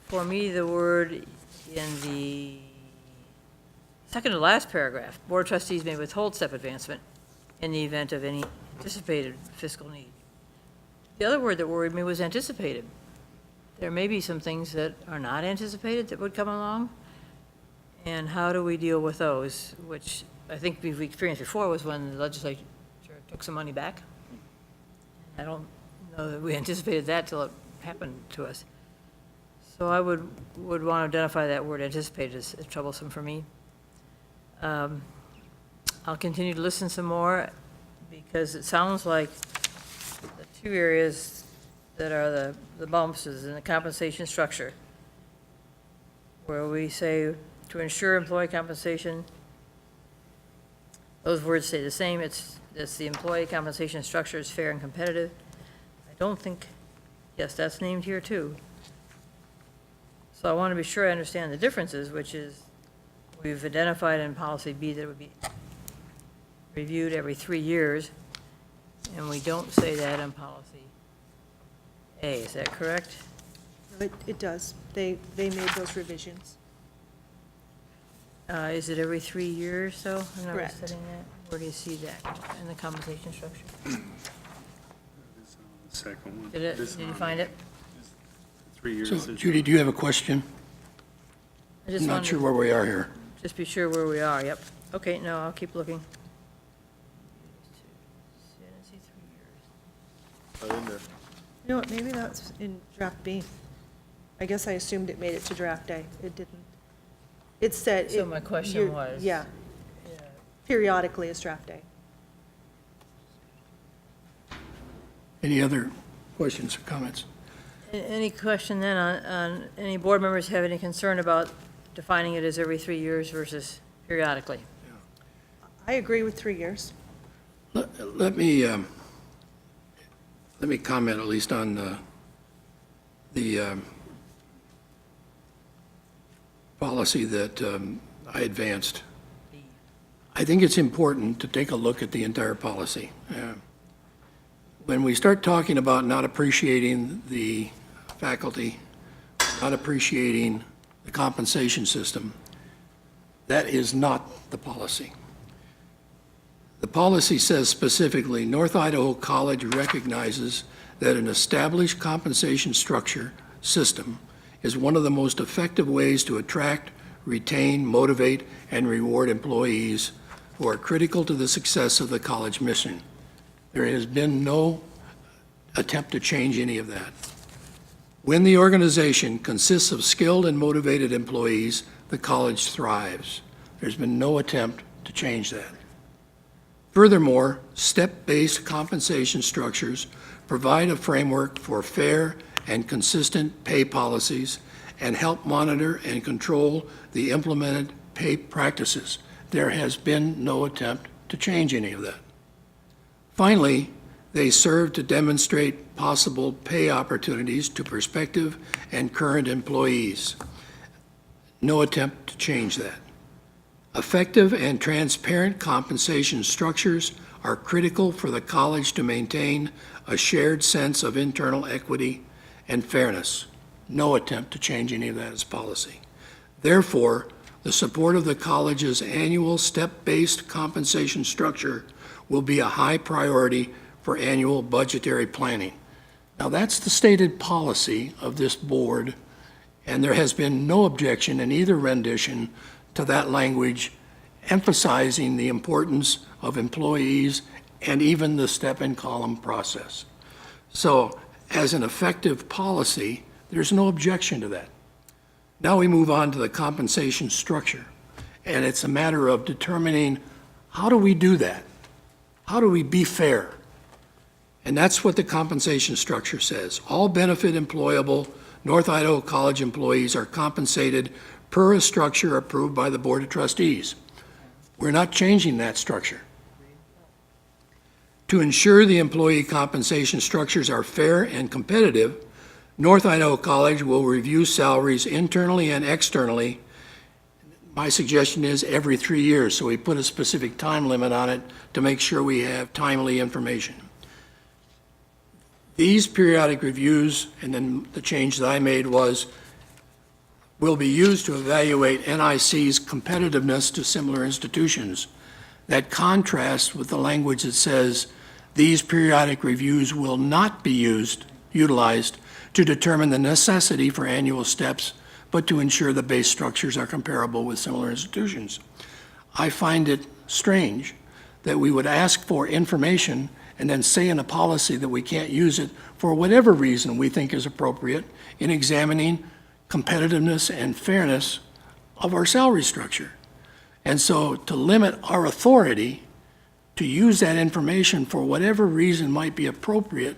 for me, the word in the second to last paragraph, Board of Trustees may withhold step advancement in the event of any anticipated fiscal need. The other word that worried me was anticipated. There may be some things that are not anticipated that would come along, and how do we deal with those, which I think we've experienced before was when the legislature took some money back. I don't know that we anticipated that till it happened to us. So I would want to identify that word anticipated as troublesome for me. I'll continue to listen some more because it sounds like the two areas that are the bumps is in the compensation structure, where we say to ensure employee compensation, those words stay the same. It's the employee compensation structure is fair and competitive. I don't think, yes, that's named here too. So I want to be sure I understand the differences, which is we've identified in policy B that it would be reviewed every 3 years. and we don't say that in policy A, is that correct? It does. They made those revisions. Is it every 3 years, though? I'm not Correct. studying that. Where do you see that in the compensation structure? Second one. Did you find it? 3 years. So Judy, do you have a question? I just I'm not wanted sure to where we are here. Just be sure where we are, yep. Okay, no, I'll keep looking. Right in there. You know what, maybe that's in draft B. I guess I assumed it made it to draft A. It didn't. It said. So my question was- Yeah. Periodically is draft A. Any other questions or comments? Any question then on, any board members have any concern about defining it as every 3 years versus periodically? I agree with 3 years. Let me comment at least on the policy that I advanced. I think it's important to take a look at the entire policy. When we start talking about not appreciating the faculty, not appreciating the compensation system, that is not the policy. The policy says specifically, North Idaho College recognizes that an established compensation structure system is one of the most effective ways to attract, retain, motivate, and reward employees who are critical to the success of the college mission. There has been no attempt to change any of that. When the organization consists of skilled and motivated employees, the college thrives. There's been no attempt to change that. Furthermore, step-based compensation structures provide a framework for fair and consistent pay policies and help monitor and control the implemented pay practices. There has been no attempt to change any of that. Finally, they serve to demonstrate possible pay opportunities to prospective and current employees. No attempt to change that. Effective and transparent compensation structures are critical for the college to maintain a shared sense of internal equity and fairness. No attempt to change any of that as policy. Therefore, the support of the college's annual step-based compensation structure will be a high priority for annual budgetary planning. Now, that's the stated policy of this board, and there has been no objection in either rendition to that language emphasizing the importance of employees and even the step-and-column process. So, as an effective policy, there's no objection to that. Now we move on to the compensation structure, and it's a matter of determining how do we do that? How do we be fair? And that's what the compensation structure says. All benefit employable North Idaho College employees are compensated per a structure approved by the Board of Trustees. We're not changing that structure. To ensure the employee compensation structures are fair and competitive, North Idaho College will review salaries internally and externally. My suggestion is every 3 years, so we put a specific time limit on it to make sure we have timely information. These periodic reviews, and then the change that I made was, will be used to evaluate NIC's competitiveness to similar institutions. That contrasts with the language that says these periodic reviews will not be utilized to determine the necessity for annual steps, but to ensure the base structures are comparable with similar institutions. I find it strange that we would ask for information and then say in a policy that we can't use it for whatever reason we think is appropriate in examining competitiveness and fairness of our salary structure. And so to limit our authority to use that information for whatever reason might be appropriate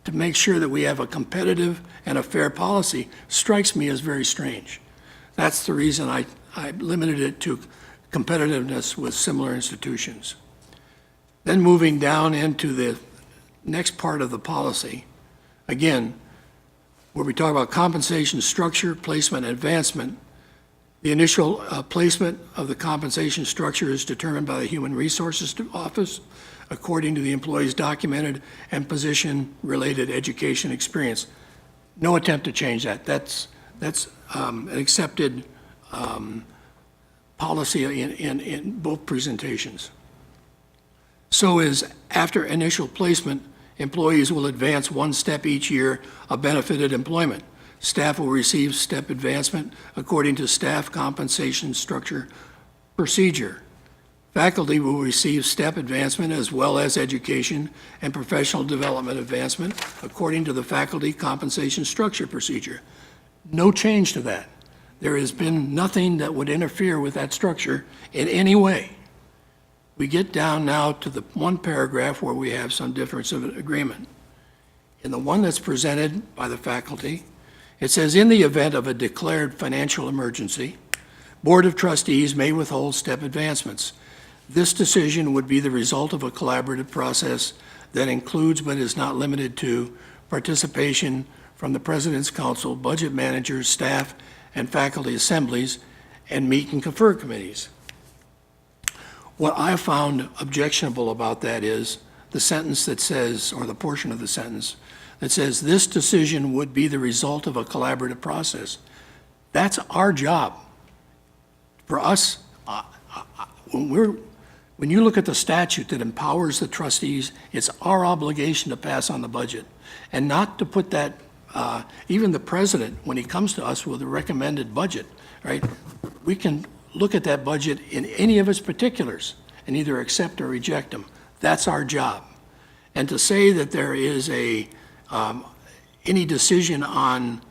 to make sure that we have a competitive and a fair policy strikes me as very strange. That's the reason I limited it to competitiveness with similar institutions. Then moving down into the next part of the policy, again, where we talk about compensation structure, placement, and advancement, The initial placement of the compensation structure is determined by the Human Resources Office according to the employee's documented and position-related education experience. No attempt to change that. That's an accepted policy in both presentations. So is after initial placement, employees will advance one step each year of benefited employment. Staff will receive step advancement according to staff compensation structure procedure. Faculty will receive step advancement as well as education and professional development advancement according to the faculty compensation structure procedure. No change to that. There has been nothing that would interfere with that structure in any way. We get down now to the one paragraph where we have some difference of agreement. In the one that's presented by the faculty, it says, in the event of a declared financial emergency, Board of Trustees may withhold step advancements. This decision would be the result of a collaborative process that includes but is not limited to participation from the President's Council, budget managers, staff, and faculty assemblies, and meet and confer committees. What I found objectionable about that is the sentence that says, or the portion of the sentence that says, this decision would be the result of a collaborative process. That's our job. For us, when you look at the statute that empowers the trustees, it's our obligation to pass on the budget and not to put that, even the president, when he comes to us with a recommended budget, right? We can look at that budget in any of its particulars and either accept or reject them. That's our job. And to say that there is any decision on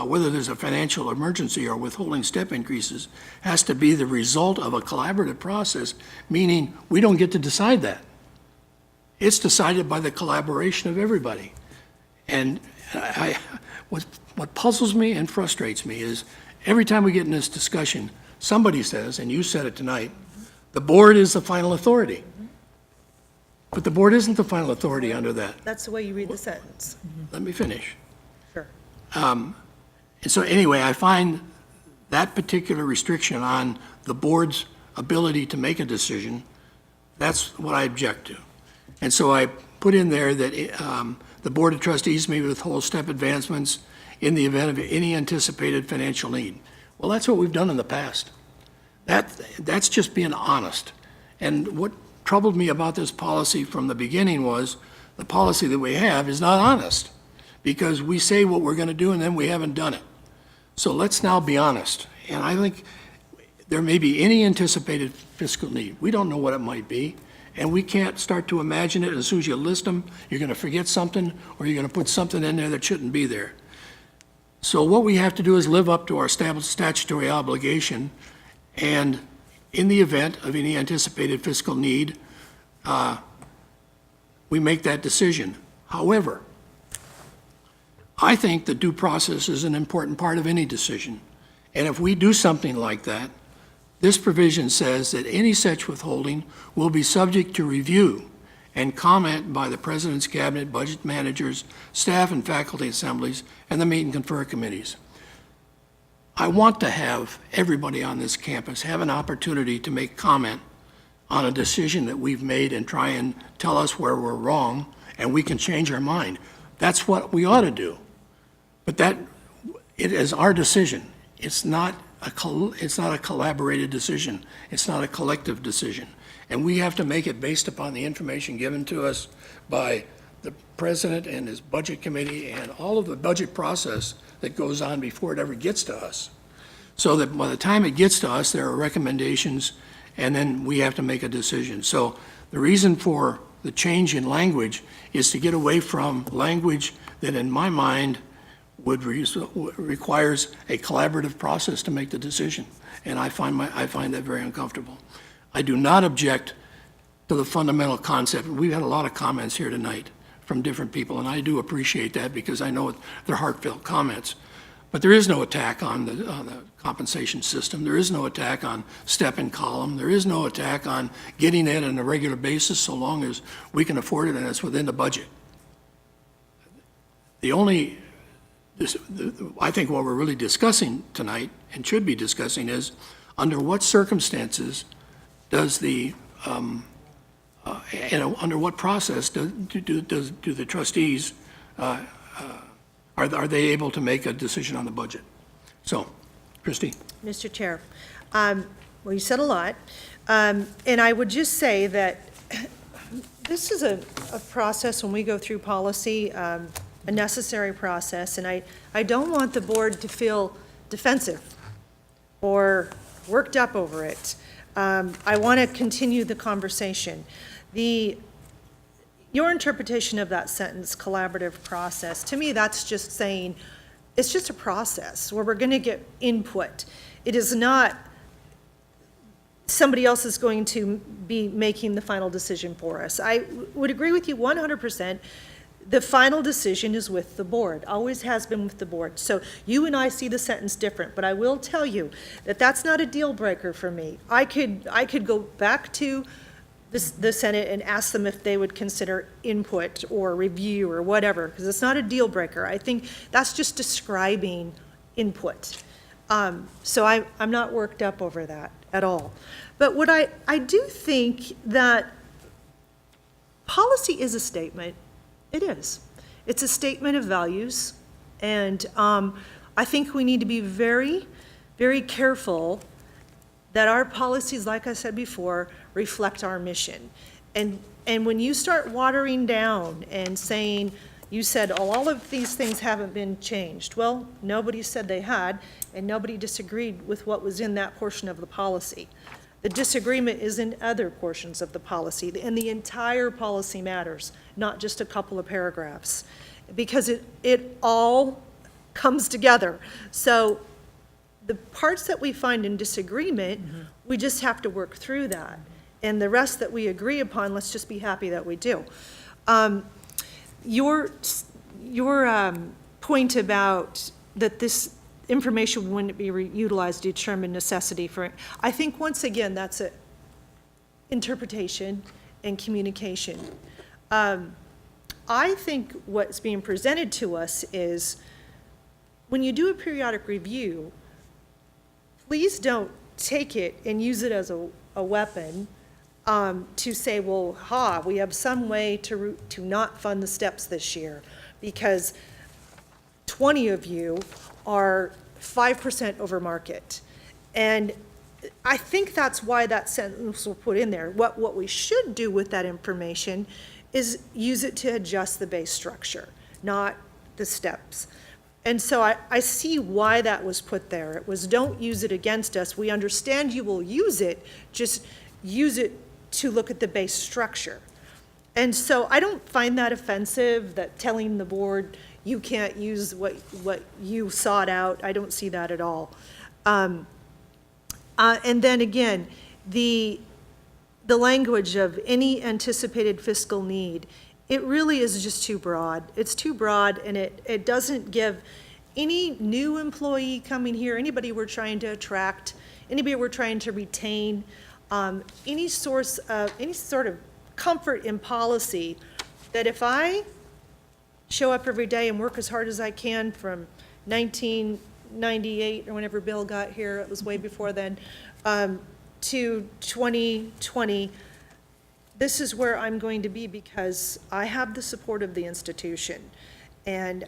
whether there's a financial emergency or withholding step increases has to be the result of a collaborative process, meaning we don't get to decide that. It's decided by the collaboration of everybody. And what puzzles me and frustrates me is every time we get in this discussion, somebody says, and you said it tonight, the board is the final authority. But the board isn't the final authority under that. That's the way you read the sentence. Let me finish. Sure. And so anyway, I find that particular restriction on the board's ability to make a decision, that's what I object to. And so I put in there that the Board of Trustees may withhold step advancements in the event of any anticipated financial need. Well, that's what we've done in the past. That's just being honest. And what troubled me about this policy from the beginning was the policy that we have is not honest, because we say what we're going to do and then we haven't done it. So let's now be honest. And I think there may be any anticipated fiscal need. We don't know what it might be, and we can't start to imagine it. As soon as you list them, you're going to forget something, or you're going to put something in there that shouldn't be there. So what we have to do is live up to our established statutory obligation, and in the event of any anticipated fiscal need, we make that decision. However, I think the due process is an important part of any decision. And if we do something like that, this provision says that any such withholding will be subject to review and comment by the President's Cabinet, budget managers, staff and faculty assemblies, and the meet and confer committees. I want to have everybody on this campus have an opportunity to make comment on a decision that we've made and try and tell us where we're wrong, and we can change our mind. That's what we ought to do. But it is our decision. It's not a collaborated decision. It's not a collective decision. And we have to make it based upon the information given to us by the president and his budget committee and all of the budget process that goes on before it ever gets to us. So that by the time it gets to us, there are recommendations, and then we have to make a decision. So the reason for the change in language is to get away from language that, in my mind, requires a collaborative process to make the decision. And I find that very uncomfortable. I do not object to the fundamental concept. We've had a lot of comments here tonight from different people, and I do appreciate that because I know they're heartfelt comments. But there is no attack on the compensation system. There is no attack on step and column. There is no attack on getting it on a regular basis so long as we can afford it and it's within the budget. The only I think what we're really discussing tonight and should be discussing is under what circumstances does the, under what process do the trustees, are they able to make a decision on the budget? So, Christie. Mr. Chair, well, you said a lot, and I would just say that this is a process when we go through policy, a necessary process, and I don't want the board to feel defensive or worked up over it. I want to continue the conversation. Your interpretation of that sentence, collaborative process, to me, that's just saying, it's just a process where we're going to get input. It is not somebody else is going to be making the final decision for us. I would agree with you 100%. The final decision is with the board, always has been with the board. So you and I see the sentence different, but I will tell you that that's not a deal breaker for me. I could go back to the Senate and ask them if they would consider input or review or whatever, because it's not a deal breaker. I think that's just describing input. So I'm not worked up over that at all. But what I do think that policy is a statement. It is. It's a statement of values. And I think we need to be very, very careful that our policies, like I said before, reflect our mission. And when you start watering down and saying, you said, oh, all of these things haven't been changed. Well, nobody said they had, and nobody disagreed with what was in that portion of the policy. The disagreement is in other portions of the policy, and the entire policy matters, not just a couple of paragraphs, because it all comes together. So the parts that we find in disagreement, we just have to work through that. And the rest that we agree upon, let's just be happy that we do. Your point about that this information wouldn't be utilized to determine necessity for, I think once again, that's a interpretation and communication. I think what's being presented to us is when you do a periodic review, please don't take it and use it as a weapon to say, well, we have some way to not fund the steps this year because 20 of you are 5% over market. And I think that's why that sentence was put in there. What we should do with that information is use it to adjust the base structure, not the steps. And so I see why that was put there. It was, don't use it against us. We understand you will use it, just use it to look at the base structure. And so I don't find that offensive, that telling the board you can't use what you sought out. I don't see that at all. And then again, the language of any anticipated fiscal need, it really is just too broad. It's too broad, and it doesn't give any new employee coming here, anybody we're trying to attract, anybody we're trying to retain, any sort of comfort in policy that if I show up every day and work as hard as I can from 1998 or whenever Bill got here, it was way before then, to 2020, this is where I'm going to be because I have the support of the institution. And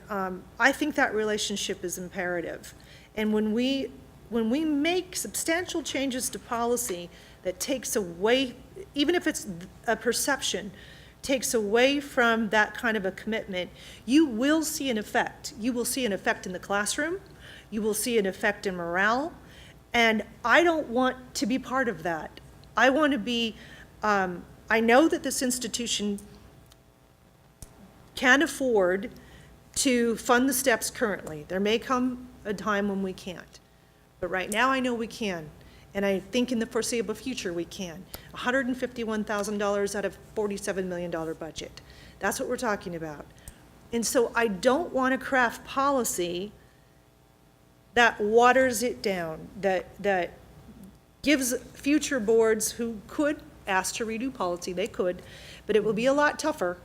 I think that relationship is imperative. And when we make substantial changes to policy that takes away, even if it's a perception, takes away from that kind of a commitment, you will see an effect. You will see an effect in the classroom. You will see an effect in morale. And I don't want to be part of that. I want to be, I know that this institution can afford to fund the steps currently. There may come a time when we can't. But right now I know we can. And I think in the foreseeable future we can. $151,000 out of $47 million budget. That's what we're talking about. And so I don't want to craft policy that waters it down, that gives future boards who could ask to redo policy, they could, but it will be a lot tougher.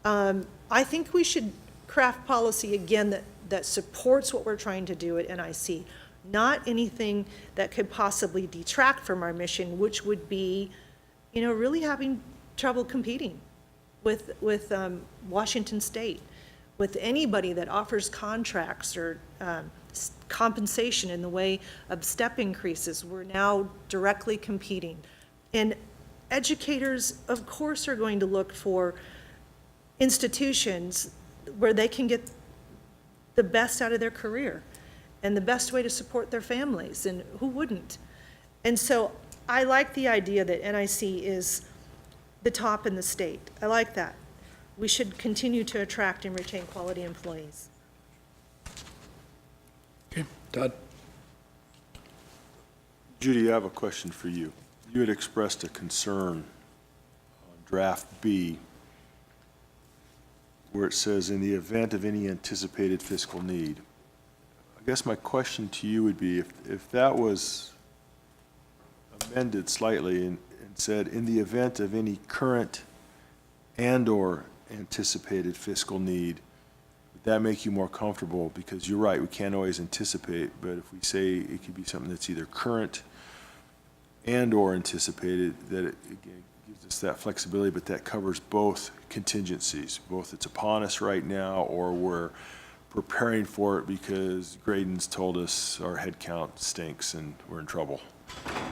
I think we should craft policy again that supports what we're trying to do at NIC, not anything that could possibly detract from our mission, which would be, really having trouble competing with Washington State, with anybody that offers contracts or compensation in the way of step increases. We're now directly competing. And educators, of course, are going to look for institutions where they can get the best out of their career and the best way to support their families, and who wouldn't? And so I like the idea that NIC is the top in the state. I like that. We should continue to attract and retain quality employees. Okay, Todd? Judy, I have a question for you. You had expressed a concern on draft B, where it says, in the event of any anticipated fiscal need. I guess my question to you would be, if that was amended slightly and said, in the event of any current and/or anticipated fiscal need, would that make you more comfortable? Because you're right, we can't always anticipate, but if we say it could be something that's either current and/or anticipated, that it again gives us that flexibility, but that covers both contingencies, both it's upon us right now or we're preparing for it because Graydon's told us our head count stinks and we're in trouble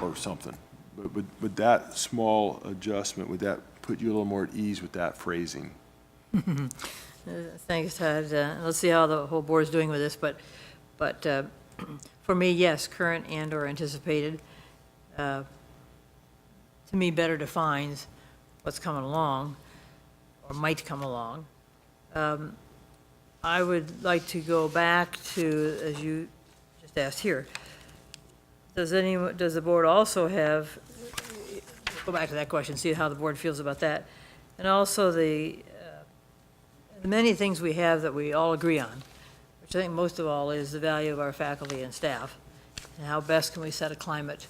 or something. But would that small adjustment, would that put you a little more at ease with that phrasing? Thanks, Todd. Let's see how the whole board is doing with this, but for me, yes, current and/or anticipated, to me, better defines what's coming along or might come along. I would like to go back to, as you just asked here, does the board also have, go back to that question, see how the board feels about that, and also the many things we have that we all agree on, which I think most of all is the value of our faculty and staff, and how best can we set a climate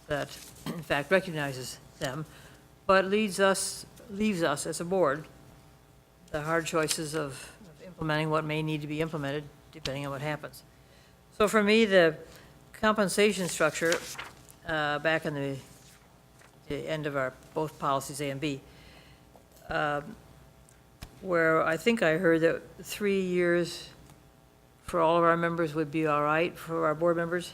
that, in fact, recognizes them, but leaves us as a board the hard choices of implementing what may need to be implemented, depending on what happens. So for me, the compensation structure, back in the end of our both policies, A and B, where I think I heard that 3 years for all of our members would be all right for our board members,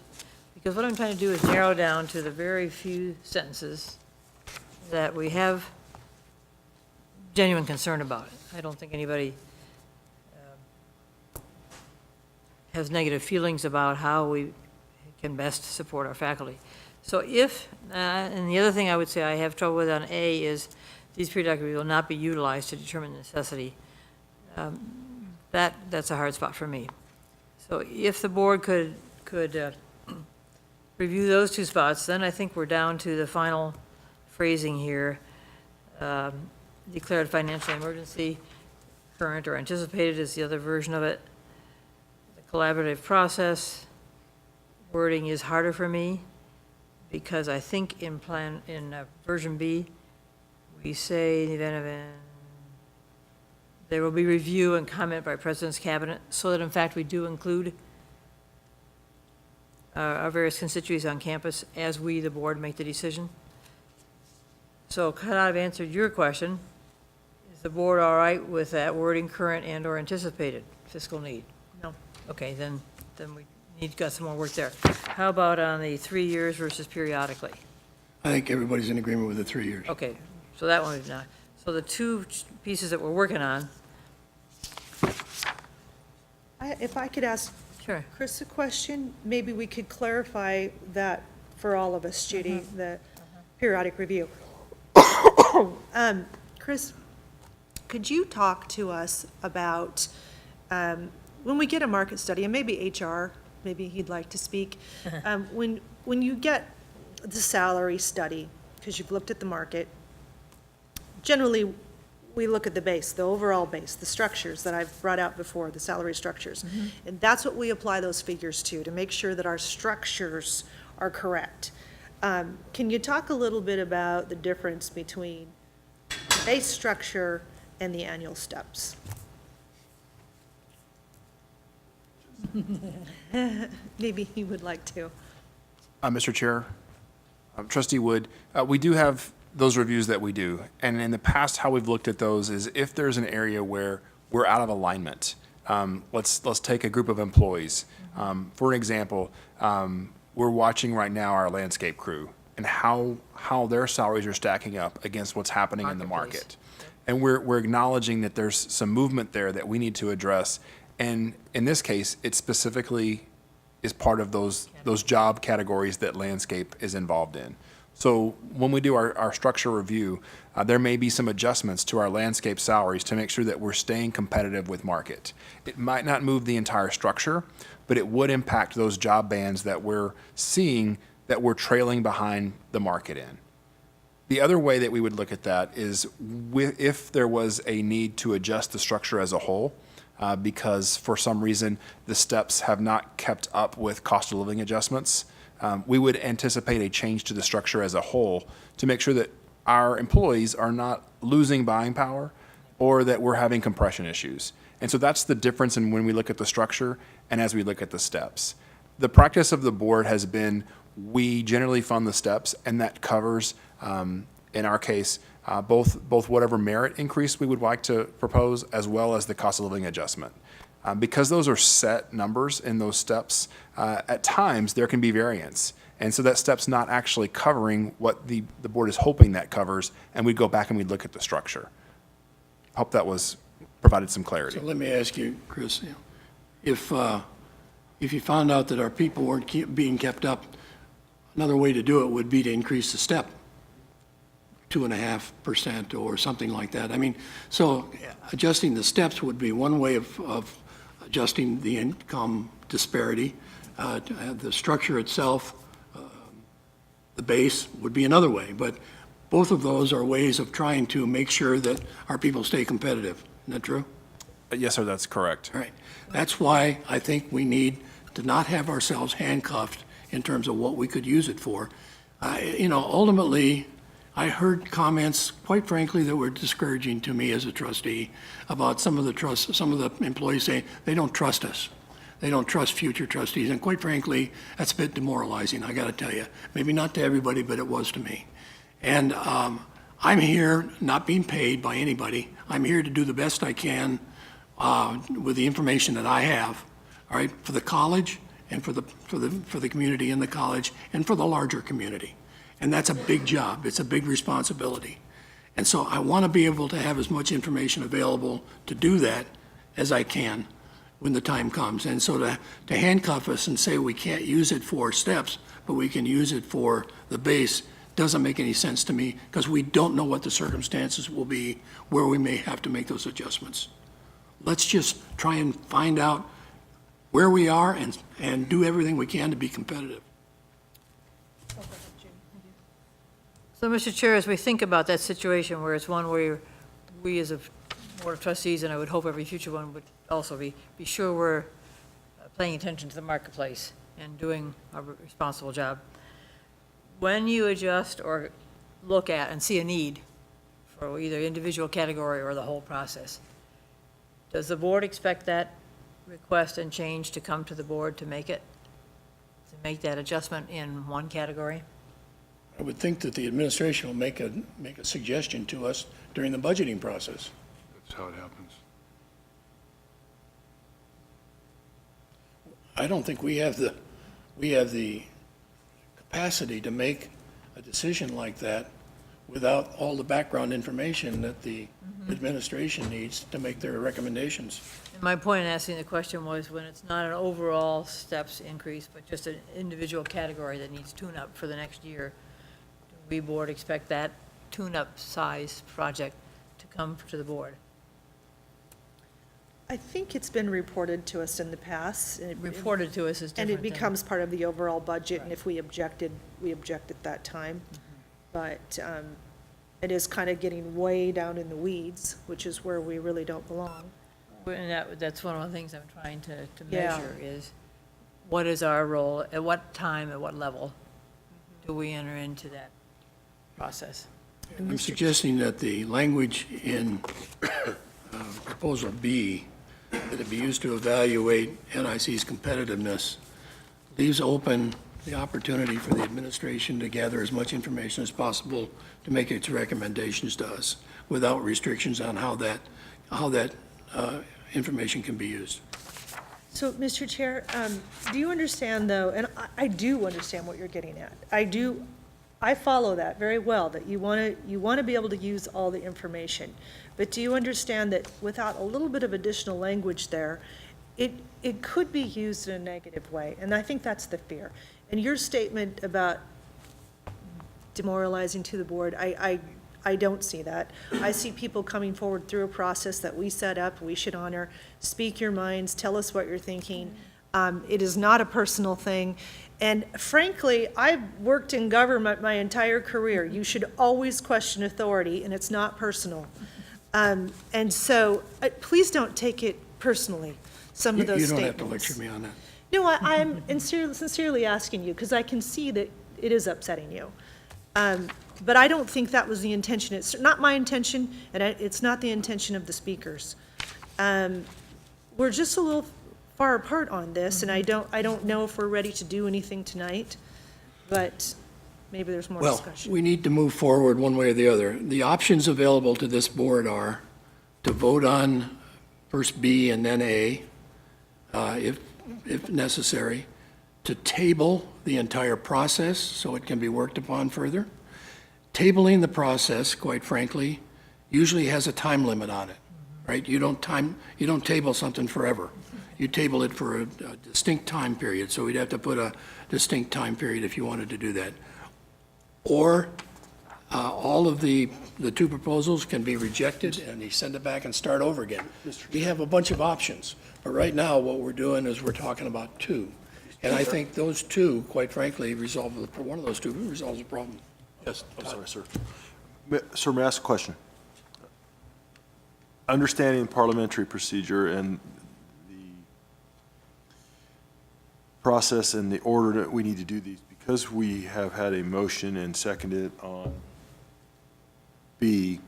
because what I'm trying to do is narrow down to the very few sentences that we have genuine concern about it. I don't think anybody has negative feelings about how we can best support our faculty. So if, and the other thing I would say I have trouble with on A is these periodic reviews will not be utilized to determine necessity. That's a hard spot for me. So if the board could review those two spots, then I think we're down to the final phrasing here. Declared financial emergency, current or anticipated is the other version of it. The collaborative process wording is harder for me because I think in version B, we say in the event of there will be review and comment by President's Cabinet, so that in fact we do include our various constituencies on campus as we, the board, make the decision. So could I have answered your question? Is the board all right with that wording, current and/or anticipated fiscal need? No. Okay, then we got some more work there. How about on the 3 years versus periodically? I think everybody's in agreement with the 3 years. Okay, so that one is not. So the two pieces that we're working on. If I could ask Sure. Chris a question, maybe we could clarify that for all of us, Judy, the periodic review. Chris, could you talk to us about when we get a market study, and maybe HR, maybe he'd like to speak, when you get the salary study, because you've looked at the market, generally we look at the base, the overall base, the structures that I've brought out before, the salary structures. And that's what we apply those figures to make sure that our structures are correct. Can you talk a little bit about the difference between the base structure and the annual steps? Maybe he would like to. Mr. Chair, Trustee Wood, we do have those reviews that we do. And in the past, how we've looked at those is if there's an area where we're out of alignment, let's take a group of employees. For an example, we're watching right now our landscape crew and how their salaries are stacking up against what's happening in the market. And we're acknowledging that there's some movement there that we need to address. And in this case, it specifically is part of those job categories that landscape is involved in. So when we do our structure review, there may be some adjustments to our landscape salaries to make sure that we're staying competitive with market. It might not move the entire structure, but it would impact those job bands that we're seeing that we're trailing behind the market in. The other way that we would look at that is if there was a need to adjust the structure as a whole, because for some reason the steps have not kept up with cost of living adjustments, we would anticipate a change to the structure as a whole to make sure that our employees are not losing buying power or that we're having compression issues. And so that's the difference in when we look at the structure and as we look at the steps. The practice of the board has been we generally fund the steps, and that covers, in our case, both whatever merit increase we would like to propose as well as the cost of living adjustment. Because those are set numbers in those steps, at times there can be variance. And so that step's not actually covering what the board is hoping that covers, and we'd go back and we'd look at the structure. Hope that provided some clarity. So let me ask you, Chris, if you found out that our people weren't being kept up, another way to do it would be to increase the step 2.5% or something like that. I mean, so adjusting the steps would be one way of adjusting the income disparity. The structure itself, the base would be another way. But both of those are ways of trying to make sure that our people stay competitive. Isn't that true? Yes, sir, that's correct. All right. That's why I think we need to not have ourselves handcuffed in terms of what we could use it for. Ultimately, I heard comments, quite frankly, that were discouraging to me as a trustee about some of the employees saying they don't trust us. They don't trust future trustees. And quite frankly, that's a bit demoralizing, I got to tell you. Maybe not to everybody, but it was to me. And I'm here not being paid by anybody. I'm here to do the best I can with the information that I have, all right, for the college and for the community in the college and for the larger community. And that's a big job. It's a big responsibility. And so I want to be able to have as much information available to do that as I can when the time comes. And so to handcuff us and say we can't use it for steps, but we can use it for the base, doesn't make any sense to me because we don't know what the circumstances will be where we may have to make those adjustments. Let's just try and find out where we are and do everything we can to be competitive. So, Mr. Chair, as we think about that situation where it's one where we as a Board of Trustees, and I would hope every future one would also be sure we're paying attention to the marketplace and doing a responsible job. When you adjust or look at and see a need for either individual category or the whole process, does the board expect that request and change to come to the board to make that adjustment in one category? I would think that the administration will make a suggestion to us during the budgeting process. That's how it happens. I don't think we have the capacity to make a decision like that without all the background information that the administration needs to make their recommendations. And my point in asking the question was when it's not an overall steps increase, but just an individual category that needs tune-up for the next year, do we board expect that tune-up size project to come to the board? I think it's been reported to us in the past. Reported to us is different. And it becomes part of the overall budget, and if we objected, we object at that time. But it is kind of getting way down in the weeds, which is where we really don't belong. And that's one of the things I'm trying to Yeah. measure is what is our role, at what time, at what level do we enter into that process? I'm suggesting that the language in proposal B that it be used to evaluate NIC's competitiveness leaves open the opportunity for the administration to gather as much information as possible to make its recommendations to us without restrictions on how that information can be used. So, Mr. Chair, do you understand, though, and I do understand what you're getting at. I follow that very well, that you want to be able to use all the information. But do you understand that without a little bit of additional language there, it could be used in a negative way? And I think that's the fear. And your statement about demoralizing to the board, I don't see that. I see people coming forward through a process that we set up, we should honor. Speak your minds, tell us what you're thinking. It is not a personal thing. And frankly, I've worked in government my entire career. You should always question authority, and it's not personal. And so, please don't take it personally, some of those statements. You don't have to lecture me on that. No, I'm sincerely asking you, because I can see that it is upsetting you. But I don't think that was the intention. It's not my intention, and it's not the intention of the speakers. We're just a little far apart on this, and I don't know if we're ready to do anything tonight, but maybe there's more discussion. Well, we need to move forward one way or the other. The options available to this board are to vote on first B and then A, if necessary, to table the entire process so it can be worked upon further. Tabling the process, quite frankly, usually has a time limit on it, right? You don't table something forever. You table it for a distinct time period, so we'd have to put a distinct time period if you wanted to do that. Or all of the two proposals can be rejected and you send it back and start over again. We have a bunch of options, but right now what we're doing is we're talking about two. And I think those two, quite frankly, one of those two resolves the problem. Yes, I'm sorry, sir. Sir, may I ask a question? Understanding parliamentary procedure and the process and the order that we need to do these, because we have had a motion and seconded on B,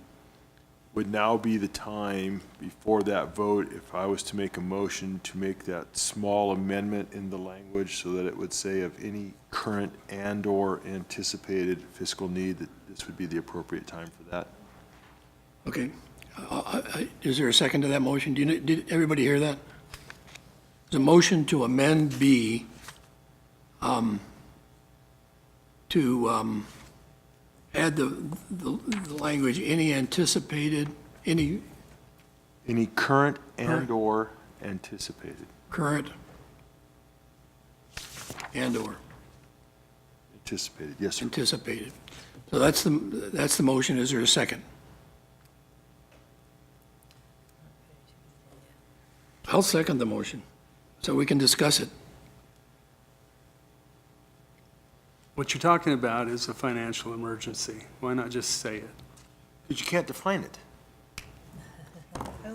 would now be the time before that vote, if I was to make a motion to make that small amendment in the language so that it would say of any current and/or anticipated fiscal need, that this would be the appropriate time for that? Okay. Is there a second to that motion? Did everybody hear that? There's a motion to amend B to add the language, any anticipated, any current and/or anticipated. Current and/or. Anticipated, yes, sir. Anticipated. So that's the motion. Is there a second? I'll second the motion, so we can discuss it. What you're talking about is a financial emergency. Why not just say it? Because you can't define it.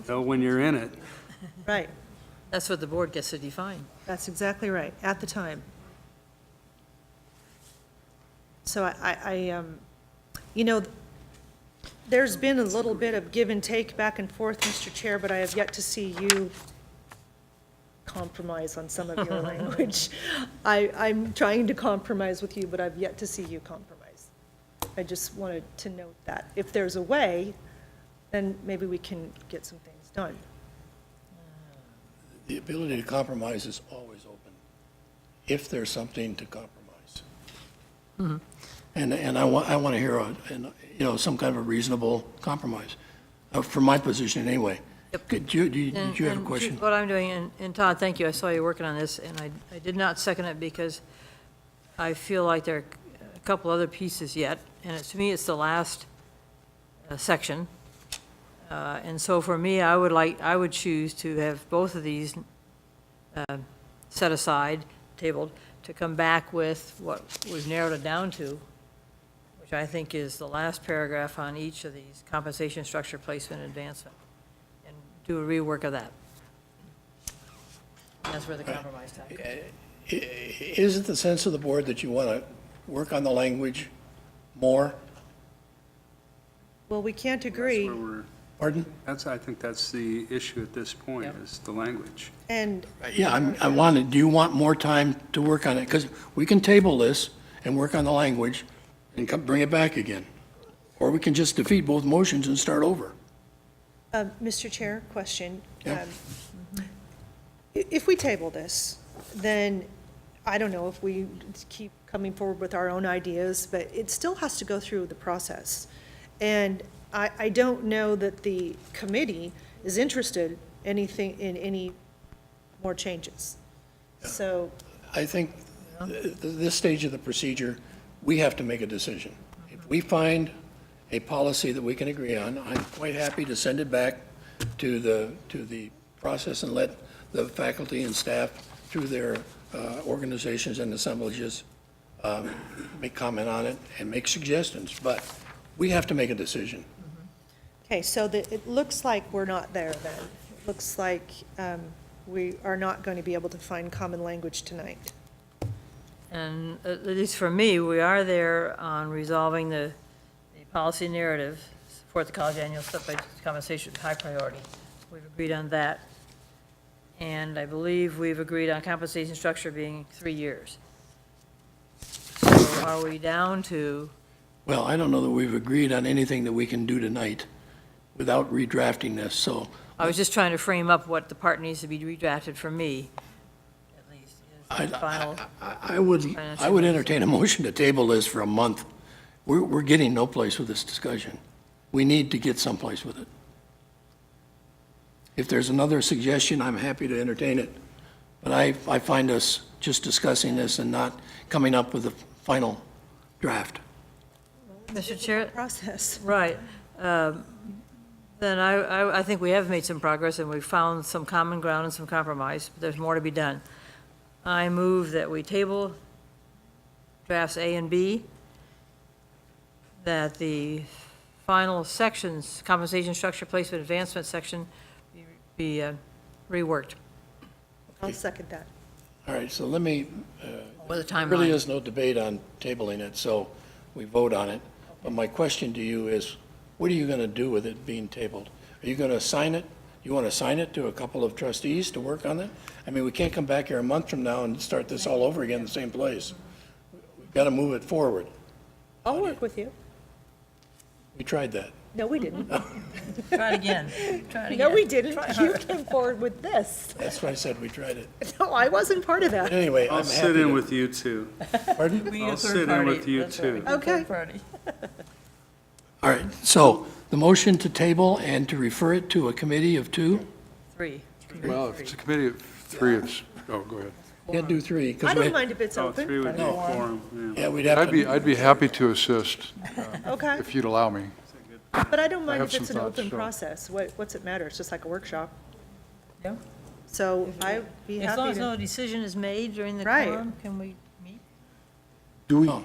So when you're in it. Right. That's what the board gets to define. That's exactly right, at the time. So there's been a little bit of give and take back and forth, Mr. Chair, but I have yet to see you compromise on some of your language. I'm trying to compromise with you, but I've yet to see you compromise. I just wanted to note that. If there's a way, then maybe we can get some things done. The ability to compromise is always open, if there's something to compromise. Mm-hmm. And I want to hear some kind of a reasonable compromise, from my position anyway. Yep. Did you have a question? What I'm doing, and Todd, thank you, I saw you working on this, and I did not second it because I feel like there are a couple other pieces yet, and to me, it's the last section. And so for me, I would choose to have both of these set aside, tabled, to come back with what we've narrowed it down to, which I think is the last paragraph on each of these: compensation, structure, placement, advancement, and do a rework of that. That's where the compromise time comes. Is it the sense of the board that you want to work on the language more? Well, we can't agree. Pardon? I think that's the issue at this point, is the language. And Yeah, I wanted, do you want more time to work on it? Because we can table this and work on the language and bring it back again. Or we can just defeat both motions and start over. Mr. Chair, question. Yeah. If we table this, then I don't know if we keep coming forward with our own ideas, but it still has to go through the process. And I don't know that the committee is interested in any more changes. So, I think this stage of the procedure, we have to make a decision. If we find a policy that we can agree on, I'm quite happy to send it back to the process and let the faculty and staff, through their organizations and assemblages, make comment on it and make suggestions. But we have to make a decision. okay, so it looks like we're not there then. It looks like we are not going to be able to find common language tonight. And at least for me, we are there on resolving the policy narrative, support the college annual step-by compensation, high priority. We've agreed on that. And I believe we've agreed on compensation structure being 3 years. So are we down to, Well, I don't know that we've agreed on anything that we can do tonight without redrafting this, so I was just trying to frame up what the part needs to be redrafted for me, at least, is the final. I would entertain a motion to table this for a month. We're getting no place with this discussion. We need to get someplace with it. If there's another suggestion, I'm happy to entertain it. But I find us just discussing this and not coming up with a final draft. Mr. Chair? Process. Right. Then I think we have made some progress, and we've found some common ground and some compromise, but there's more to be done. I move that we table drafts A and B, that the final sections, compensation structure, placement, advancement section, be reworked. I'll second that. All right, so let me, With a there really timeline. is no debate on tabling it, so we vote on it. But my question to you is, what are you going to do with it being tabled? Are you going to assign it? You want to assign it to a couple of trustees to work on it? I mean, we can't come back here a month from now and start this all over again in the same place. We've got to move it forward. I'll work with you. We tried that. No, we didn't. Try it again. Try it again. No, we didn't. Try You hard. came forward with this. That's why I said we tried it. No, I wasn't part of But that. anyway, I'll I'm sit happy in to. with you too. Pardon? We need a I'll third sit in party. with you, That's right, we too. need a third Okay. party. All right, so the motion to table and to refer it to a committee of two? 3. Well, if it's a committee of three, it's, oh, go ahead. Can't do three. 'cause I we- don't mind if it's Oh, 3 open. would be No. quorum, yeah. Yeah, we'd have to. I'd be happy to assist, Okay, if you'd allow me. but I don't mind have if it's some an thoughts, open so. process. What's it matter? It's just like a workshop. Yeah. So I'd be As long happy as no to. decision is made during the Right. quorum, can we meet? Do we? You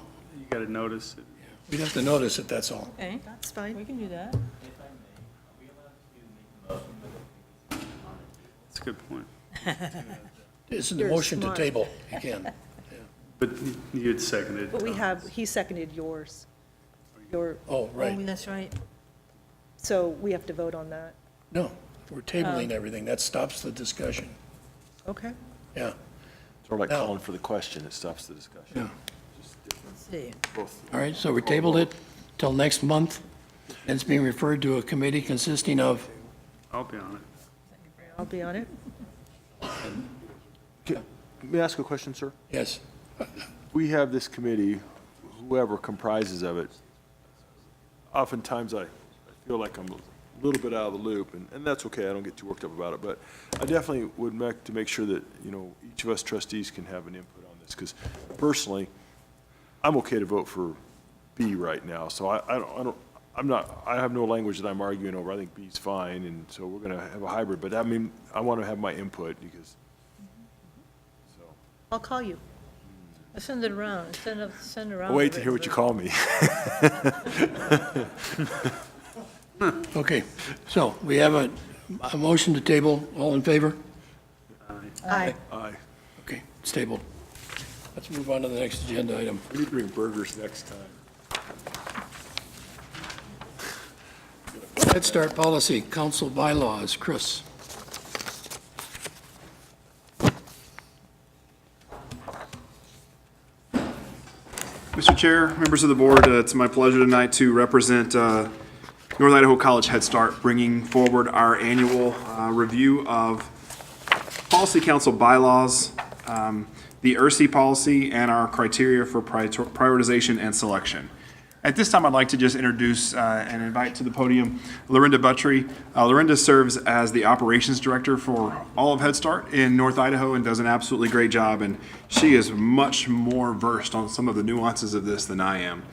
got to notice it. We'd have to notice it, that's all. Okay, That's fine. we can do that. That's a good point. This is the You're motion to smart. table. You can. But you'd seconded. But he seconded yours. Your, Oh, Oh, right. that's right. so we have to vote on that. No, we're tabling everything. That stops the discussion. Okay. Yeah, Sort of like No. calling for the question, it stops the discussion. yeah. Let's see. Both. All right, so we tabled it till next month, and it's being referred to a committee consisting of, I'll be on it. I'll be on it. Let me ask a question, sir. yes, We have this committee, whoever comprises of it, oftentimes I feel like I'm a little bit out of the loop, and that's okay, I don't get too worked up about it, but I definitely would like to make sure that, you know, each of us trustees can have an input on this, because personally, I'm okay to vote for B right now, so I have no language that I'm arguing over, I think B's fine, and so we're gonna have a hybrid, but I mean, I want to have my input, because, so. I'll call you. Send it around, send around. I'll wait to hear what you call me. okay. So we have a motion to table. All in favor? Aye. Aye. Okay, it's tabled. Let's move on to the next agenda item. We need to bring burgers next time. Head Start Policy, Council Bylaws. Chris. Mr. Chair, members of the board, it's my pleasure tonight to represent North Idaho College Head Start, bringing forward our annual review of Policy Council bylaws, the ERC policy, and our criteria for prioritization and selection. At this time, I'd like to just introduce and invite to the podium Lorinda Buttry. Lorinda serves as the operations director for all of Head Start in North Idaho and does an absolutely great job, and she is much more versed on some of the nuances of this than I am.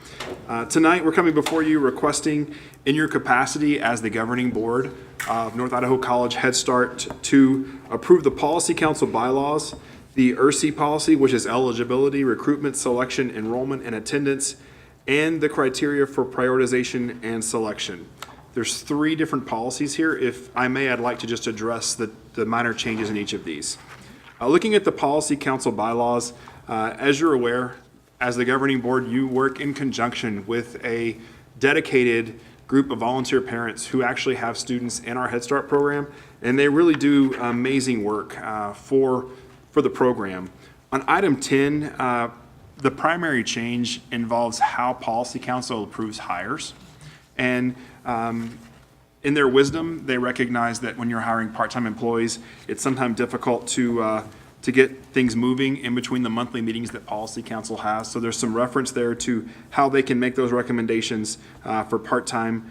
Tonight, we're coming before you requesting, in your capacity as the governing board of North Idaho College Head Start, to approve the Policy Council bylaws, the ERC policy, which is eligibility, recruitment, selection, enrollment, and attendance, and the criteria for prioritization and selection. There's 3 different policies here. If I may, I'd like to just address the minor changes in each of these. Looking at the Policy Council bylaws, as you're aware, as the governing board, you work in conjunction with a dedicated group of volunteer parents who actually have students in our Head Start program, and they really do amazing work for the program. On item 10, the primary change involves how Policy Council approves hires. And in their wisdom, they recognize that when you're hiring part-time employees, it's sometimes difficult to get things moving in between the monthly meetings that Policy Council has. So there's some reference there to how they can make those recommendations for part-time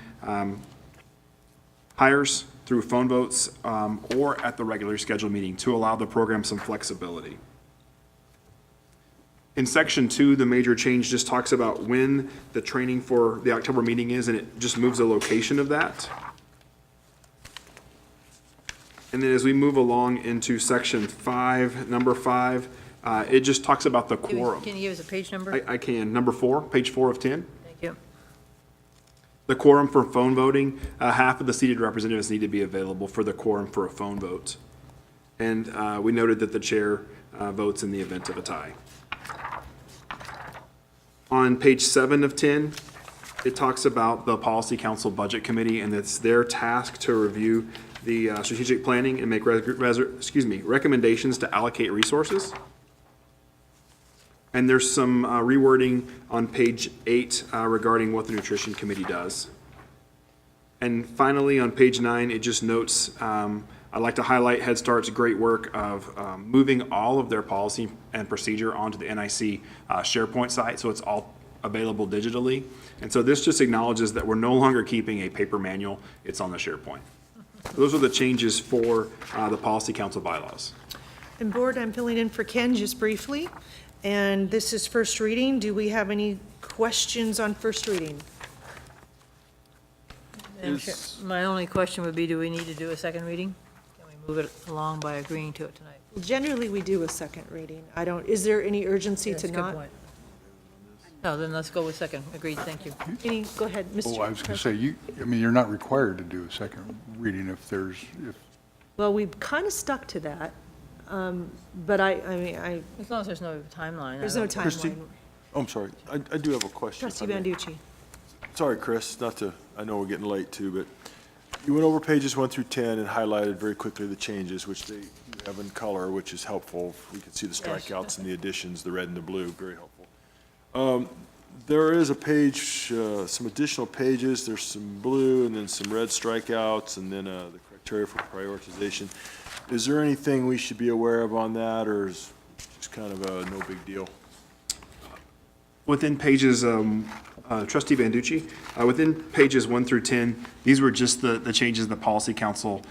hires through phone votes or at the regular scheduled meeting to allow the program some flexibility. In section 2, the major change just talks about when the training for the October meeting is, and it just moves the location of that. And then as we move along into section 5, number 5, it just talks about the quorum. Can you give us a page number? I can. Number 4, page 4 of 10. Thank you. The quorum for phone voting, half of the seated representatives need to be available for the quorum for a phone vote. And we noted that the chair votes in the event of a tie. On page 7 of 10, it talks about the Policy Council Budget Committee, and it's their task to review the strategic planning and make recommendations to allocate resources. And there's some rewording on page 8 regarding what the Nutrition Committee does. And finally, on page 9, it just notes, I'd like to highlight Head Start's great work of moving all of their policy and procedure onto the NIC SharePoint site, so it's all available digitally. And so this just acknowledges that we're no longer keeping a paper manual, it's on the SharePoint. Those are the changes for the Policy Council bylaws. And Board, I'm filling in for Ken just briefly, and this is first reading. Do we have any questions on first reading? Madam Chair, my only question would be, do we need to do a second reading? Can we move it along by agreeing to it tonight? Generally, we do a second reading. Is there any urgency That's to a good not? point. No, then let's go with second. Agreed, thank you. Go ahead, Mr. Oh, I was going to say, you're not required to do a second reading if Well, we've kind of stuck to that, but I. As long as there's no timeline. There's no Christie? timeline. Oh, I'm sorry. I do have a question. Trustee if I may. Banducci. Sorry, Chris, I know we're getting late too, but you went over pages 1 through 10 and highlighted very quickly the changes, which they have in color, which is helpful. We can see the strikeouts and the additions, the red and the blue, very helpful. There is a page, some additional pages. There's some blue and then some red strikeouts and then the criteria for prioritization. Is there anything we should be aware of on that, or is it just kind of a no big deal? Within pages, Trustee Banducci, within pages 1 through 10, these were just the changes the Policy Council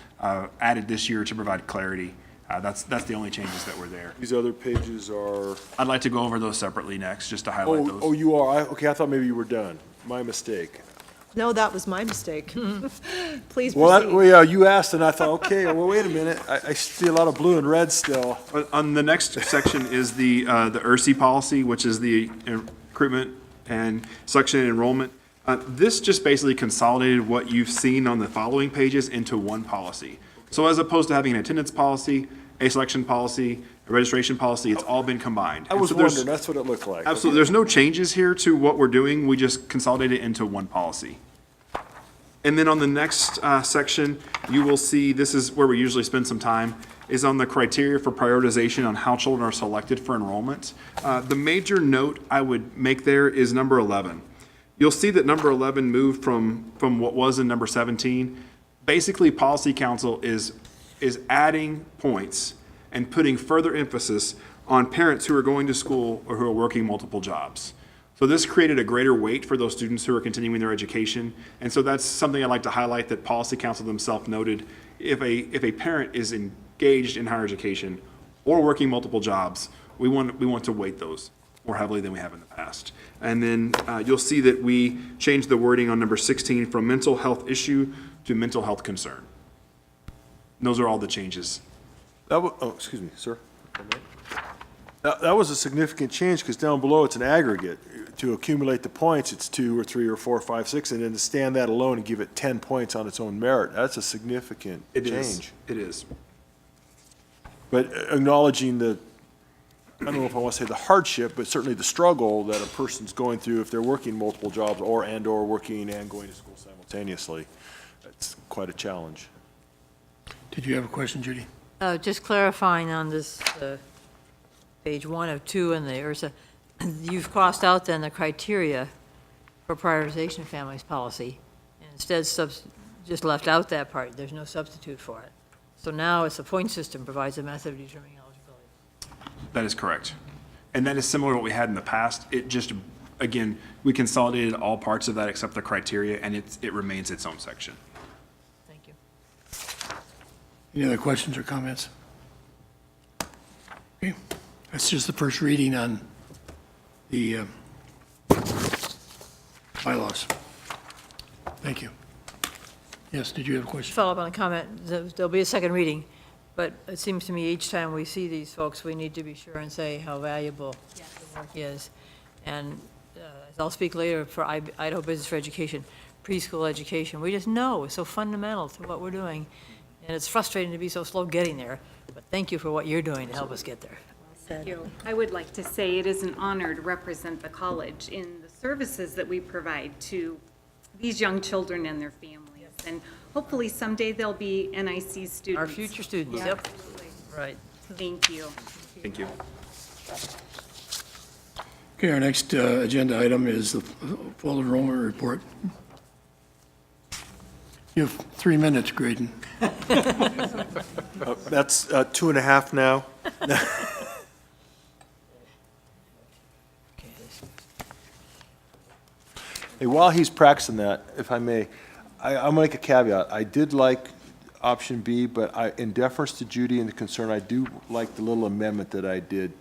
added this year to provide clarity. That's the only changes that were there. These other pages are... I'd like to go over those separately next, just to highlight those. Oh, you are? Okay, I thought maybe you were done. My mistake. No, that was my mistake. Please proceed. Well, yeah, you asked, and I thought, okay, well, wait a minute. I see a lot of blue and red still. On the next section is the ERC policy, which is the recruitment and selection and enrollment. This just basically consolidated what you've seen on the following pages into one policy. So as opposed to having an attendance policy, a selection policy, a registration policy, it's all been combined. I was wondering, that's what it looked like. Absolutely. There's no changes here to what we're doing. We just consolidated it into one policy. And then on the next section, you will see, this is where we usually spend some time, is on the criteria for prioritization on how children are selected for enrollment. The major note I would make there is number 11. You'll see that number 11 moved from what was in number 17. Basically, Policy Council is adding points and putting further emphasis on parents who are going to school or who are working multiple jobs. So this created a greater weight for those students who are continuing their education. And so that's something I'd like to highlight, that Policy Council themselves noted. If a parent is engaged in higher education or working multiple jobs, we want to weight those more heavily than we have in the past. And then you'll see that we changed the wording on number 16 from mental health issue to mental health concern. And those are all the changes. Excuse me, sir. That was a significant change, because down below it's an aggregate. To accumulate the points, it's 2 or 3 or 4 or 5, 6, and then to stand that alone and give it 10 points on its own merit, that's a significant change. It is. But acknowledging the, I don't know if I want to say the hardship, but certainly the struggle that a person's going through if they're working multiple jobs or working and going to school simultaneously. It's quite a challenge. Did you have a question, Judy? Just clarifying on this, page 1 of 2 in the ERSA, you've crossed out then the criteria for prioritization of families policy, and instead just left out that part. There's no substitute for it. So now it's a point system provides a method of determining eligibility. That is correct. And that is similar to what we had in the past. It just, again, we consolidated all parts of that except the criteria, and it remains its own section. Thank you. Any other questions or comments? Okay, that's just the first reading on the bylaws. Thank you. Yes, did you have a question? Follow up on a comment. There'll be a second reading, but it seems to me each time we see these folks, we need to be sure and say how valuable the work is. And I'll speak later for Idaho Business for Education, preschool education. We just know it's so fundamental to what we're doing, and it's frustrating to be so slow getting there. But thank you for what you're doing to help us get there. Thank you. I would like to say it is an honor to represent the college in the services that we provide to these young children and their families. And hopefully someday they'll be NIC students. Our future students, Yeah, yep. absolutely. Right. Thank you. Thank you. Okay, our next agenda item is the fall enrollment report. You have 3 minutes, Graydon. That's 2.5 now. Hey, while he's practicing that, if I may, I'll make a caveat. I did like option B, but in deference to Judy and the concern, I do like the little amendment that I did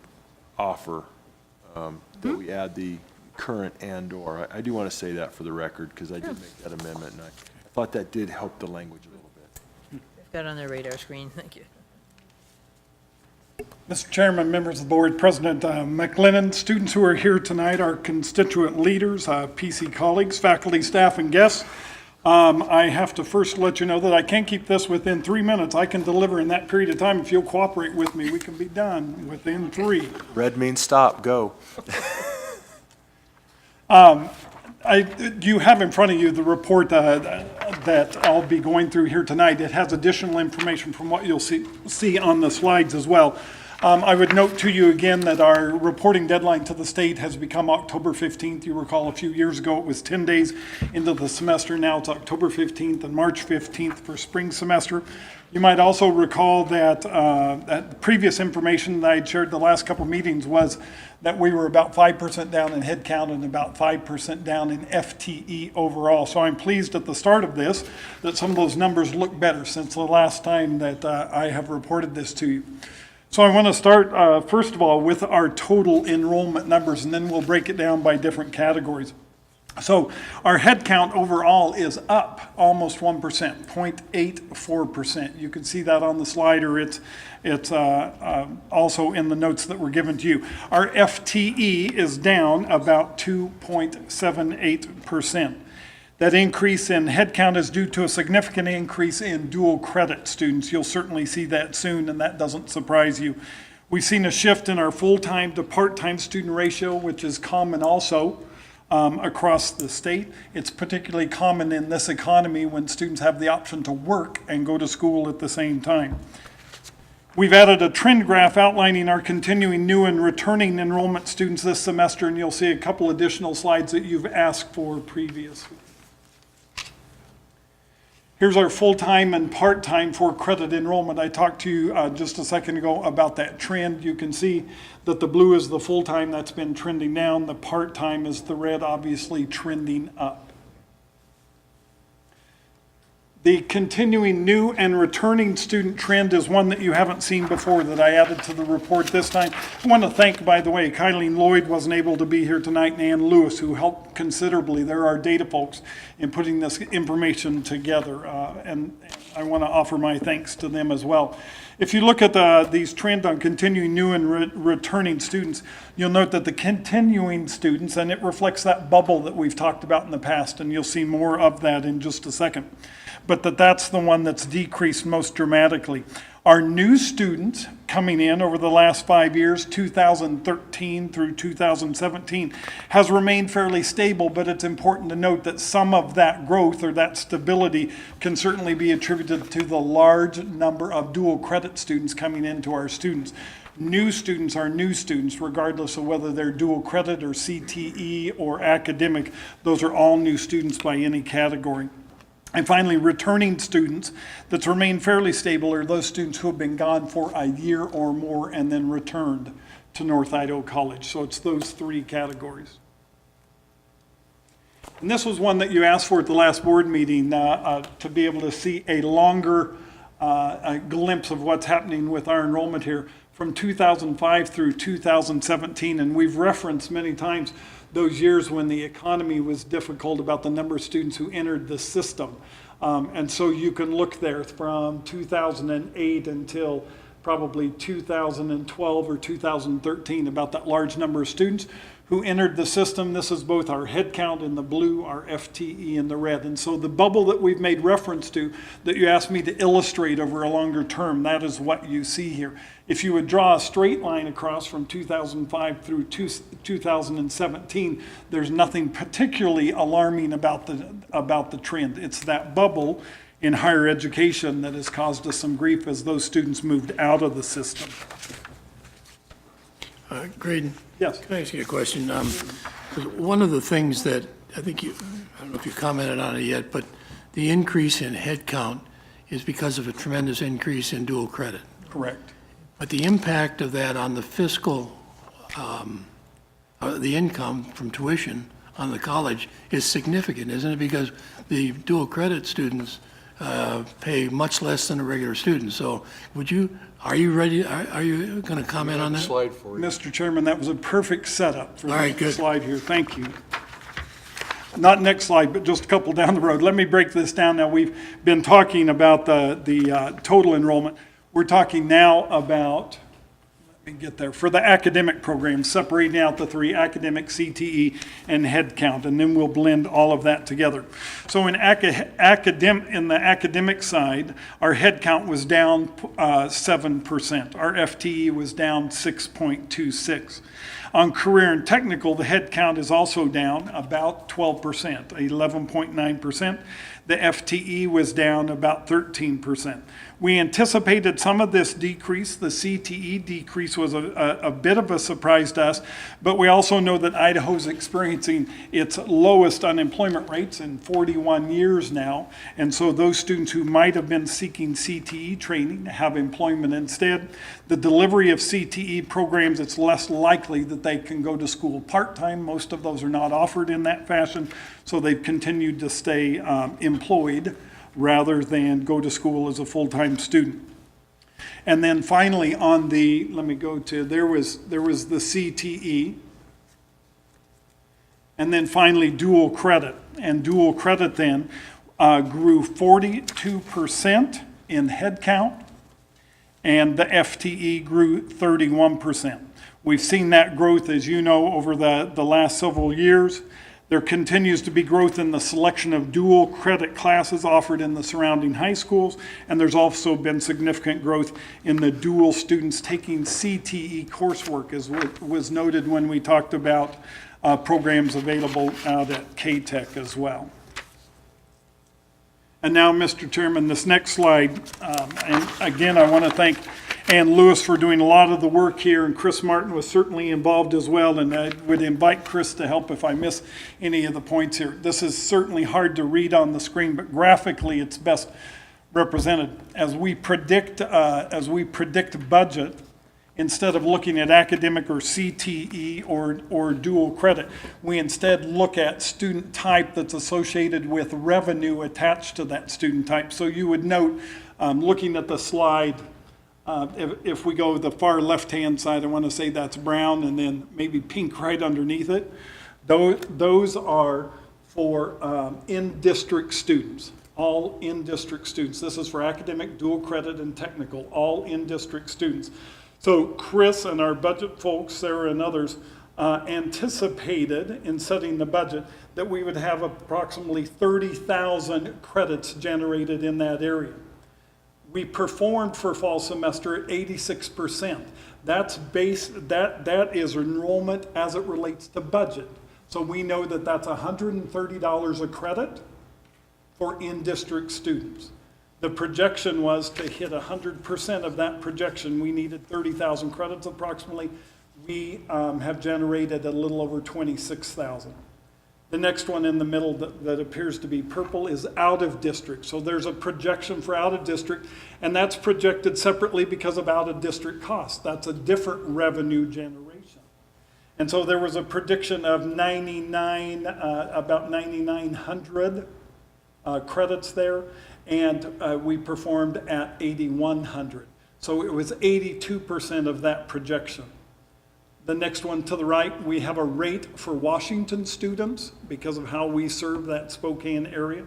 offer, that we add the current and/or. I do want to say that for the record, because I did make that amendment, and I thought that did help the language a little bit. They've got it on their radar screen. Thank you. Mr. Chairman, members of the board, President McLennan, students who are here tonight, our constituent leaders, PC colleagues, faculty, staff, and guests. I have to first let you know that I can't keep this within 3 minutes. I can deliver in that period of time. If you'll cooperate with me, we can be done within 3. Red means stop, go. You have in front of you the report that I'll be going through here tonight. It has additional information from what you'll see on the slides as well. I would note to you again that our reporting deadline to the state has become October 15th. You recall a few years ago it was 10 days into the semester. Now it's October 15th and March 15th for spring semester. You might also recall that that previous information that I had shared the last couple of meetings was that we were about 5% down in headcount and about 5% down in FTE overall. So I'm pleased at the start of this that some of those numbers look better since the last time that I have reported this to you. So I want to start, first of all, with our total enrollment numbers, and then we'll break it down by different categories. So our head count overall is up almost 1%, 0.84%. You can see that on the slide, or it's also in the notes that were given to you. Our FTE is down about 2.78%. That increase in headcount is due to a significant increase in dual credit students. You'll certainly see that soon, and that doesn't surprise you. We've seen a shift in our full-time to part-time student ratio, which is common also. across the state. It's particularly common in this economy when students have the option to work and go to school at the same time. We've added a trend graph outlining our continuing new and returning enrollment students this semester, and you'll see a couple additional slides that you've asked for previously. Here's our full-time and part-time for credit enrollment. I talked to you just a second ago about that trend. You can see that the blue is the full-time, that's been trending down. The part-time is the red, obviously trending up. The continuing new and returning student trend is one that you haven't seen before that I added to the report this time. I want to thank, by the way, Kylene Lloyd wasn't able to be here tonight, and Ann Lewis, who helped considerably. They're our data folks in putting this information together, and I want to offer my thanks to them as well. If you look at these trends on continuing new and returning students, you'll note that the continuing students, and it reflects that bubble that we've talked about in the past, and you'll see more of that in just a second, but that's the one that's decreased most dramatically. Our new students coming in over the last 5 years, 2013 through 2017, has remained fairly stable, but it's important to note that some of that growth or that stability can certainly be attributed to the large number of dual credit students coming into our students. New students are new students, regardless of whether they're dual credit or CTE or academic. Those are all new students by any category. And finally, returning students that's remained fairly stable are those students who have been gone for a year or more and then returned to North Idaho College. So it's those three categories. And this was one that you asked for at the last board meeting to be able to see a longer a glimpse of what's happening with our enrollment here from 2005 through 2017. And we've referenced many times those years when the economy was difficult about the number of students who entered the system. And so you can look there from 2008 until probably 2012 or 2013 about that large number of students who entered the system. This is both our head count in the blue, our FTE in the red. And so the bubble that we've made reference to that you asked me to illustrate over a longer term, that is what you see here. If you would draw a straight line across from 2005 through 2017, there's nothing particularly alarming about the trend. It's that bubble in higher education that has caused us some grief as those students moved out of the system. Graydon? Yes. Can I ask you a question? One of the things that I think I don't know if you commented on it yet, but the increase in head count is because of a tremendous increase in dual credit. Correct. But the impact of that on the fiscal, the income from tuition on the college is significant, isn't it? Because the dual credit students pay much less than a regular student. So are you ready? Are you going to comment on that? Slide for you. Mr. Chairman, that was a perfect setup for All right, the good. slide here. Thank you. Not next slide, but just a couple down the road. Let me break this down now. We've been talking about the total enrollment. We're talking now about, let me get there, for the academic program, separating out the three, academic, CTE, and head count, and then we'll blend all of that together. So in the academic side, our head count was down 7%. Our FTE was down 6.26. On career and technical, the head count is also down about 12%, 11.9%. The FTE was down about 13%. We anticipated some of this decrease. The CTE decrease was a bit of a surprise to us, but we also know that Idaho's experiencing its lowest unemployment rates in 41 years now, and so those students who might have been seeking CTE training have employment instead. The delivery of CTE programs, it's less likely that they can go to school part-time. Most of those are not offered in that fashion, so they've continued to stay employed rather than go to school as a full-time student. And then finally on the, let me go to, there was the CTE. And then finally dual credit. And dual credit then grew 42% in head count, and the FTE grew 31%. We've seen that growth, as you know, over the last several years. There continues to be growth in the selection of dual credit classes offered in the surrounding high schools, and there's also been significant growth in the dual students taking CTE coursework, as was noted when we talked about programs available out at K-Tech as well. And now, Mr. Chairman, this next slide, and again, I want to thank Ann Lewis for doing a lot of the work here, and Chris Martin was certainly involved as well, and I would invite Chris to help if I miss any of the points here. This is certainly hard to read on the screen, but graphically it's best represented. As we predict budget, instead of looking at academic or CTE or dual credit, we instead look at student type that's associated with revenue attached to that student type. So you would note, looking at the slide, if we go the far left-hand side, I want to say that's brown and then maybe pink right underneath it. Those are for in-district students, all in-district students. This is for academic, dual credit, and technical, all in-district students. So Chris and our budget folks, Sarah and others, anticipated in setting the budget that we would have approximately 30,000 credits generated in that area. We performed for fall semester at 86%. That is enrollment as it relates to budget. So we know that that's $130 a credit for in-district students. The projection was to hit 100% of that projection. We needed 30,000 credits approximately. We have generated a little over 26,000. The next one in the middle that appears to be purple is out of district. So there's a projection for out of district, and that's projected separately because of out of district costs. That's a different revenue generation. And so there was a prediction of about 9,900 credits there, and we performed at 8,100. So it was 82% of that projection. The next one to the right, we have a rate for Washington students because of how we serve that Spokane area.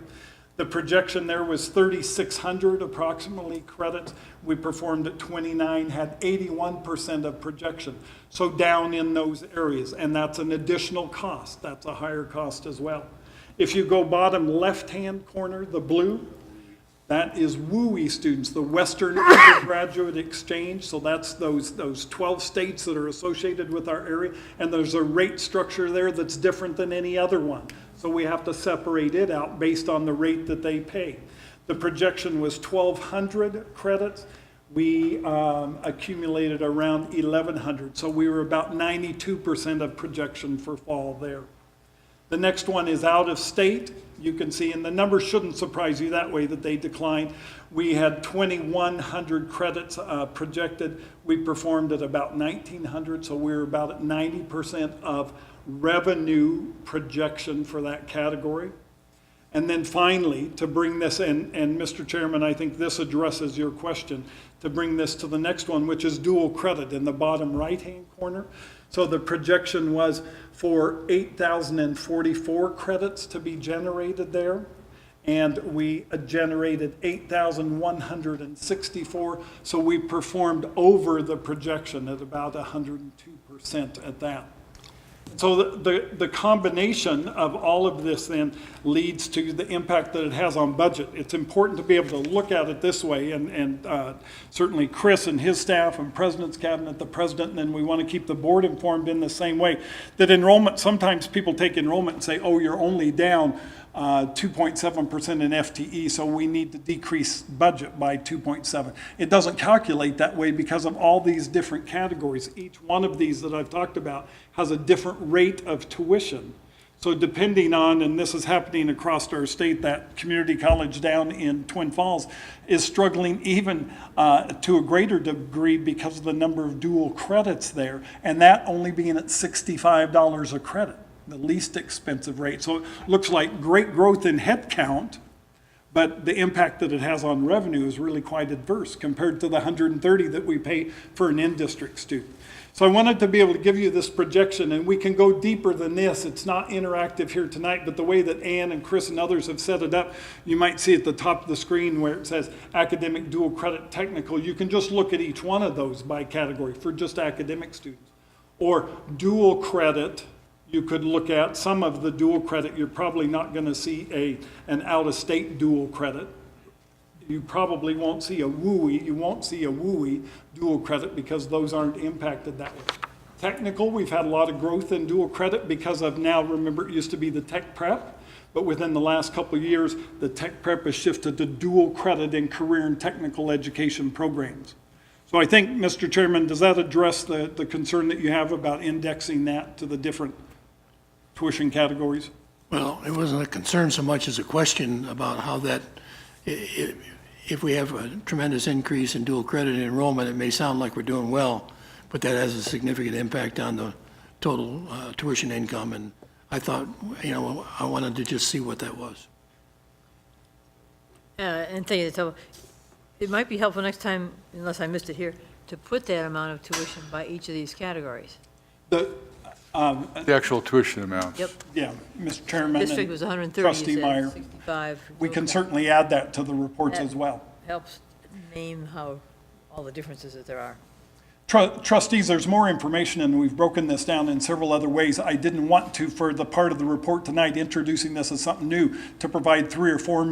The projection there was 3,600 approximately credits. We performed at 29, had 81% of projection. So down in those areas, and that's an additional cost. That's a higher cost as well. If you go bottom left-hand corner, the blue, that is WUI students, the Western Undergraduate Exchange. So that's those 12 states that are associated with our area. And there's a rate structure there that's different than any other one. So we have to separate it out based on the rate that they pay. The projection was 1,200 credits. We accumulated around 1,100. So we were about 92% of projection for fall there. The next one is out of state. You can see, and the numbers shouldn't surprise you that way that they declined. We had 2,100 credits projected. We performed at about 1,900, so we were about at 90% of revenue projection for that category. And then finally, to bring this in, and Mr. Chairman, I think this addresses your question, to bring this to the next one, which is dual credit in the bottom right-hand corner. So the projection was for 8,044 credits to be generated there, and we generated 8,164, so we performed over the projection at about 102% at that. So the combination of all of this then leads to the impact that it has on budget. It's important to be able to look at it this way, and certainly Chris and his staff and President's Cabinet, the President, and then we want to keep the board informed in the same way. That enrollment, sometimes people take enrollment and say, oh, you're only down 2.7% in FTE, so we need to decrease budget by 2.7. It doesn't calculate that way because of all these different categories. Each one of these that I've talked about has a different rate of tuition. So depending on, and this is happening across our state, that community college down in Twin Falls is struggling even to a greater degree because of the number of dual credits there, and that only being at $65 a credit, the least expensive rate. So it looks like great growth in head count, but the impact that it has on revenue is really quite adverse compared to the 130 that we pay for an in-district student. So I wanted to be able to give you this projection, and we can go deeper than this. It's not interactive here tonight, but the way that Ann and Chris and others have set it up, you might see at the top of the screen where it says academic, dual credit, technical. You can just look at each one of those by category for just academic students. Or dual credit, you could look at some of the dual credit. You're probably not going to see an out-of-state dual credit. You probably won't see a WUI. You won't see a WUI dual credit because those aren't impacted that way. technical. We've had a lot of growth in dual credit because of now, remember, it used to be the tech prep, but within the last couple of years, the tech prep has shifted to dual credit in career and technical education programs. So I think, Mr. Chairman, does that address the concern that you have about indexing that to the different tuition categories? Well, it wasn't a concern so much as a question about how that, if we have a tremendous increase in dual credit enrollment, it may sound like we're doing well, but that has a significant impact on the total tuition income. And I thought, I wanted to just see what that was. And thank you. So it might be helpful next time, unless I missed it here, to put that amount of tuition by each of these categories. The actual tuition amount. Yep. Yeah, Mr. Chairman. District was 130, Trustee you said Meyer. 65. We can certainly add that to the reports as well. Helps name how, all the differences that there are. Trustees, there's more information, and we've broken this down in several other ways. I didn't want to, for the part of the report tonight, introducing this as something new, to provide 3 or 4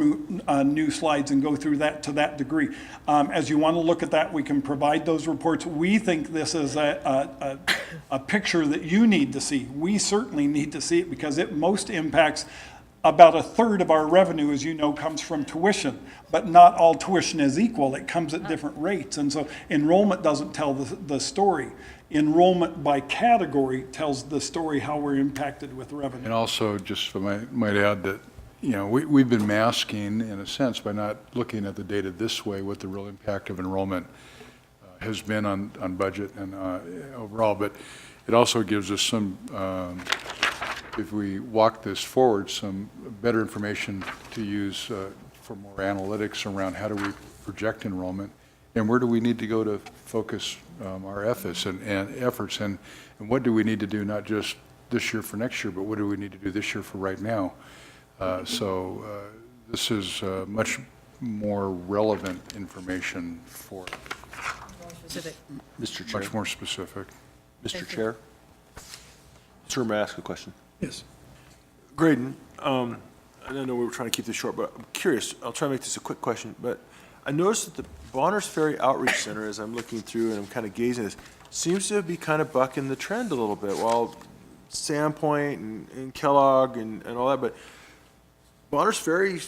new slides and go through that to that degree. As you want to look at that, we can provide those reports. We think this is a picture that you need to see. We certainly need to see it because it most impacts about 1/3 of our revenue, as you know, comes from tuition, but not all tuition is equal. It comes at different rates. And so enrollment doesn't tell the story. Enrollment by category tells the story how we're impacted with revenue. And also, just I might add that, we've been masking, in a sense, by not looking at the data this way, what the real impact of enrollment has been on budget and overall. But it also gives us some, if we walk this forward, some better information to use for more analytics around how do we project enrollment and where do we need to go to focus our efforts and what do we need to do not just this year for next year, but what do we need to do this year for right now? So this is much more relevant information for More specific. Mr. Chair. much more specific. Mr. Chair. Sir, may I ask a question? Yes. Graydon, I know we were trying to keep this short, but I'm curious. I'll try to make this a quick question. But I noticed that the Bonners Ferry Outreach Center, as I'm looking through and I'm kind of gazing at this, seems to be kind of bucking the trend a little bit. While Sandpoint and Kellogg and all that, but Bonners Ferry,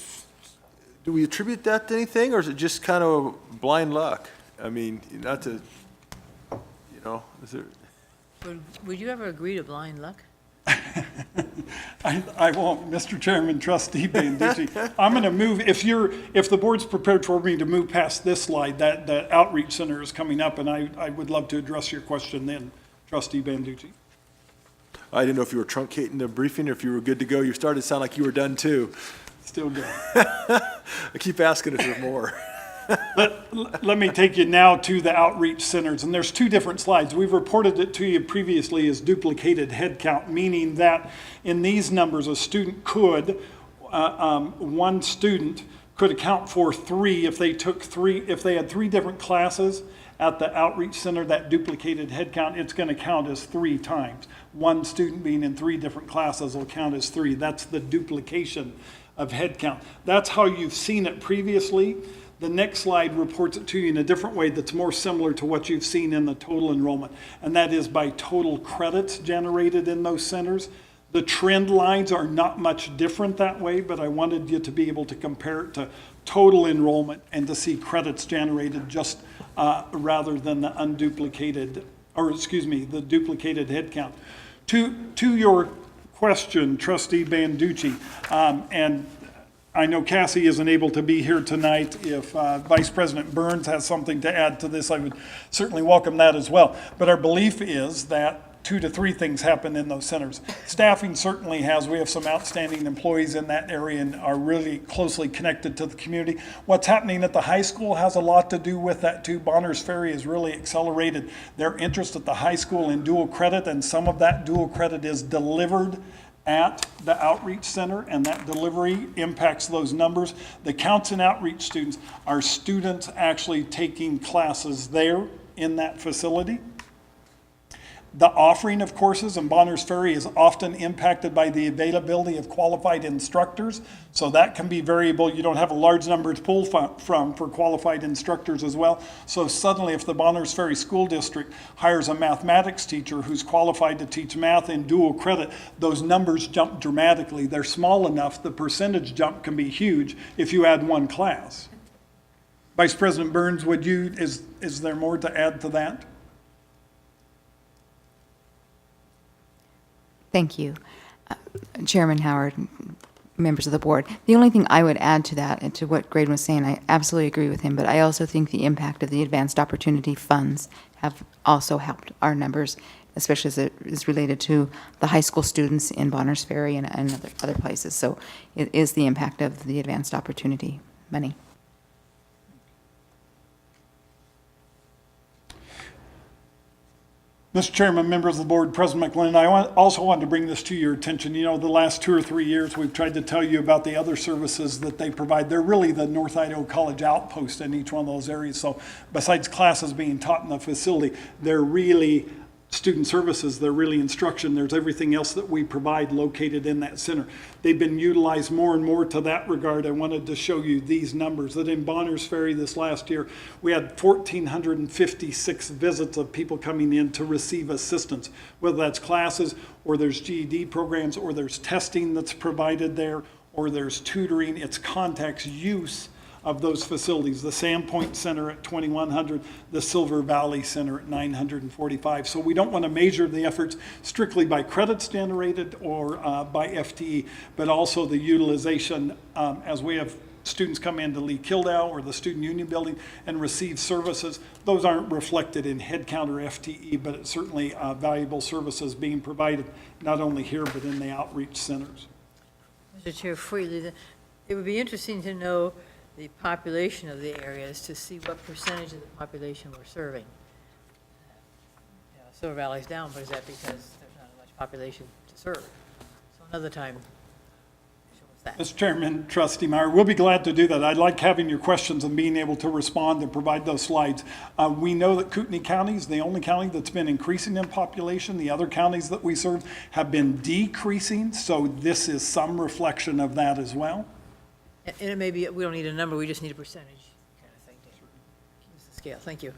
do we attribute that to anything, or is it just kind of blind luck? I mean, not to, is there? Would you ever agree to blind luck? I won't, Mr. Chairman, Trustee Banducci. I'm going to move, if the board's prepared for me to move past this slide, that outreach center is coming up, and I would love to address your question then, Trustee Banducci. I didn't know if you were truncating the briefing or if you were good to go. You started to sound like you were done too. Still good. I keep asking if there's more. Let me take you now to the outreach centers, and there's 2 different slides. We've reported it to you previously as duplicated headcount, meaning that in these numbers, a student could, one student could account for 3 if they had 3 different classes at the outreach center. That duplicated headcount, it's going to count as 3 times. One student being in 3 different classes will count as 3. That's the duplication of headcount. That's how you've seen it previously. The next slide reports it to you in a different way that's more similar to what you've seen in the total enrollment, and that is by total credits generated in those centers. The trend lines are not much different that way, but I wanted you to be able to compare it to total enrollment and to see credits generated just rather than the unduplicated, the duplicated headcount. To your question, Trustee Banducci, and I know Cassie isn't able to be here tonight. If Vice President Burns has something to add to this, I would certainly welcome that as well. But our belief is that 2 to 3 things happen in those centers. Staffing certainly has. We have some outstanding employees in that area and are really closely connected to the community. What's happening at the high school has a lot to do with that too. Bonners Ferry has really accelerated their interest at the high school in dual credit, and some of that dual credit is delivered at the outreach center, and that delivery impacts those numbers. The counts in outreach students are students actually taking classes there in that facility. The offering of courses in Bonners Ferry is often impacted by the availability of qualified instructors, so that can be variable. You don't have a large number to pull from for qualified instructors as well. So suddenly, if the Bonners Ferry School District hires a mathematics teacher who's qualified to teach math in dual credit, those numbers jump dramatically. They're small enough, the percentage jump can be huge if you add one class. Vice President Burns, is there more to add to that? Thank you. Chairman Howard, members of the board. The only thing I would add to that and to what Graydon was saying, I absolutely agree with him, but I also think the impact of the advanced opportunity funds have also helped our numbers, especially as it is related to the high school students in Bonners Ferry and other places. So it is the impact of the advanced opportunity money. Mr. Chairman, members of the board, President McLennan, I also wanted to bring this to your attention. You know, the last 2 or 3 years, we've tried to tell you about the other services that they provide. They're really the North Idaho College outpost in each one of those areas. So besides classes being taught in the facility, they're really student services, they're really instruction. There's everything else that we provide located in that center. They've been utilized more and more to that regard. I wanted to show you these numbers, that in Bonners Ferry this last year, we had 1,456 visits of people coming in to receive assistance, whether that's classes or there's GED programs or there's testing that's provided there or there's tutoring. It's contacts use of those facilities, the Sandpoint Center at 2,100, the Silver Valley Center at 945. So we don't want to measure the efforts strictly by credits generated or by FTE, but also the utilization as we have students come into Lee Kildare or the Student Union Building and receive services. Those aren't reflected in headcount or FTE, but it's certainly valuable services being provided, not only here, but in the outreach centers. Mr. Chair, before you leave, it would be interesting to know the population of the areas to see what percentage of the population we're serving. You know, Silver Valley's down, but is that because there's not much population to serve? So another time, show us that. Mr. Chairman, Trustee Meyer, we'll be glad to do that. I like having your questions and being able to respond and provide those slides. We know that Kootenai County is the only county that's been increasing in population. The other counties that we serve have been decreasing, so this is some reflection of that as well. And it may be, we don't need a number, we just need a percentage kind of thing to give us the scale. Thank you.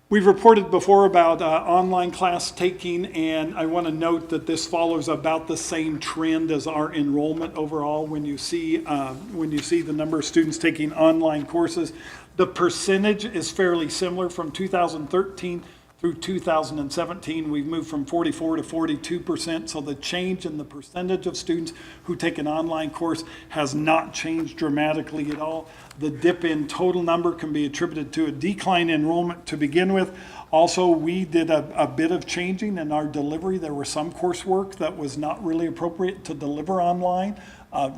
We've reported before about online class taking, and I want to note that this follows about the same trend as our enrollment overall. When you see the number of students taking online courses, the percentage is fairly similar from 2013 through 2017. We've moved from 44 to 42%, so the change in the percentage of students who take an online course has not changed dramatically at all. The dip in total number can be attributed to a decline in enrollment to begin with. Also, we did a bit of changing in our delivery. There was some coursework that was not really appropriate to deliver online.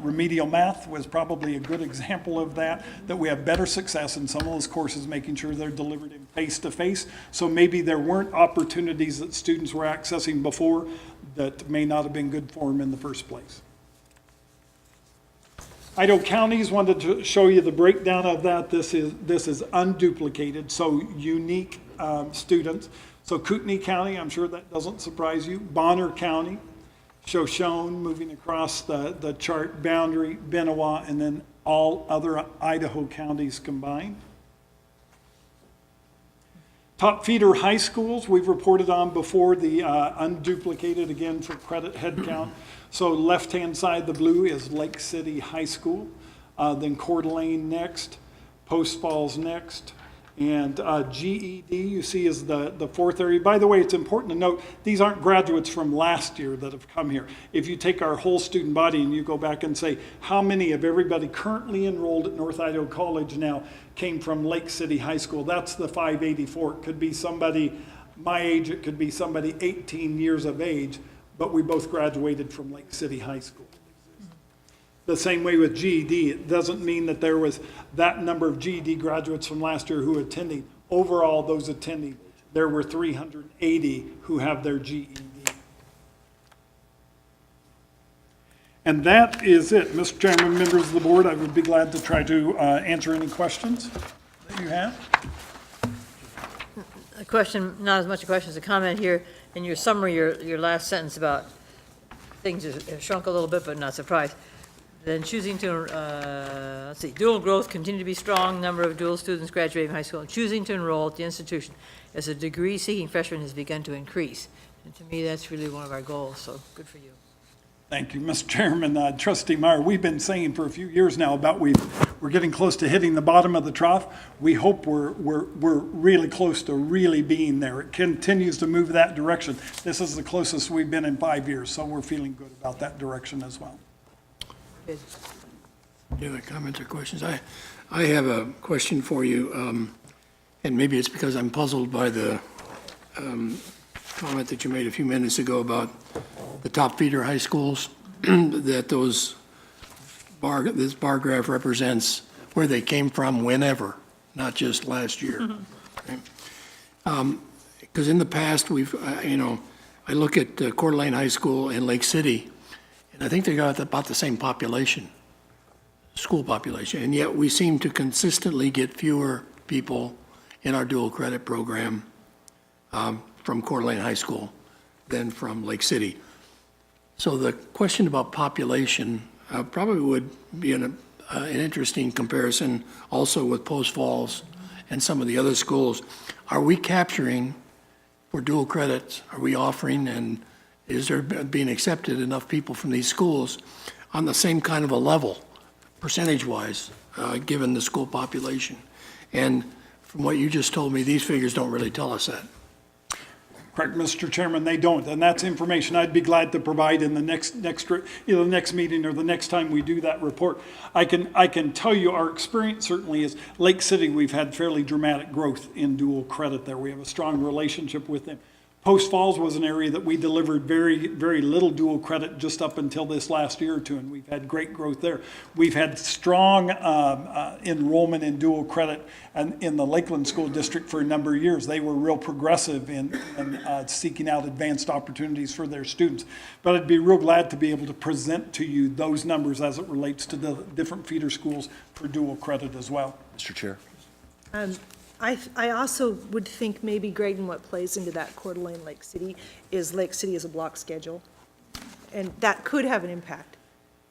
Remedial math was probably a good example of that we have better success in some of those courses making sure they're delivered in face-to-face. So maybe there weren't opportunities that students were accessing before that may not have been good for them in the first place. Idaho counties, wanted to show you the breakdown of that. This is unduplicated, so unique students. So Kootenai County, I'm sure that doesn't surprise you. Bonner County, Shoshone, moving across the chart boundary, Benawa, and then all other Idaho counties combined. Top feeder high schools, we've reported on before, the unduplicated again for credit head count. So left-hand side, the blue is Lake City High School, then Coeur d'Alene next, Post Falls next, and GED you see is the fourth area. By the way, it's important to note, these aren't graduates from last year that have come here. If you take our whole student body and you go back and say, how many of everybody currently enrolled at North Idaho College now came from Lake City High School, that's the 584. It could be somebody my age, it could be somebody 18 years of age, but we both graduated from Lake City High School. The same way with GED, it doesn't mean that there was that number of GED graduates from last year who attending. Overall, those attending, there were 380 who have their GED. And that is it. Mr. Chairman, members of the board, I would be glad to try to answer any questions that you have. question, not as much a question as a comment here. In your summary, your last sentence about things have shrunk a little bit, but not surprised. Then choosing to, let's see, dual growth continue to be strong, number of dual students graduating from high school and choosing to enroll at the institution as a degree-seeking freshman has begun to increase. And to me, that's really one of our goals, so good for you. Thank you, Mr. Chairman. Trustee Meyer, we've been saying for a few years now about we're getting close to hitting the bottom of the trough. We hope we're really close to really being there. It continues to move that direction. This is the closest we've been in 5 years, so we're feeling good about that direction as well. Good. Any other comments or questions? I have a question for you, and maybe it's because I'm puzzled by the comment that you made a few minutes ago about the top feeder high schools, that this bar graph represents where they came from whenever, not just last year. Because in the past, I look at Coeur d'Alene High School and Lake City, and I think they got about the same population, school population, and yet we seem to consistently get fewer people in our dual credit program from Coeur d'Alene High School than from Lake City. So the question about population probably would be an interesting comparison also with Post Falls and some of the other schools. Are we capturing for dual credits? Are we offering, and is there being accepted enough people from these schools on the same kind of a level, percentage-wise, given the school population? And from what you just told me, these figures don't really tell us that. Correct, Mr. Chairman, they don't, and that's information I'd be glad to provide in the next meeting or the next time we do that report. I can tell you our experience certainly is Lake City, we've had fairly dramatic growth in dual credit there. We have a strong relationship with them. Post Falls was an area that we delivered very, very little dual credit just up until this last year or two, and we've had great growth there. We've had strong enrollment in dual credit and in the Lakeland School District for a number of years. They were real progressive in seeking out advanced opportunities for their students. But I'd be real glad to be able to present to you those numbers as it relates to the different feeder schools for dual credit as well. Mr. Chair. I also would think maybe, Graydon, what plays into that Coeur d'Alene Lake City is Lake City is a block schedule. And that could have an impact.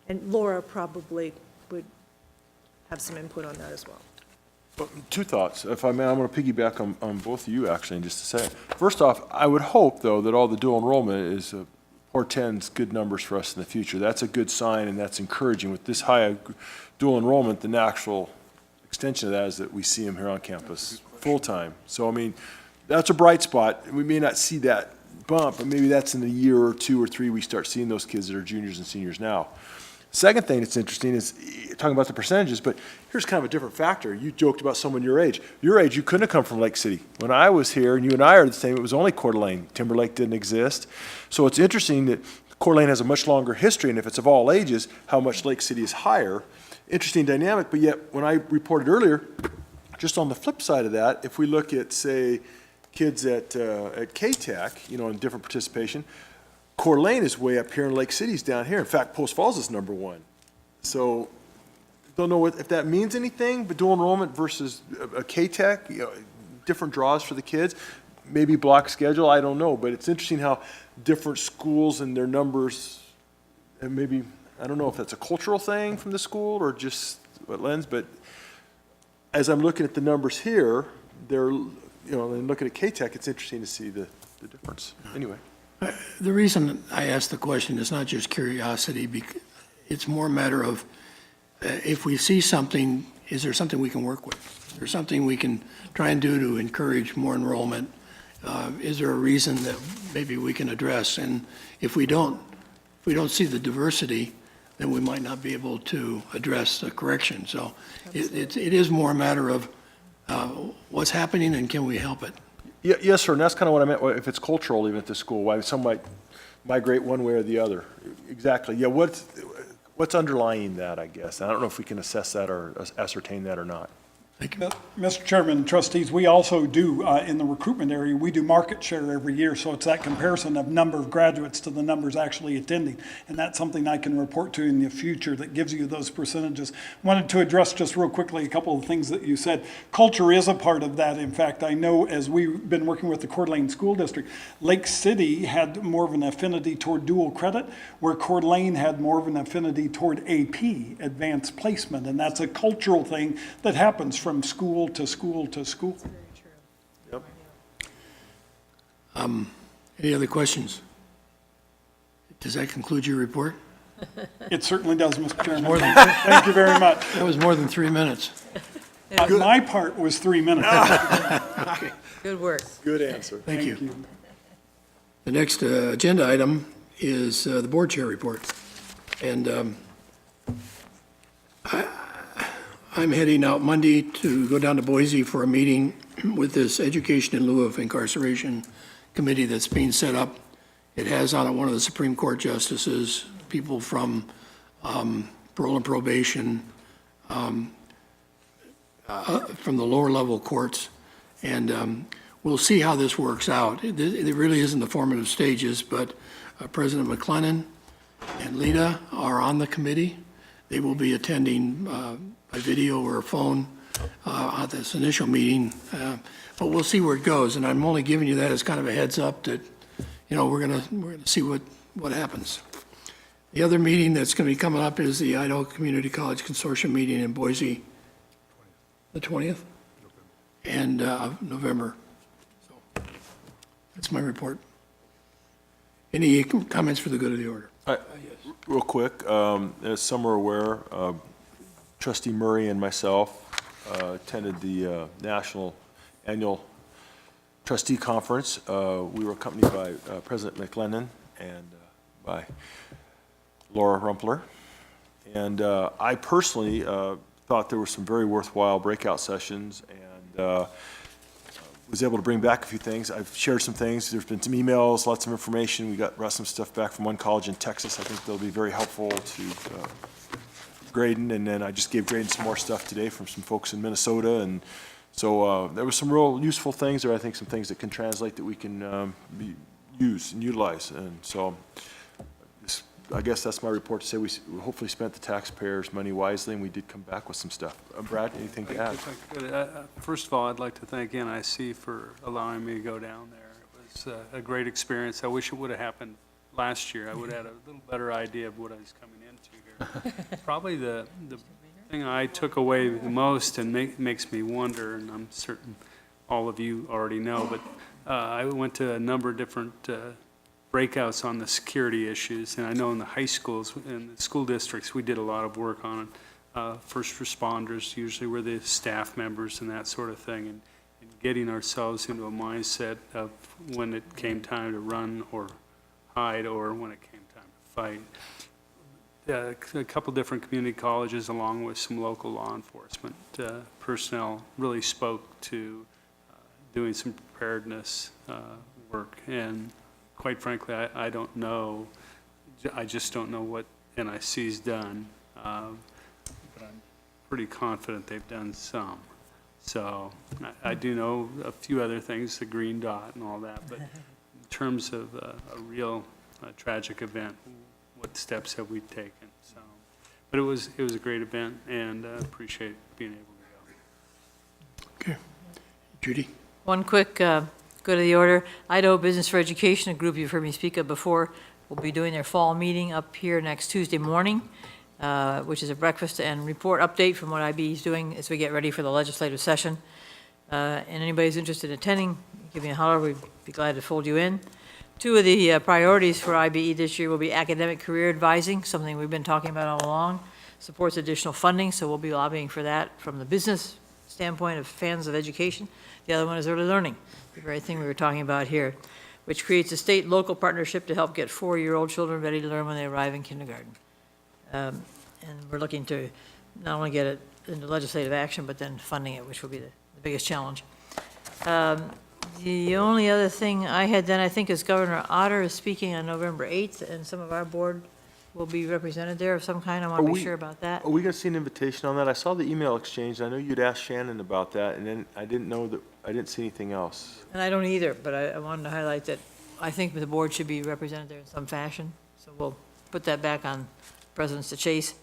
And Laura probably would have some input on that as well. Well, two thoughts. If I may, I'm going to piggyback on both of you, actually, in just a second. First off, I would hope, though, that all the dual enrollment portends good numbers for us in the future. That's a good sign, and that's encouraging. With this high dual enrollment, the natural extension of that is that we see them here on campus full-time. So, I mean, that's a bright spot. We may not see that bump, but maybe that's in a year or 2 or 3 we start seeing those kids that are juniors and seniors now. Second thing that's interesting is talking about the percentages, but here's kind of a different factor. You joked about someone your age. Your age, you couldn't have come from Lake City. When I was here, and you and I are the same, it was only Coeur d'Alene. Timberlake didn't exist. So it's interesting that Coeur d'Alene has a much longer history, and if it's of all ages, how much Lake City is higher. Interesting dynamic, but yet when I reported earlier, just on the flip side of that, if we look at, say, kids at K-Tech, in different participation, Coeur d'Alene is way up here and Lake City's down here. In fact, Post Falls is number 1. So don't know if that means anything, but dual enrollment versus a K-Tech, different draws for the kids, maybe block schedule, I don't know. But it's interesting how different schools and their numbers, and maybe, I don't know if that's a cultural thing from the school or just what lens, but as I'm looking at the numbers here, and looking at K-Tech, it's interesting to see the difference. Anyway. The reason I asked the question is not just curiosity, it's more a matter of if we see something, is there something we can work with? Is there something we can try and do to encourage more enrollment? Is there a reason that maybe we can address? And if we don't see the diversity, then we might not be able to address the correction. So it is more a matter of what's happening and can we help it? Yes, sir, and that's kind of what I meant, if it's cultural even at the school, why some might migrate one way or the other. Exactly, yeah, what's underlying that, I guess? I don't know if we can assess that or ascertain that or not. Mr. Chairman, trustees, we also do, in the recruitment area, we do market share every year, so it's that comparison of number of graduates to the numbers actually attending. And that's something I can report to in the future that gives you those percentages. Wanted to address just real quickly a couple of things that you said. Culture is a part of that. In fact, I know as we've been working with the Coeur d'Alene School District, Lake City had more of an affinity toward dual credit, where Coeur d'Alene had more of an affinity toward AP, advanced placement. And that's a cultural thing that happens from school to school to school. Yep. Any other questions? Does that conclude your report? It certainly does, Mr. Chairman. More than- Thank you very much. That was more than 3 minutes. My part was 3 minutes. Good work. Good answer. Thank you. The next agenda item is the board chair report. And I'm heading out Monday to go down to Boise for a meeting with this Education in lieu of Incarceration committee that's being set up. It has on it one of the Supreme Court justices, people from parole and probation, from the lower level courts, and we'll see how this works out. It really isn't the formative stages, but President McLennan and Lita are on the committee. They will be attending by video or phone at this initial meeting, but we'll see where it goes. And I'm only giving you that as kind of a heads up that, you know, we're gonna see what happens. The other meeting that's going to be coming up is the Idaho Community College Consortium meeting in Boise, the 20th, and November. So that's my report. Any comments for the good of the order? Real quick, as some are aware, Trustee Murray and myself attended the National Annual Trustee Conference. We were accompanied by President McLennan and by Laura Rumpler. And I personally thought there were some very worthwhile breakout sessions, and was able to bring back a few things. I've shared some things. There's been some emails, lots of information. We brought some stuff back from one college in Texas. I think they'll be very helpful to Graydon, and then I just gave Graydon some more stuff today from some folks in Minnesota, and so there was some real useful things there. I think some things that can translate that we can use and utilize, and so I guess that's my report to say we hopefully spent the taxpayers' money wisely, and we did come back with some stuff. Brad, anything to add? First of all, I'd like to thank NIC for allowing me to go down there. It was a great experience. I wish it would have happened last year. I would have had a little better idea of what I was coming into here. Probably the thing I took away the most and makes me wonder, and I'm certain all of you already know, but I went to a number of different breakouts on the security issues, and I know in the high schools and the school districts we did a lot of work on it. First responders usually were the staff members and that sort of thing, and getting ourselves into a mindset of when it came time to run or hide or when it came time to fight. A couple different community colleges along with some local law enforcement personnel really spoke to doing some preparedness work, and quite frankly, I don't know, I just don't know what NIC's done, but I'm pretty confident they've done some. So I do know a few other things, the green dot and all that, but in terms of a real tragic event, what steps have we taken? So, but it was a great event, and appreciate being able to go. Okay. Judy? One quick go to the order. Idaho Business for Education, a group you've heard me speak of before, will be doing their fall meeting up here next Tuesday morning, which is a breakfast and report update from what IB is doing as we get ready for the legislative session. And anybody who's interested in attending, give me a holler. We'd be glad to fold you in. Two of the priorities for IBE this year will be academic career advising, something we've been talking about all along. Supports additional funding, so we'll be lobbying for that from the business standpoint of fans of education. The other one is early learning, the very thing we were talking about here, which creates a state-local partnership to help get 4-year-old children ready to learn when they arrive in kindergarten. And we're looking to not only get it into legislative action, but then funding it, which will be the biggest challenge. The only other thing I had then, I think, is Governor Otter is speaking on November 8th, and some of our board will be represented there of some kind. I want Are to be we- sure about that. Are we gonna see an invitation on that? I saw the email exchange. I know you'd asked Shannon about that, and then I didn't know that, I didn't see anything else. And I don't either, but I wanted to highlight that I think the board should be represented there in some fashion. So we'll put that back on Presidents to Chase.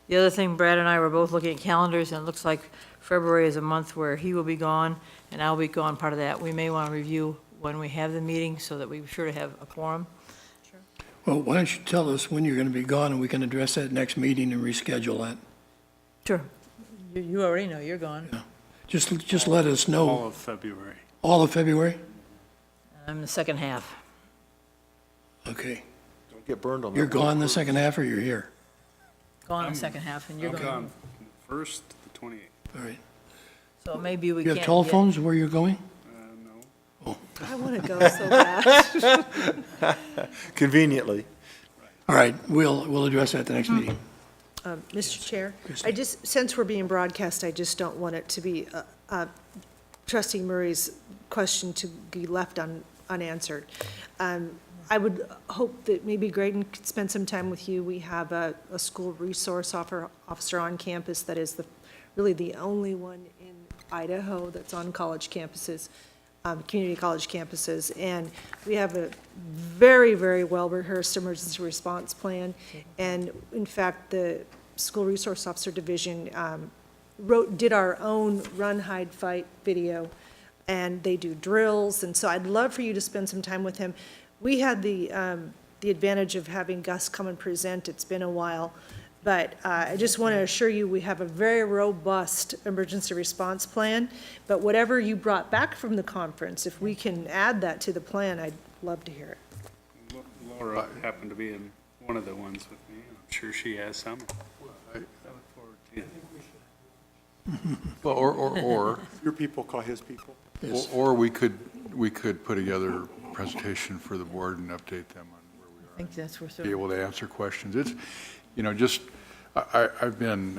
The other thing, Brad and I were both looking at calendars, and it looks like February is a month where he will be gone, and I'll be gone part of that. We may want to review when we have the meeting so that we're sure to have a quorum. Well, why don't you tell us when you're going to be gone, and we can address that next meeting and reschedule that. Sure. You already know, you're gone. Just let us know. All of February. All of February? I'm the second half. Okay. Don't get burned on that. You're one. gone the second half, or you're here? Gone the second half, and you're I'm gone. gone from the 1st to the 28th. All right. So maybe we You can't. have telephones where you're going? No. I want to go so bad. Conveniently. All right, we'll address that at the next meeting. Mr. Chair, I just, since we're being broadcast, I just don't want it to be, Trustee Murray's question to be left unanswered. I would hope that maybe Graydon could spend some time with you. We have a school resource officer on campus that is really the only one in Idaho that's on college campuses, community college campuses. And we have a very, very well-rehearsed emergency response plan. And in fact, the School Resource Officer Division did our own run, hide, fight video, and they do drills. And so I'd love for you to spend some time with him. We had the advantage of having Gus come and present. It's been a while. But I just want to assure you, we have a very robust emergency response plan. But whatever you brought back from the conference, if we can add that to the plan, I'd love to hear it. Laura happened to be in one of the ones with me. I'm sure she has some. I look forward to it. Well, or Your people call his people. or we could put together a presentation for the board and update them on where we are. I think that's where. Be able to answer questions. It's, just, I've been,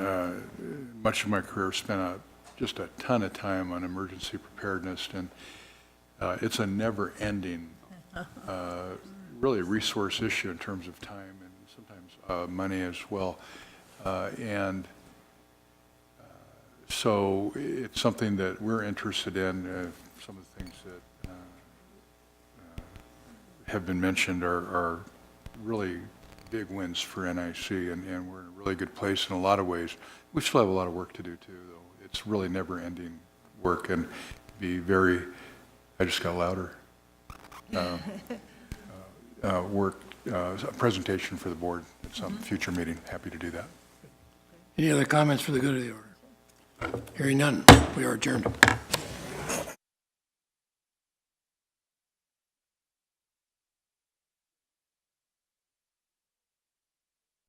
much of my career spent just a ton of time on emergency preparedness, and it's a never-ending, really resource issue in terms of time and sometimes money as well. And so it's something that we're interested in. Some of the things that have been mentioned are really big wins for NIC, and we're in a really good place in a lot of ways. We still have a lot of work to do too, though. It's really never-ending work, and I just got louder. A presentation for the board at some future meeting. Happy to do that. Any other comments for the good of the order? Hearing none, we are adjourned.